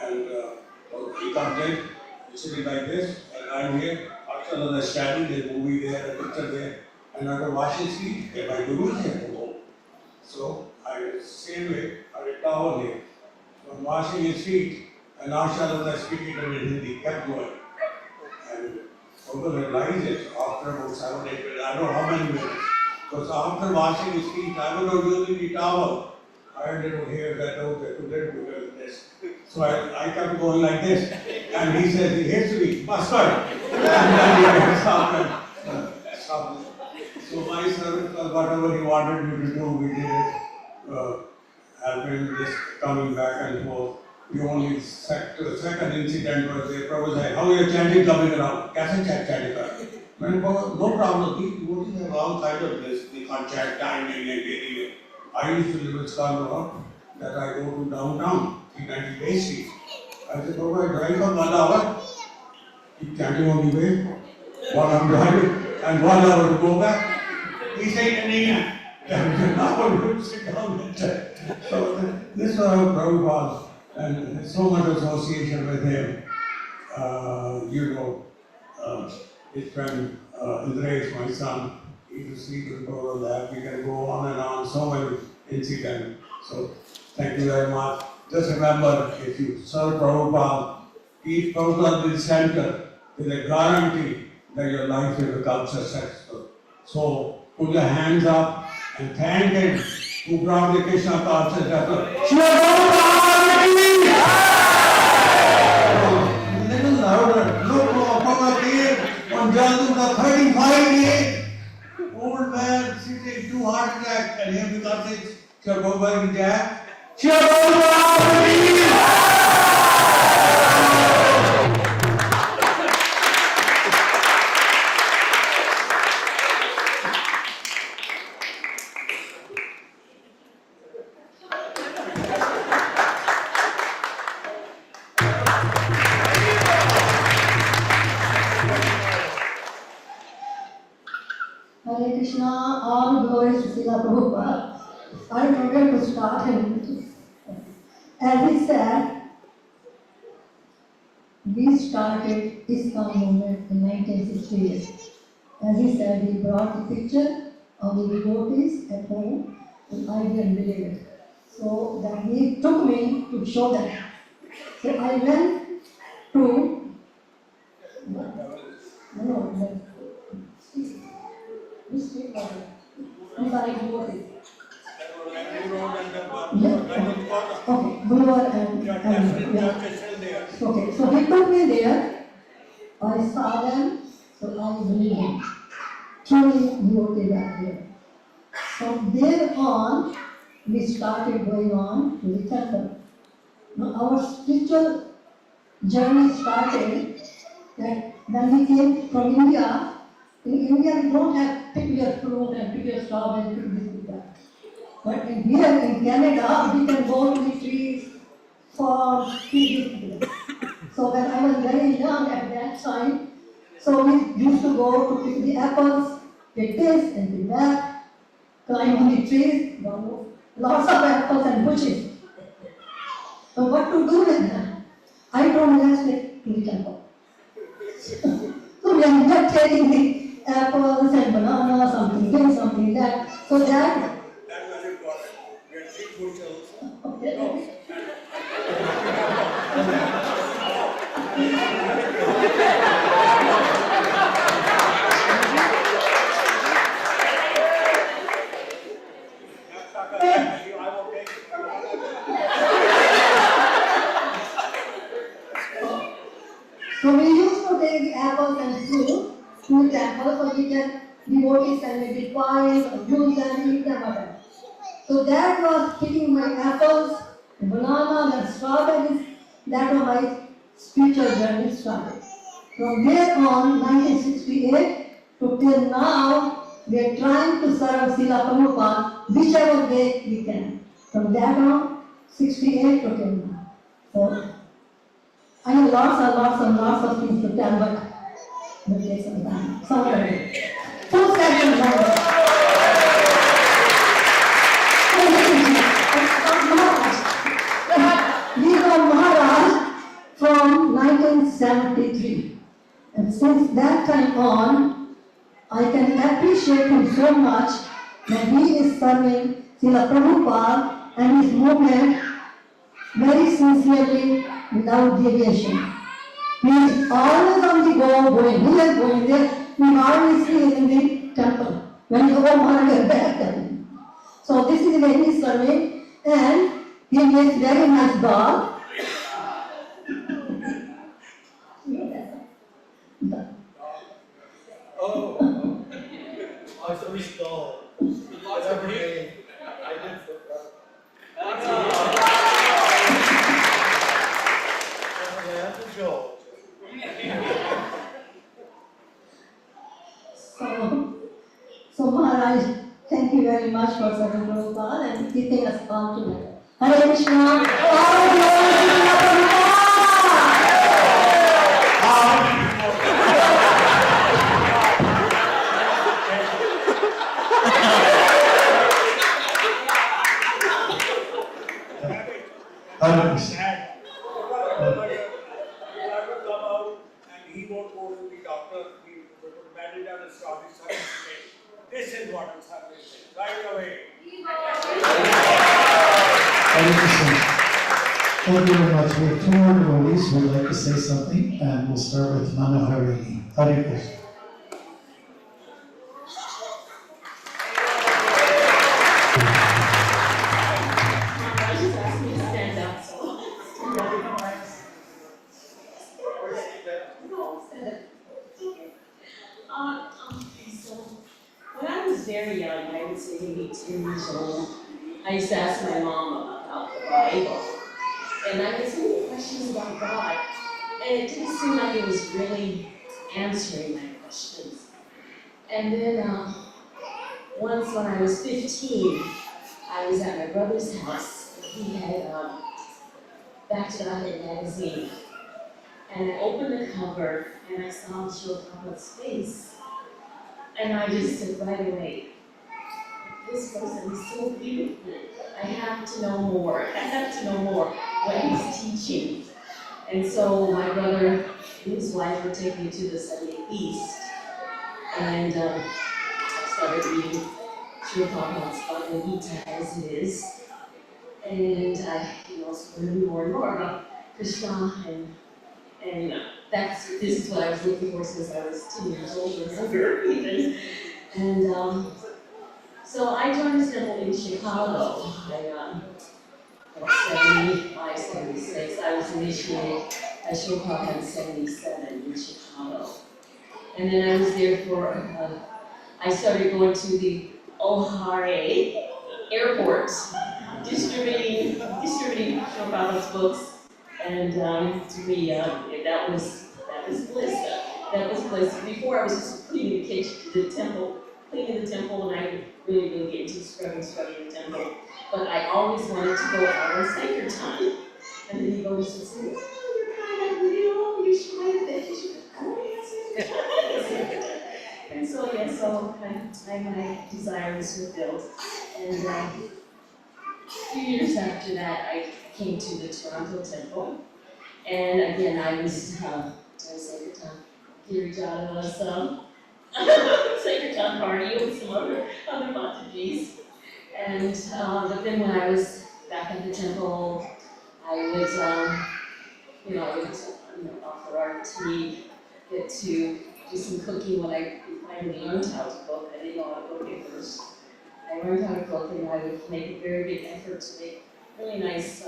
and he comes in, he's sitting like this, and I'm here. After the standing, there's a movie there, a picture there, and I go wash his feet, and my guru is here to go. So I, same way, I had a towel here. So I'm washing his feet, and Ashalata speaking to me in Hindi, kept going. And Prabhupada realized it after about 7, 8 minutes, I don't know how many minutes. Because after washing his feet, I was not using the towel. I didn't hear that, okay, today because of this. So I kept going like this. And he said, he hits me, mustard. And then he stopped. So my service, whatever he wanted me to do, we did it. Helping this coming back and forth. The only second incident was there. Prabhupada said, how are your chanting coming around? Kaise chanting? No problem. We would have all kinds of this. We can't chant timing and anyway. I used to live in Scarborough, that I go to downtown, 390 Bay Street. I said, Prabhupada, drive for 1 hour. Keep chanting on the way. While I'm driving, and 1 hour to go back. He said, now I'm going to sit down and chant. So this was how Prabhupada. And so much association with him. His friend Indresh, my son, he used to sleep with Prabhupada lab. We can go on and on, so many incidents. So thank you very much. Just remember, if you serve Prabhupada, keep Prabhupada in the center, with a guarantee that your life will become successful. So put your hands up and thank him who brought the Krishna consciousness. Little louder. Look, Prabhupada came on Jalduga 35 days. Old man sitting, 2 heart attacks, and here becomes it. Shri Prabhupada in Jai. Shri Prabhupada! Hare Krishna, all glories to Srila Prabhupada. I forgot to start him. As he said, we started ISKCON movement in 1968. As he said, he brought the picture of the devotees at home, and I didn't believe it. So that he took me to show them. So I went to, this street was it? I'm sorry, what is it? Okay, Boulevard and yeah. Okay, so he took me there. I saw them, so I believed him. Truly devotee back there. From there on, we started going on to the temple. Now our spiritual journey started that when we came from India. In India, we don't have pick your fruit and pick your strawberry, pick this, pick that. But here in Canada, we can go to the trees, farms, pick this, pick that. So when I was very young at that time, so we used to go to pick the apples, pick this and pick that, climb on the trees, lots of apples and bushes. So what to do with them? I told him, let's take to the temple. So we are not taking the apples and bananas, something this, something that. So that. That's very important. We are big bushels. Okay. So we used to take the apples and fruit to the temple so we can, devotees can maybe pies or juice and eat them whatever. So that was picking my apples, bananas and strawberries. That was my spiritual journey started. From there on, 1968 to till now, we are trying to serve Srila Prabhupada whichever way we can. From that on, 68 to till now. So I have lots of things to tell, but it will take some time. Sorry. 2 seconds more. We were Maharaj from 1973. And since that time on, I can appreciate him so much that he is serving Srila Prabhupada and his movement very sincerely without deviation. He is always on the go, going here, going there. We hardly see him in the temple when you go Maharaj back. So this is the way he is serving, and he makes very nice dog. Oh, I saw his dog. Lots of rain. I did so proud. So Maharaj, thank you very much for serving Prabhupada and keeping us all together. Hare Krishna. He won't go to the doctor, he will manage and start his certificate. This is what is happening right away. Thank you very much. We have 2 more devotees who would like to say something, and we'll start with Mama Harini. Hare Krishna. When I was very young, I would say maybe 10 years old, I used to ask my mom about the Bible. And I had so many questions about God. And it didn't seem like it was really answering my questions. And then once when I was 15, I was at my brother's house. And he had Back to God magazine. And I opened the cover and I saw Srila Prabhupada's face. And I just said right away, this person is so beautiful. I have to know more. I have to know more what he's teaching. And so my brother and his wife would take me to the 70th East. And I started reading Srila Prabhupada's Bhagavad Gita as it is. And I, learned more and more about Krishna, and this is what I was looking for since I was 10 years old or younger even. And so I joined the temple in Chicago. I 75, 76. I was initiated by Srila Prabhupada in 77 in Chicago. And then I was there for, I started going to the O'Hare airport, distributing Srila Prabhupada's books. And to me, that was bliss. That was bliss. Before I was just cleaning the kitchen, the temple, and I would really get into scrubbing the temple. But I always wanted to go out on Sankirtan. And then he goes and says, oh, you're kind of, you're shy a bit. You should go on Sankirtan. And so, my desire was fulfilled. And a few years after that, I came to the Toronto temple. And again, I was Sankirtan. Girijata was Sankirtan party with some other Mataji's. And but then when I was back at the temple, I would offer our tea, get to do some cooking when I finally learned how to cook. I didn't know how to cook at first. I learned how to cook, and I would make a very big effort to make really nice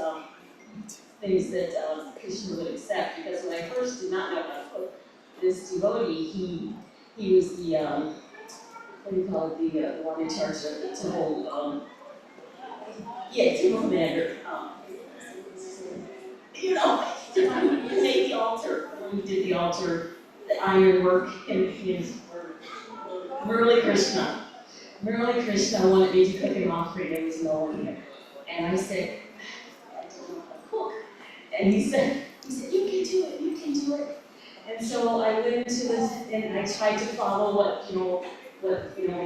things that Krishna would accept. Because when I first did not know how to cook, this devotee, he was the what do you call it, the one in charge of the temple, temple commander. He made the altar. When he did the altar, the iron work, and Murali Krishna. Murali Krishna wanted me to cook an offering. There was no one here. And I said, I don't know how to cook. And he said, you can do it. And so I went into this, and I tried to follow what the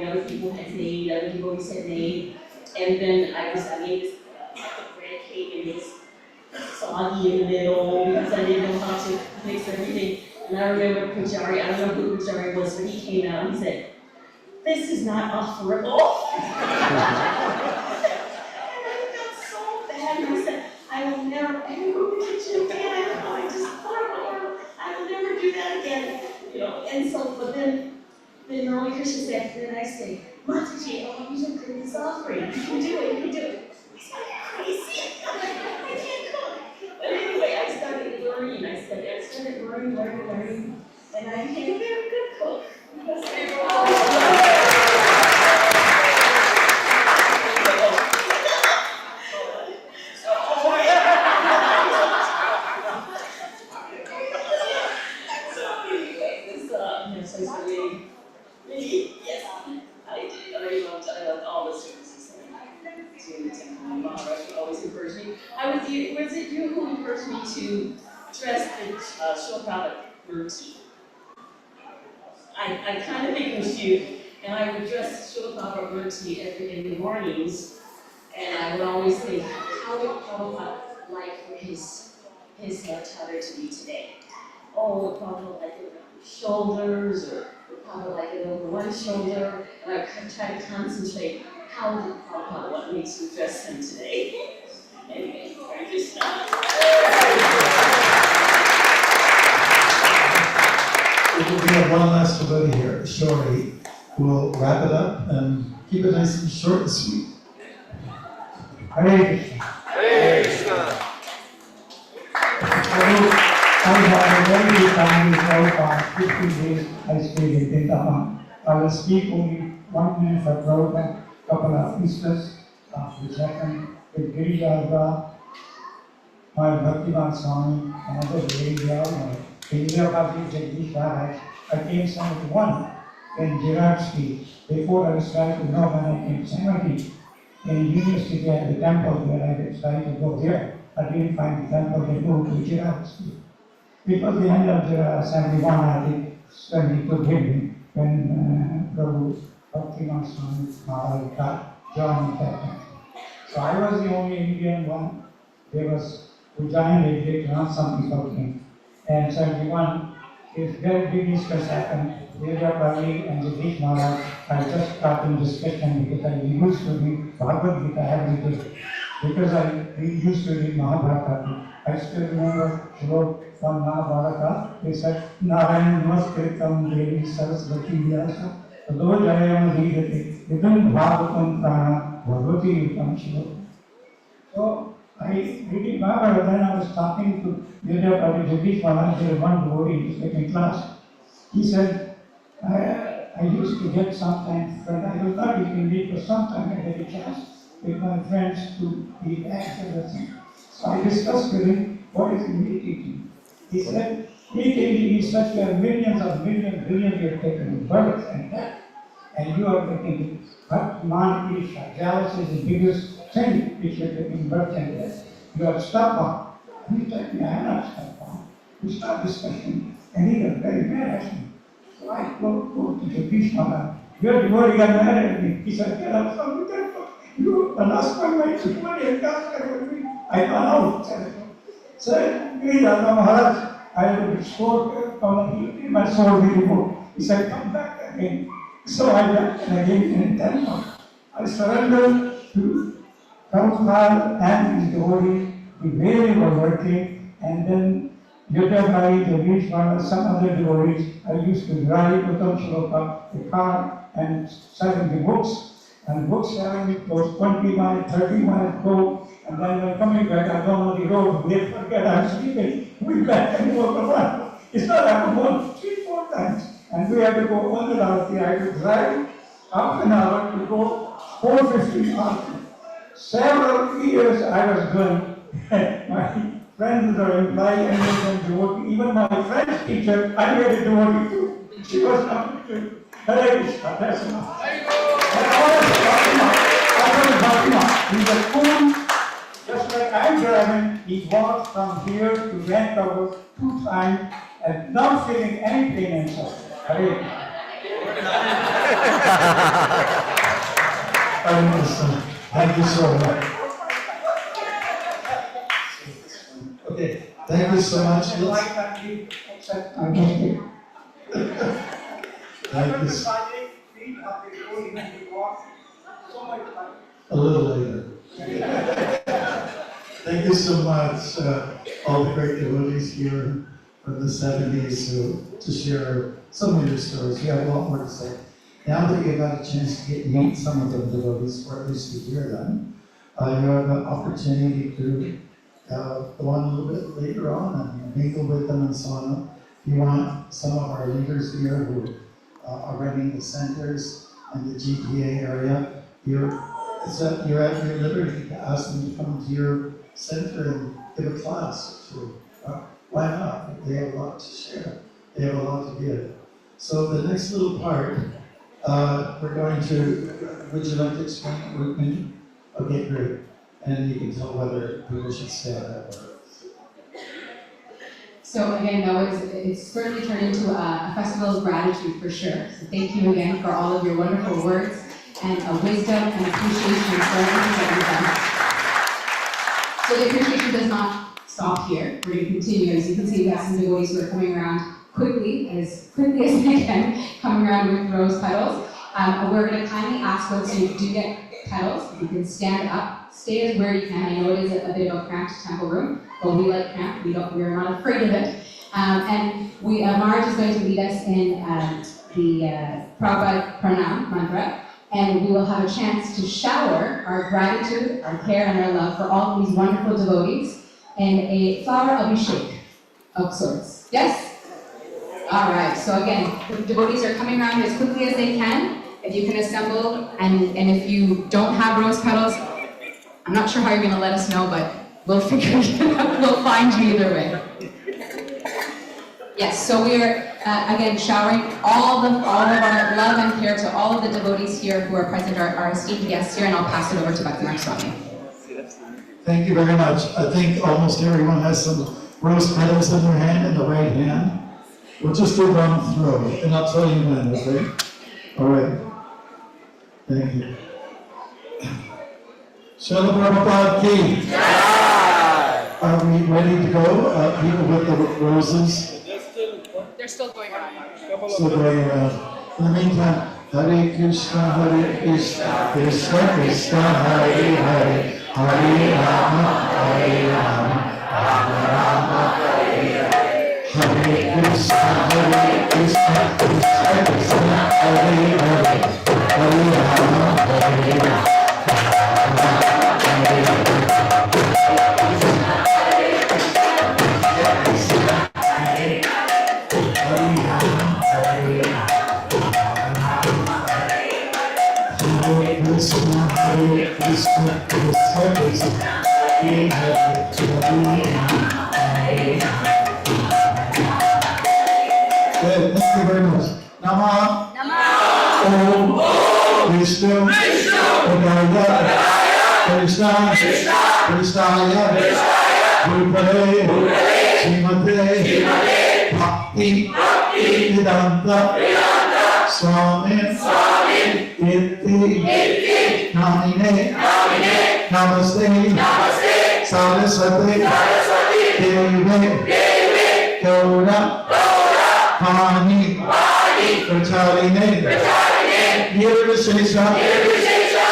other people had made, other devotees had made. And then I made this bread cake, and it was soggy in the middle because I didn't know how to mix everything. And I remember Pujari, I don't know who Pujari was, but he came out and he said, this is not offerable. And I felt so bad, and I said, I will never ever go to the kitchen again. I will never do that again. And so, but then Murali Krishna said, the next day, Mataji, I want you to cook this offering. You can do it. I said, I'm crazy. I can't cook. But anyway, I started learning. I started learning. And I became a very good cook. Because I loved all the services to the temple. Maharaj always encouraged me. Was it you who encouraged me to dress the Srila Prabhupada routine? I kind of think it was you, and I would dress Srila Prabhupada routine in the mornings, and I would always think, how would Prabhupada like for his chadar to be today? Oh, would Prabhupada like it around the shoulders, or would Prabhupada like it over one shoulder? And I try to concentrate, how did Prabhupada want me to dress him today? Anyway, Hare Krishna. We have one last devotee here, Shori. We'll wrap it up and keep it nice and short and sweet. Hare Krishna. Hare Krishna. I had a very good time with Prabhupada. 15 days I stayed in Vrindavan. I will speak only 1 minute for Prabhupada, couple of instances which happened with Girijata, my Bhaktimarga Swami, another very well, India Jagdish Maharaj. I came 71 in Girard before I started to know when I came 70 in university at the temple where I decided to go there. I didn't find the temple, they moved to Girard. Because the end of 71, I think 72 hit when Prabhu Bhaktimarga Swami Maharaj got joined that time. So I was the only Indian one. There was Ujjain, later on some people came. And 71, his very big discuss happened. Vedya Pali and Jagdish Maharaj, I just got in discussion because I used to read Bhagavad Gita every day. because we used to read Mahabharata. I still remember she wrote from Mahabharata. They said, Narayan Namaste Tam Devi Saraswati Vyasa. So those I am reading, Vidam Bhagavatam Prana Bhagavati Yutam Shloka. So I reading Mahabharata, then I was talking to the other party, Jagdish Maharaj, there was one devotee in class. He said, I used to get sometimes, but I was not even read for some time. I had a chance with my friends to be everything. So I discussed with him, what is meditating? He said, meditating is such where millions billions you are taking birth and death, and you are taking Bhaktimarga Swami. Jealousy is the biggest thing which you are taking birth and death. You are stuck on. And he said, I am not stuck on. We start discussing, and he got very mad at me. So I go to Jagdish Maharaj. Your devotee got mad at me. He said, get up from the temple. You, the last one, my devotee had come with me. I got out. Said, Maharaj, I will score my soul very good. He said, come back again. So I went again in 10 months. I surrendered to Prabhupada and his devotee. We really were working, and then Yotabai, Jagdish Maharaj, some other devotees, I used to drive Uttam Shloka, the car, and selling the books. And books selling those 20 miles, 30 miles go, and then when coming back, I don't know the road, they forget I'm sleeping. We back and walk around. It's not happened once, 3-4 times. And we had to go 1 hour, I had to drive half an hour to go 450 miles. Several years I was going. My friends are employed and devotee. Even my friend's teacher, I had a devotee too. She was coming to Hare Krishna, that's enough. And I was in the pool, just like I'm driving, he walked from here to Vancouver 2 times and not feeling any pain inside. Hare Krishna. Thank you so much. Okay, thank you so much. Thank you. A little later. Thank you so much, all the great devotees here from the 70s to share so many stories. We have a lot more to say. Now that you've got a chance to meet some of the devotees, or at least to hear them, you have an opportunity to go on a little bit later on and mingle with them and so on. If you want some of our leaders here who are running the centers and the GPA area, you're at your liberty to ask them to come to your center and give a class or two. Why not? They have a lot to share. They have a lot to give. So the next little part, we're going to, would you like to explain it with me? Okay, great. And you can tell whether people should stay at that part. So again, no, it's certainly turned into a festival of gratitude for sure. So thank you again for all of your wonderful words and wisdom and appreciation for everything that you've done. So the appreciation does not stop here. We're going to continue. As you can see, we have some devotees who are coming around quickly as they can, coming around with rose petals. We're going to kindly ask once you do get petals, if you can stand up, stay as where you can. I know it is a bit of a cramped temple room, but we like cramped. We're not afraid of it. And Maharaj is going to lead us in the Prabhupada Pranam mantra, and we will have a chance to shower our gratitude, our care, and our love for all of these wonderful devotees in a flower abhishek of sorts. Yes? All right, so again, the devotees are coming around as quickly as they can. If you can assemble, and if you don't have rose petals, I'm not sure how you're going to let us know, but we'll figure it out. We'll find you either way. Yes, so we are, again, showering all of our love and care to all of the devotees here who are present, our esteemed guests here, and I'll pass it over to Bhaktimarga Swami. Thank you very much. I think almost everyone has some rose petals in their hand, in the right hand. We'll just do one throw, and I'll tell you when, okay? All right. Thank you. Srila Prabhupada ki. Are we ready to go? People with the roses? They're still going around. Still going around. In the meantime, Hare Krishna, Krishna Krishna, Hare Hare, Hare Rama, Hare Rama, Rama Rama, Hare Hare. Hare Krishna, Krishna Krishna, Hare Hare. Hare Rama, Hare Rama, Hare Hare. Krishna, Hare Krishna, Krishna Krishna, Hare Hare, Hare Rama. Good, thank you very much. Namah. Om Vishnu Padaya Krishna Krishnaya Bhutale Srimate Bhakti Vedanta Swami 72nd Namine Namaste Saraswati Deve Gaura Pani Pracharine Nirvishesha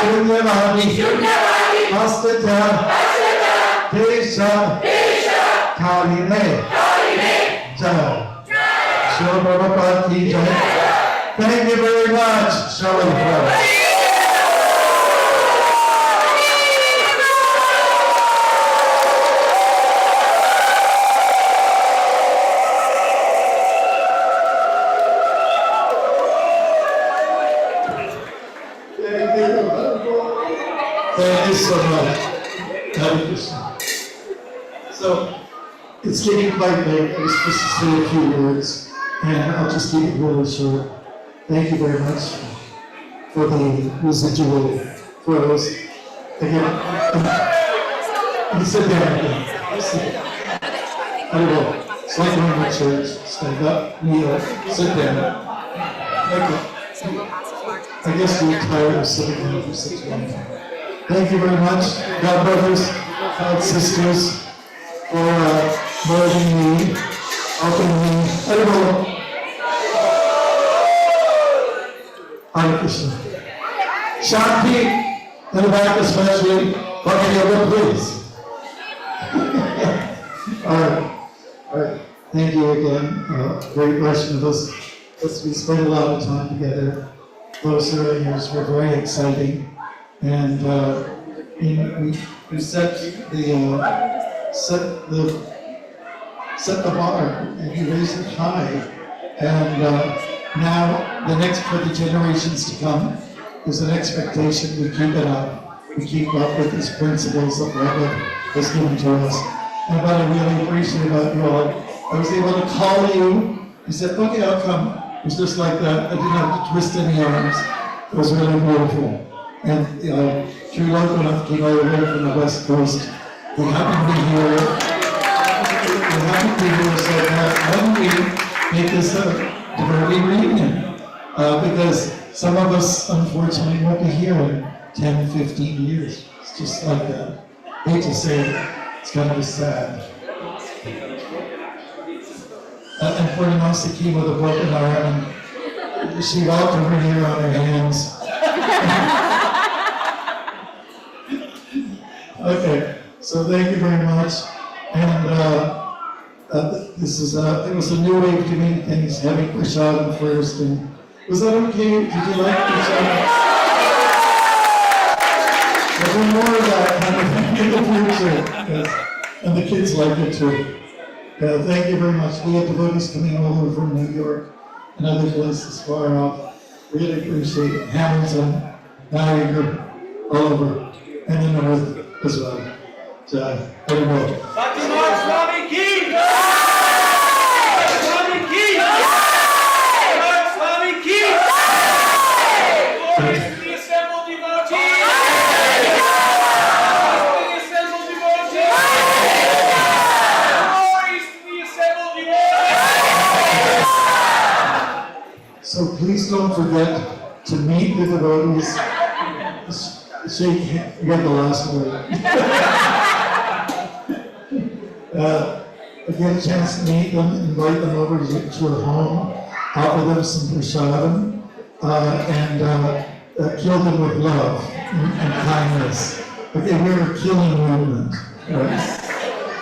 Shunyavadi Astata Desha Kaline Jai Shri Prabhupada ki Jai. Thank you very much, Shri Prabhupada. Thank you so much. Hare Krishna. So, it's getting quite late. I was supposed to say a few words, and I'll just keep it really short. Thank you very much for the residual photos. Again, you sit down again. I don't know. It's like going to church. Stand up, kneel, sit down. Okay. I guess you're tired of sitting down for such long time. Thank you very much, God brothers, God sisters, for merging me, helping me. I don't know. Hare Krishna. Shanti, in the back especially, Bhakti Yoga, please. All right. Thank you again. Great Vaishnavas. We spent a lot of time together. Those early years were very exciting. And we set the bar, and we raised it high. And now the next for the generations to come is an expectation we keep it up. We keep up with these principles that Rabbi has given to us. And what I really appreciate about you all, I was able to call you. You said, okay, I'll come. It was just like that. I didn't have to twist any arms. It was really beautiful. And Sri Lokanath came over here from the West Coast. We happened to be here. So why don't we make this a devotee reunion? Because some of us, unfortunately, won't be here in 10, 15 years. It's just like that. I hate to say it, it's kind of sad. And Purnamasi with a broken arm, and she walked over here on her hands. Okay, so thank you very much. And this is it was a new way of doing things, having prasadam first. And was that okay? Did you like prasadam? There'll be more of that kind of thing in the future, yes. And the kids like it too. Thank you very much. We have devotees coming all over from New York and other places far off. Really appreciate it. Hamilton, Niagara, all over, and the north as well. I don't know. Bhaktimarga Swami ki Jai! Swami ki Jai! Swami ki Jai! Glory to the assembled devotees! Glory to the assembled devotees! Glory to the assembled devotees! So please don't forget to meet the devotees. Shake hands. You got the last word. If you get a chance to meet them, invite them over to your home, offer them some prasadam, and kill them with love and kindness. Okay, we're killing movement, right?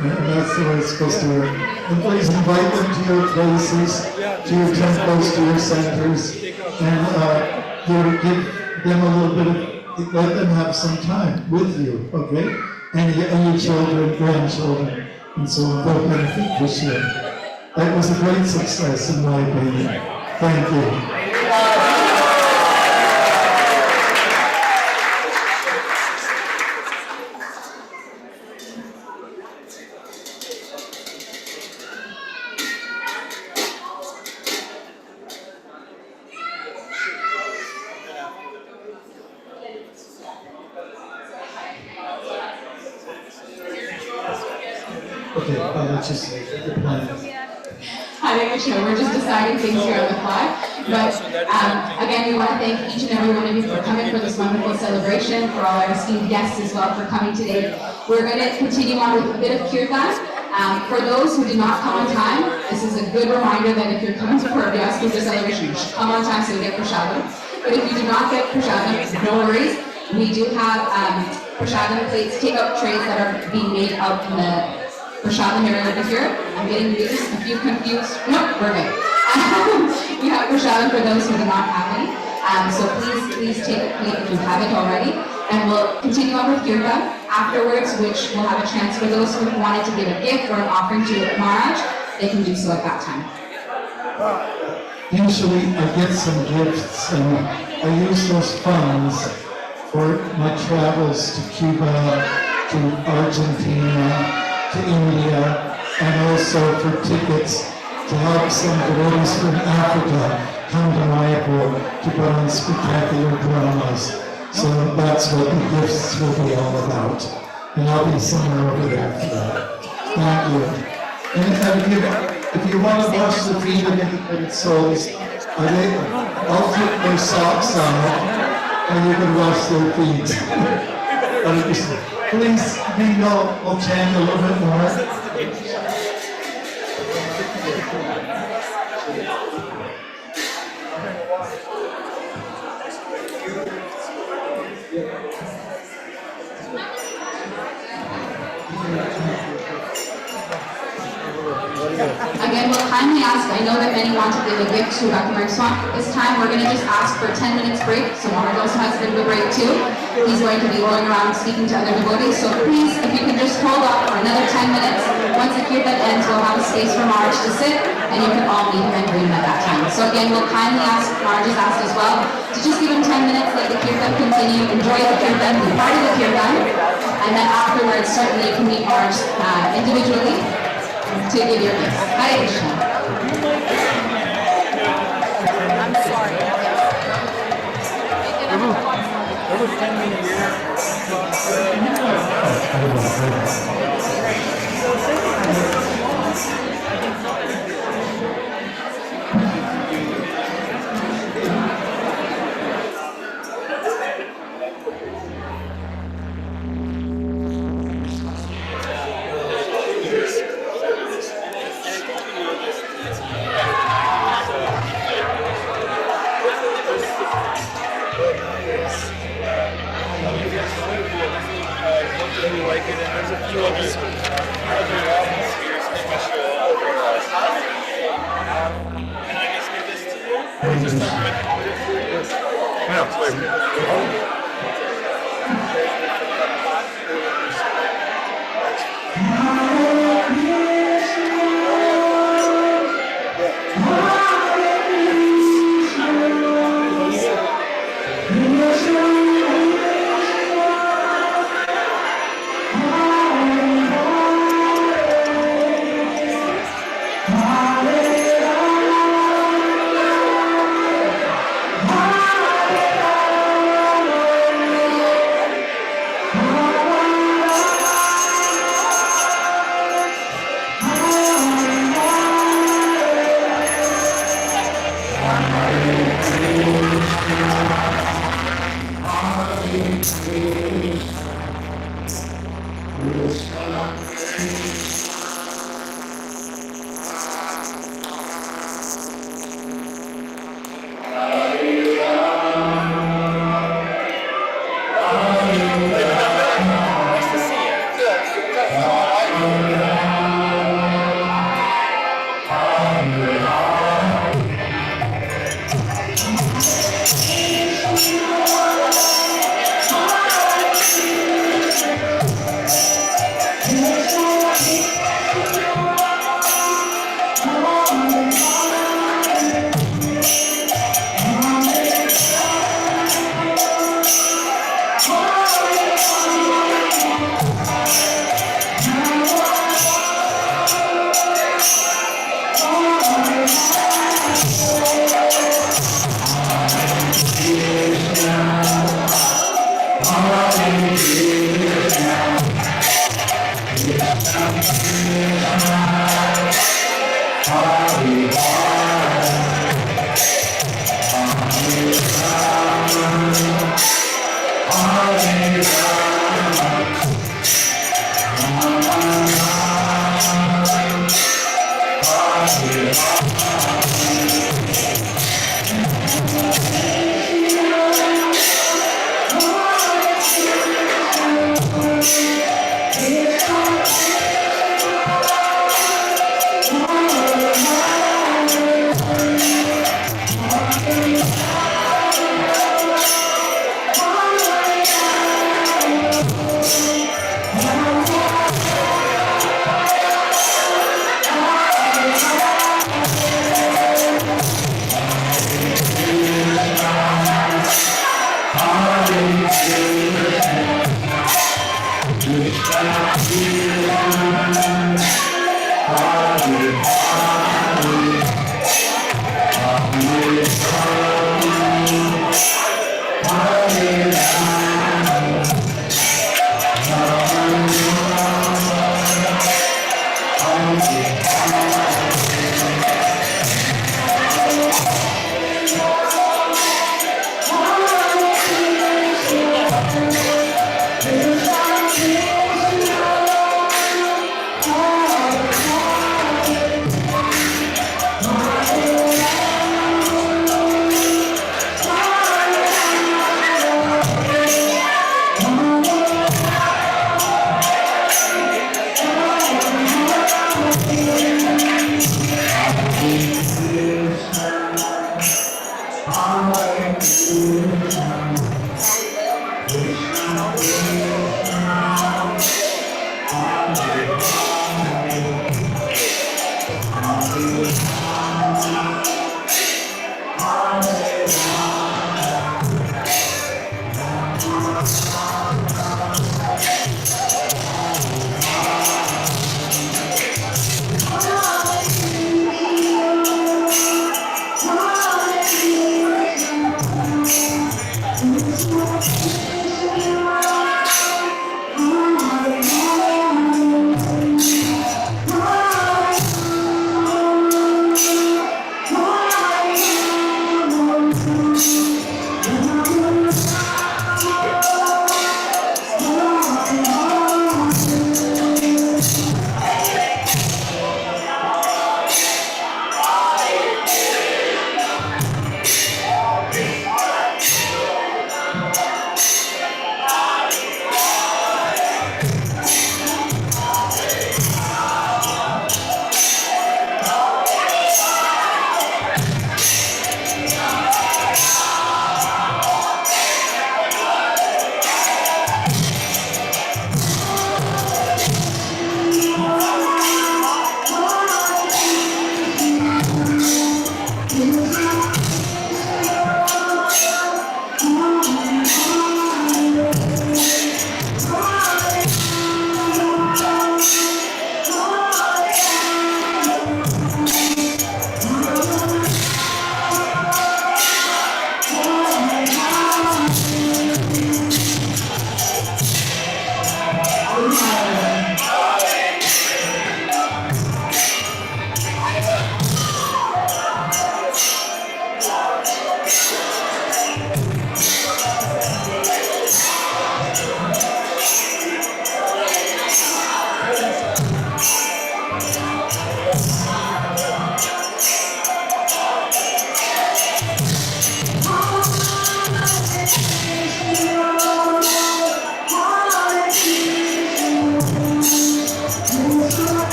And that's the way it's supposed to work. And please invite them to your places, to your temples, to your centers, and you give them a little bit of, let them have some time with you, okay? And your children, grandchildren, and so on, they'll benefit this year. That was a great success in my opinion. Thank you. Okay, let's just the plan. Hi, Krishna. We're just deciding things here on the fly. But again, we want to thank each and every one of you for coming for this wonderful celebration, for all our esteemed guests as well for coming today. We're going to continue on with a bit of kirtan. For those who did not come on time, this is a good reminder that if you're coming to Vyas Puja celebration, you should come on time so you get prasadam. But if you do not get prasadam, no worries. We do have prasadam plates, take-up trays that are being made out in the prasadam area over here. I'm getting these, a few confused. Nope, we're good. We have prasadam for those who do not have any. So please take a plate if you haven't already. And we'll continue on with kirtan afterwards, which will have a chance for those who wanted to give a gift or an offering to Maharaj. They can do so at that time. Usually I get some gifts and I use those funds for my travels to Cuba, to Argentina, to India, and also for tickets to help some devotees from Africa come to Mayapur to put on spectacular dramas. So that's what the gifts will be all about. And I'll be somewhere over there for that. Thank you. And if you want to wash the feet of anybody's souls, I'll put their socks on it, and you can wash their feet. Please, we'll chant a little bit more. Again, we'll kindly ask, I know that many want to give a gift to Bhaktimarga Swami. This time, we're going to just ask for a 10 minutes break, so Maharaj also has a bit of a break too. He's going to be going around speaking to other devotees, so please, if you can just hold off for another 10 minutes. Once the kirtan ends, we'll have a space for Maharaj to sit, and you can all meet him and greet him at that time. So again, we'll kindly ask, Maharaj has asked as well, to just give him 10 minutes, let the kirtan continue, enjoy the kirtan, be part of the kirtan, and then afterwards, certainly you can meet Maharaj individually to give your gifts. Hare Krishna. I'm sorry. Every 10 minutes. Like it, and there's a few other albums here, especially can I just give this to you? Or just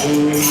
Hare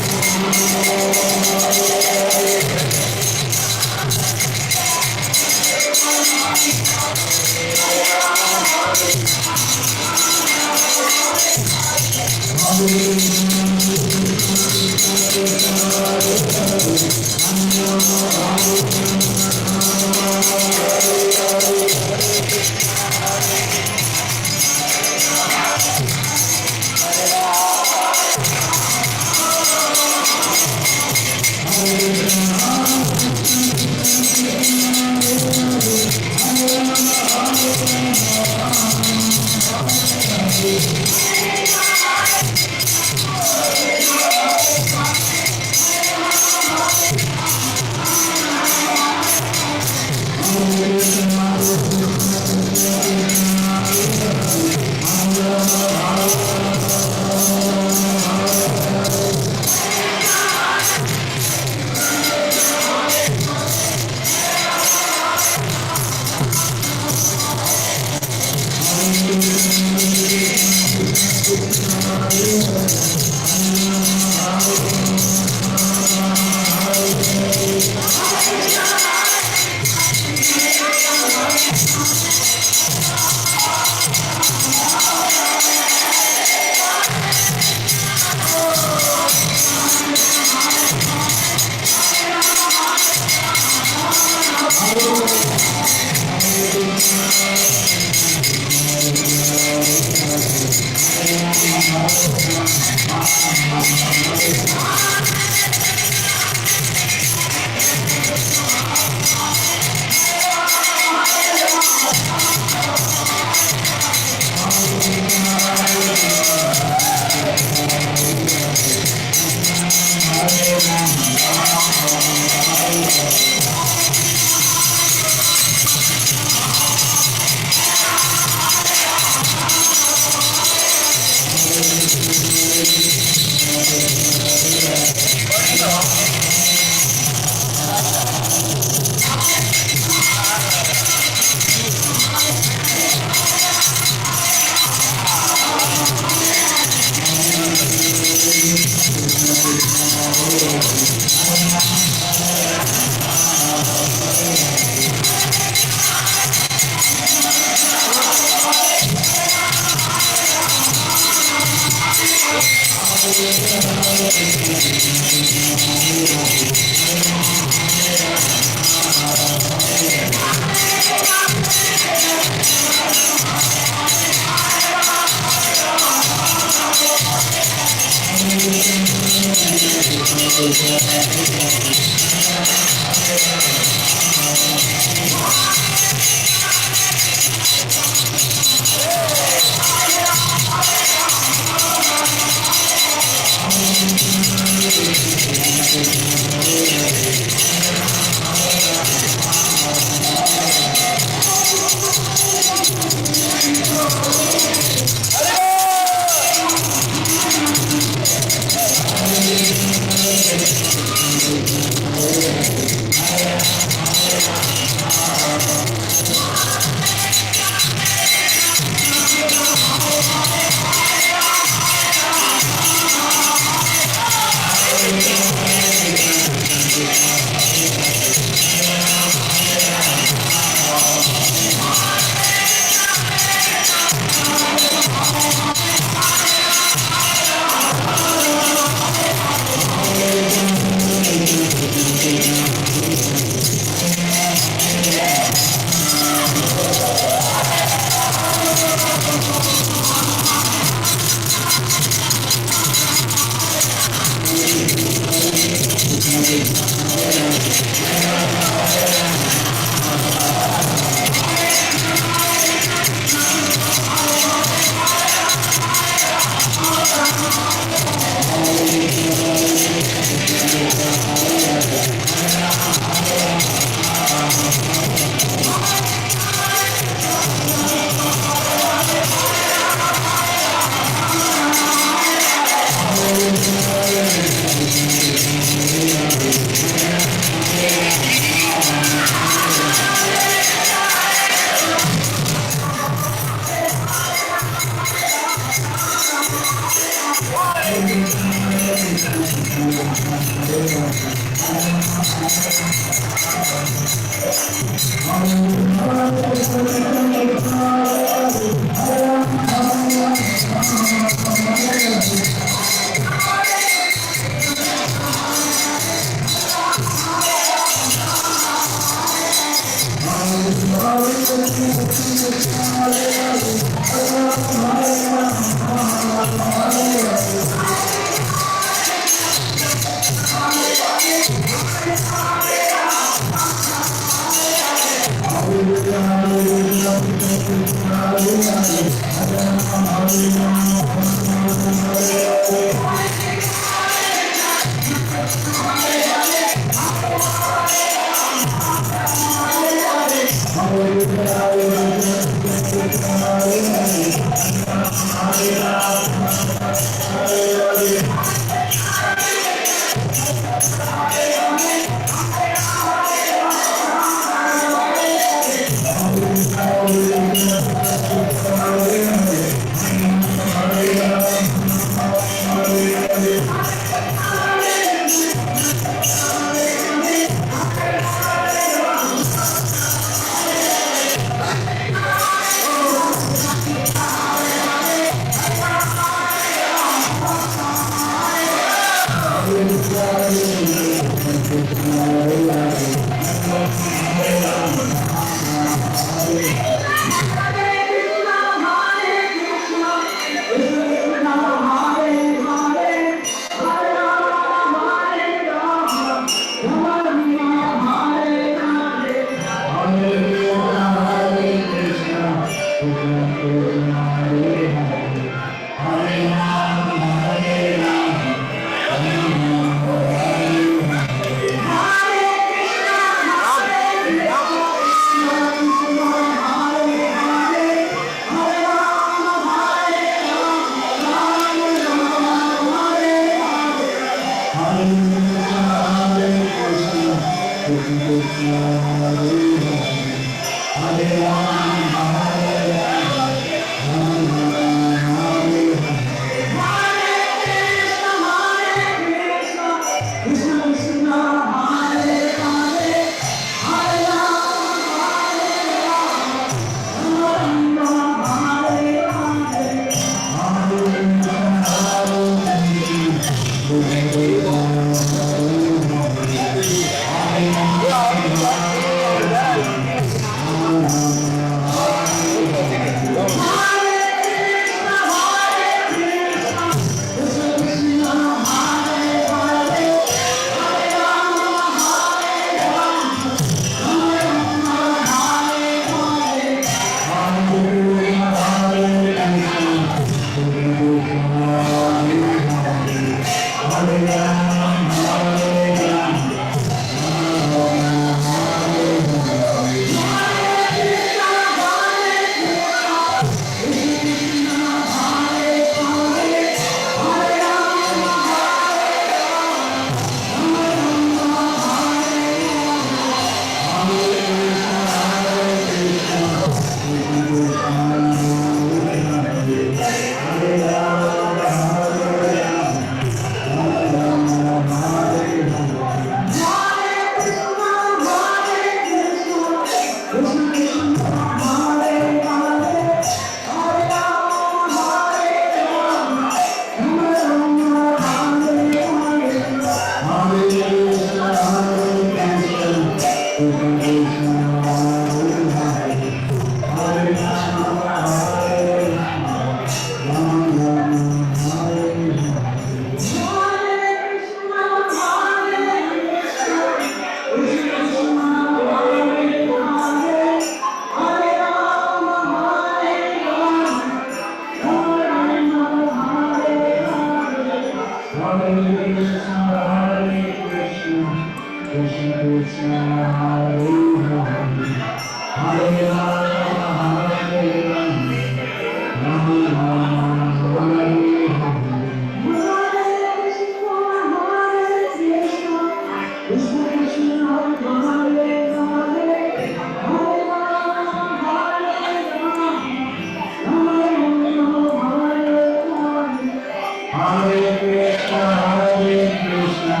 Hare Krishna,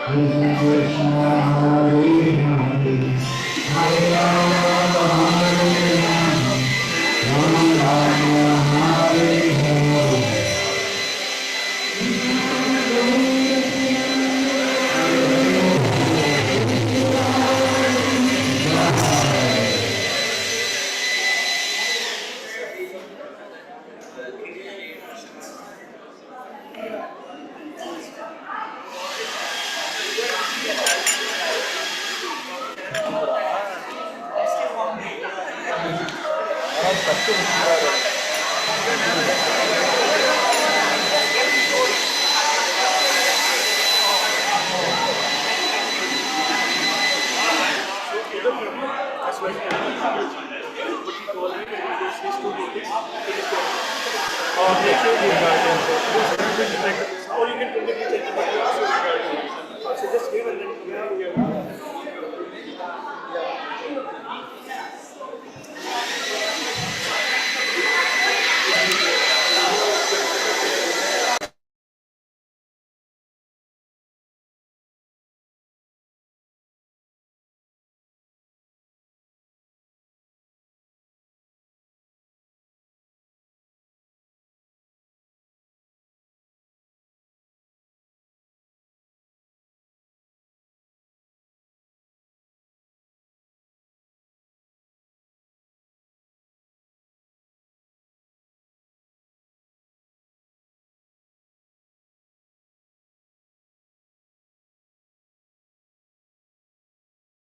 Krishna Krishna, Or you can take the so just give and then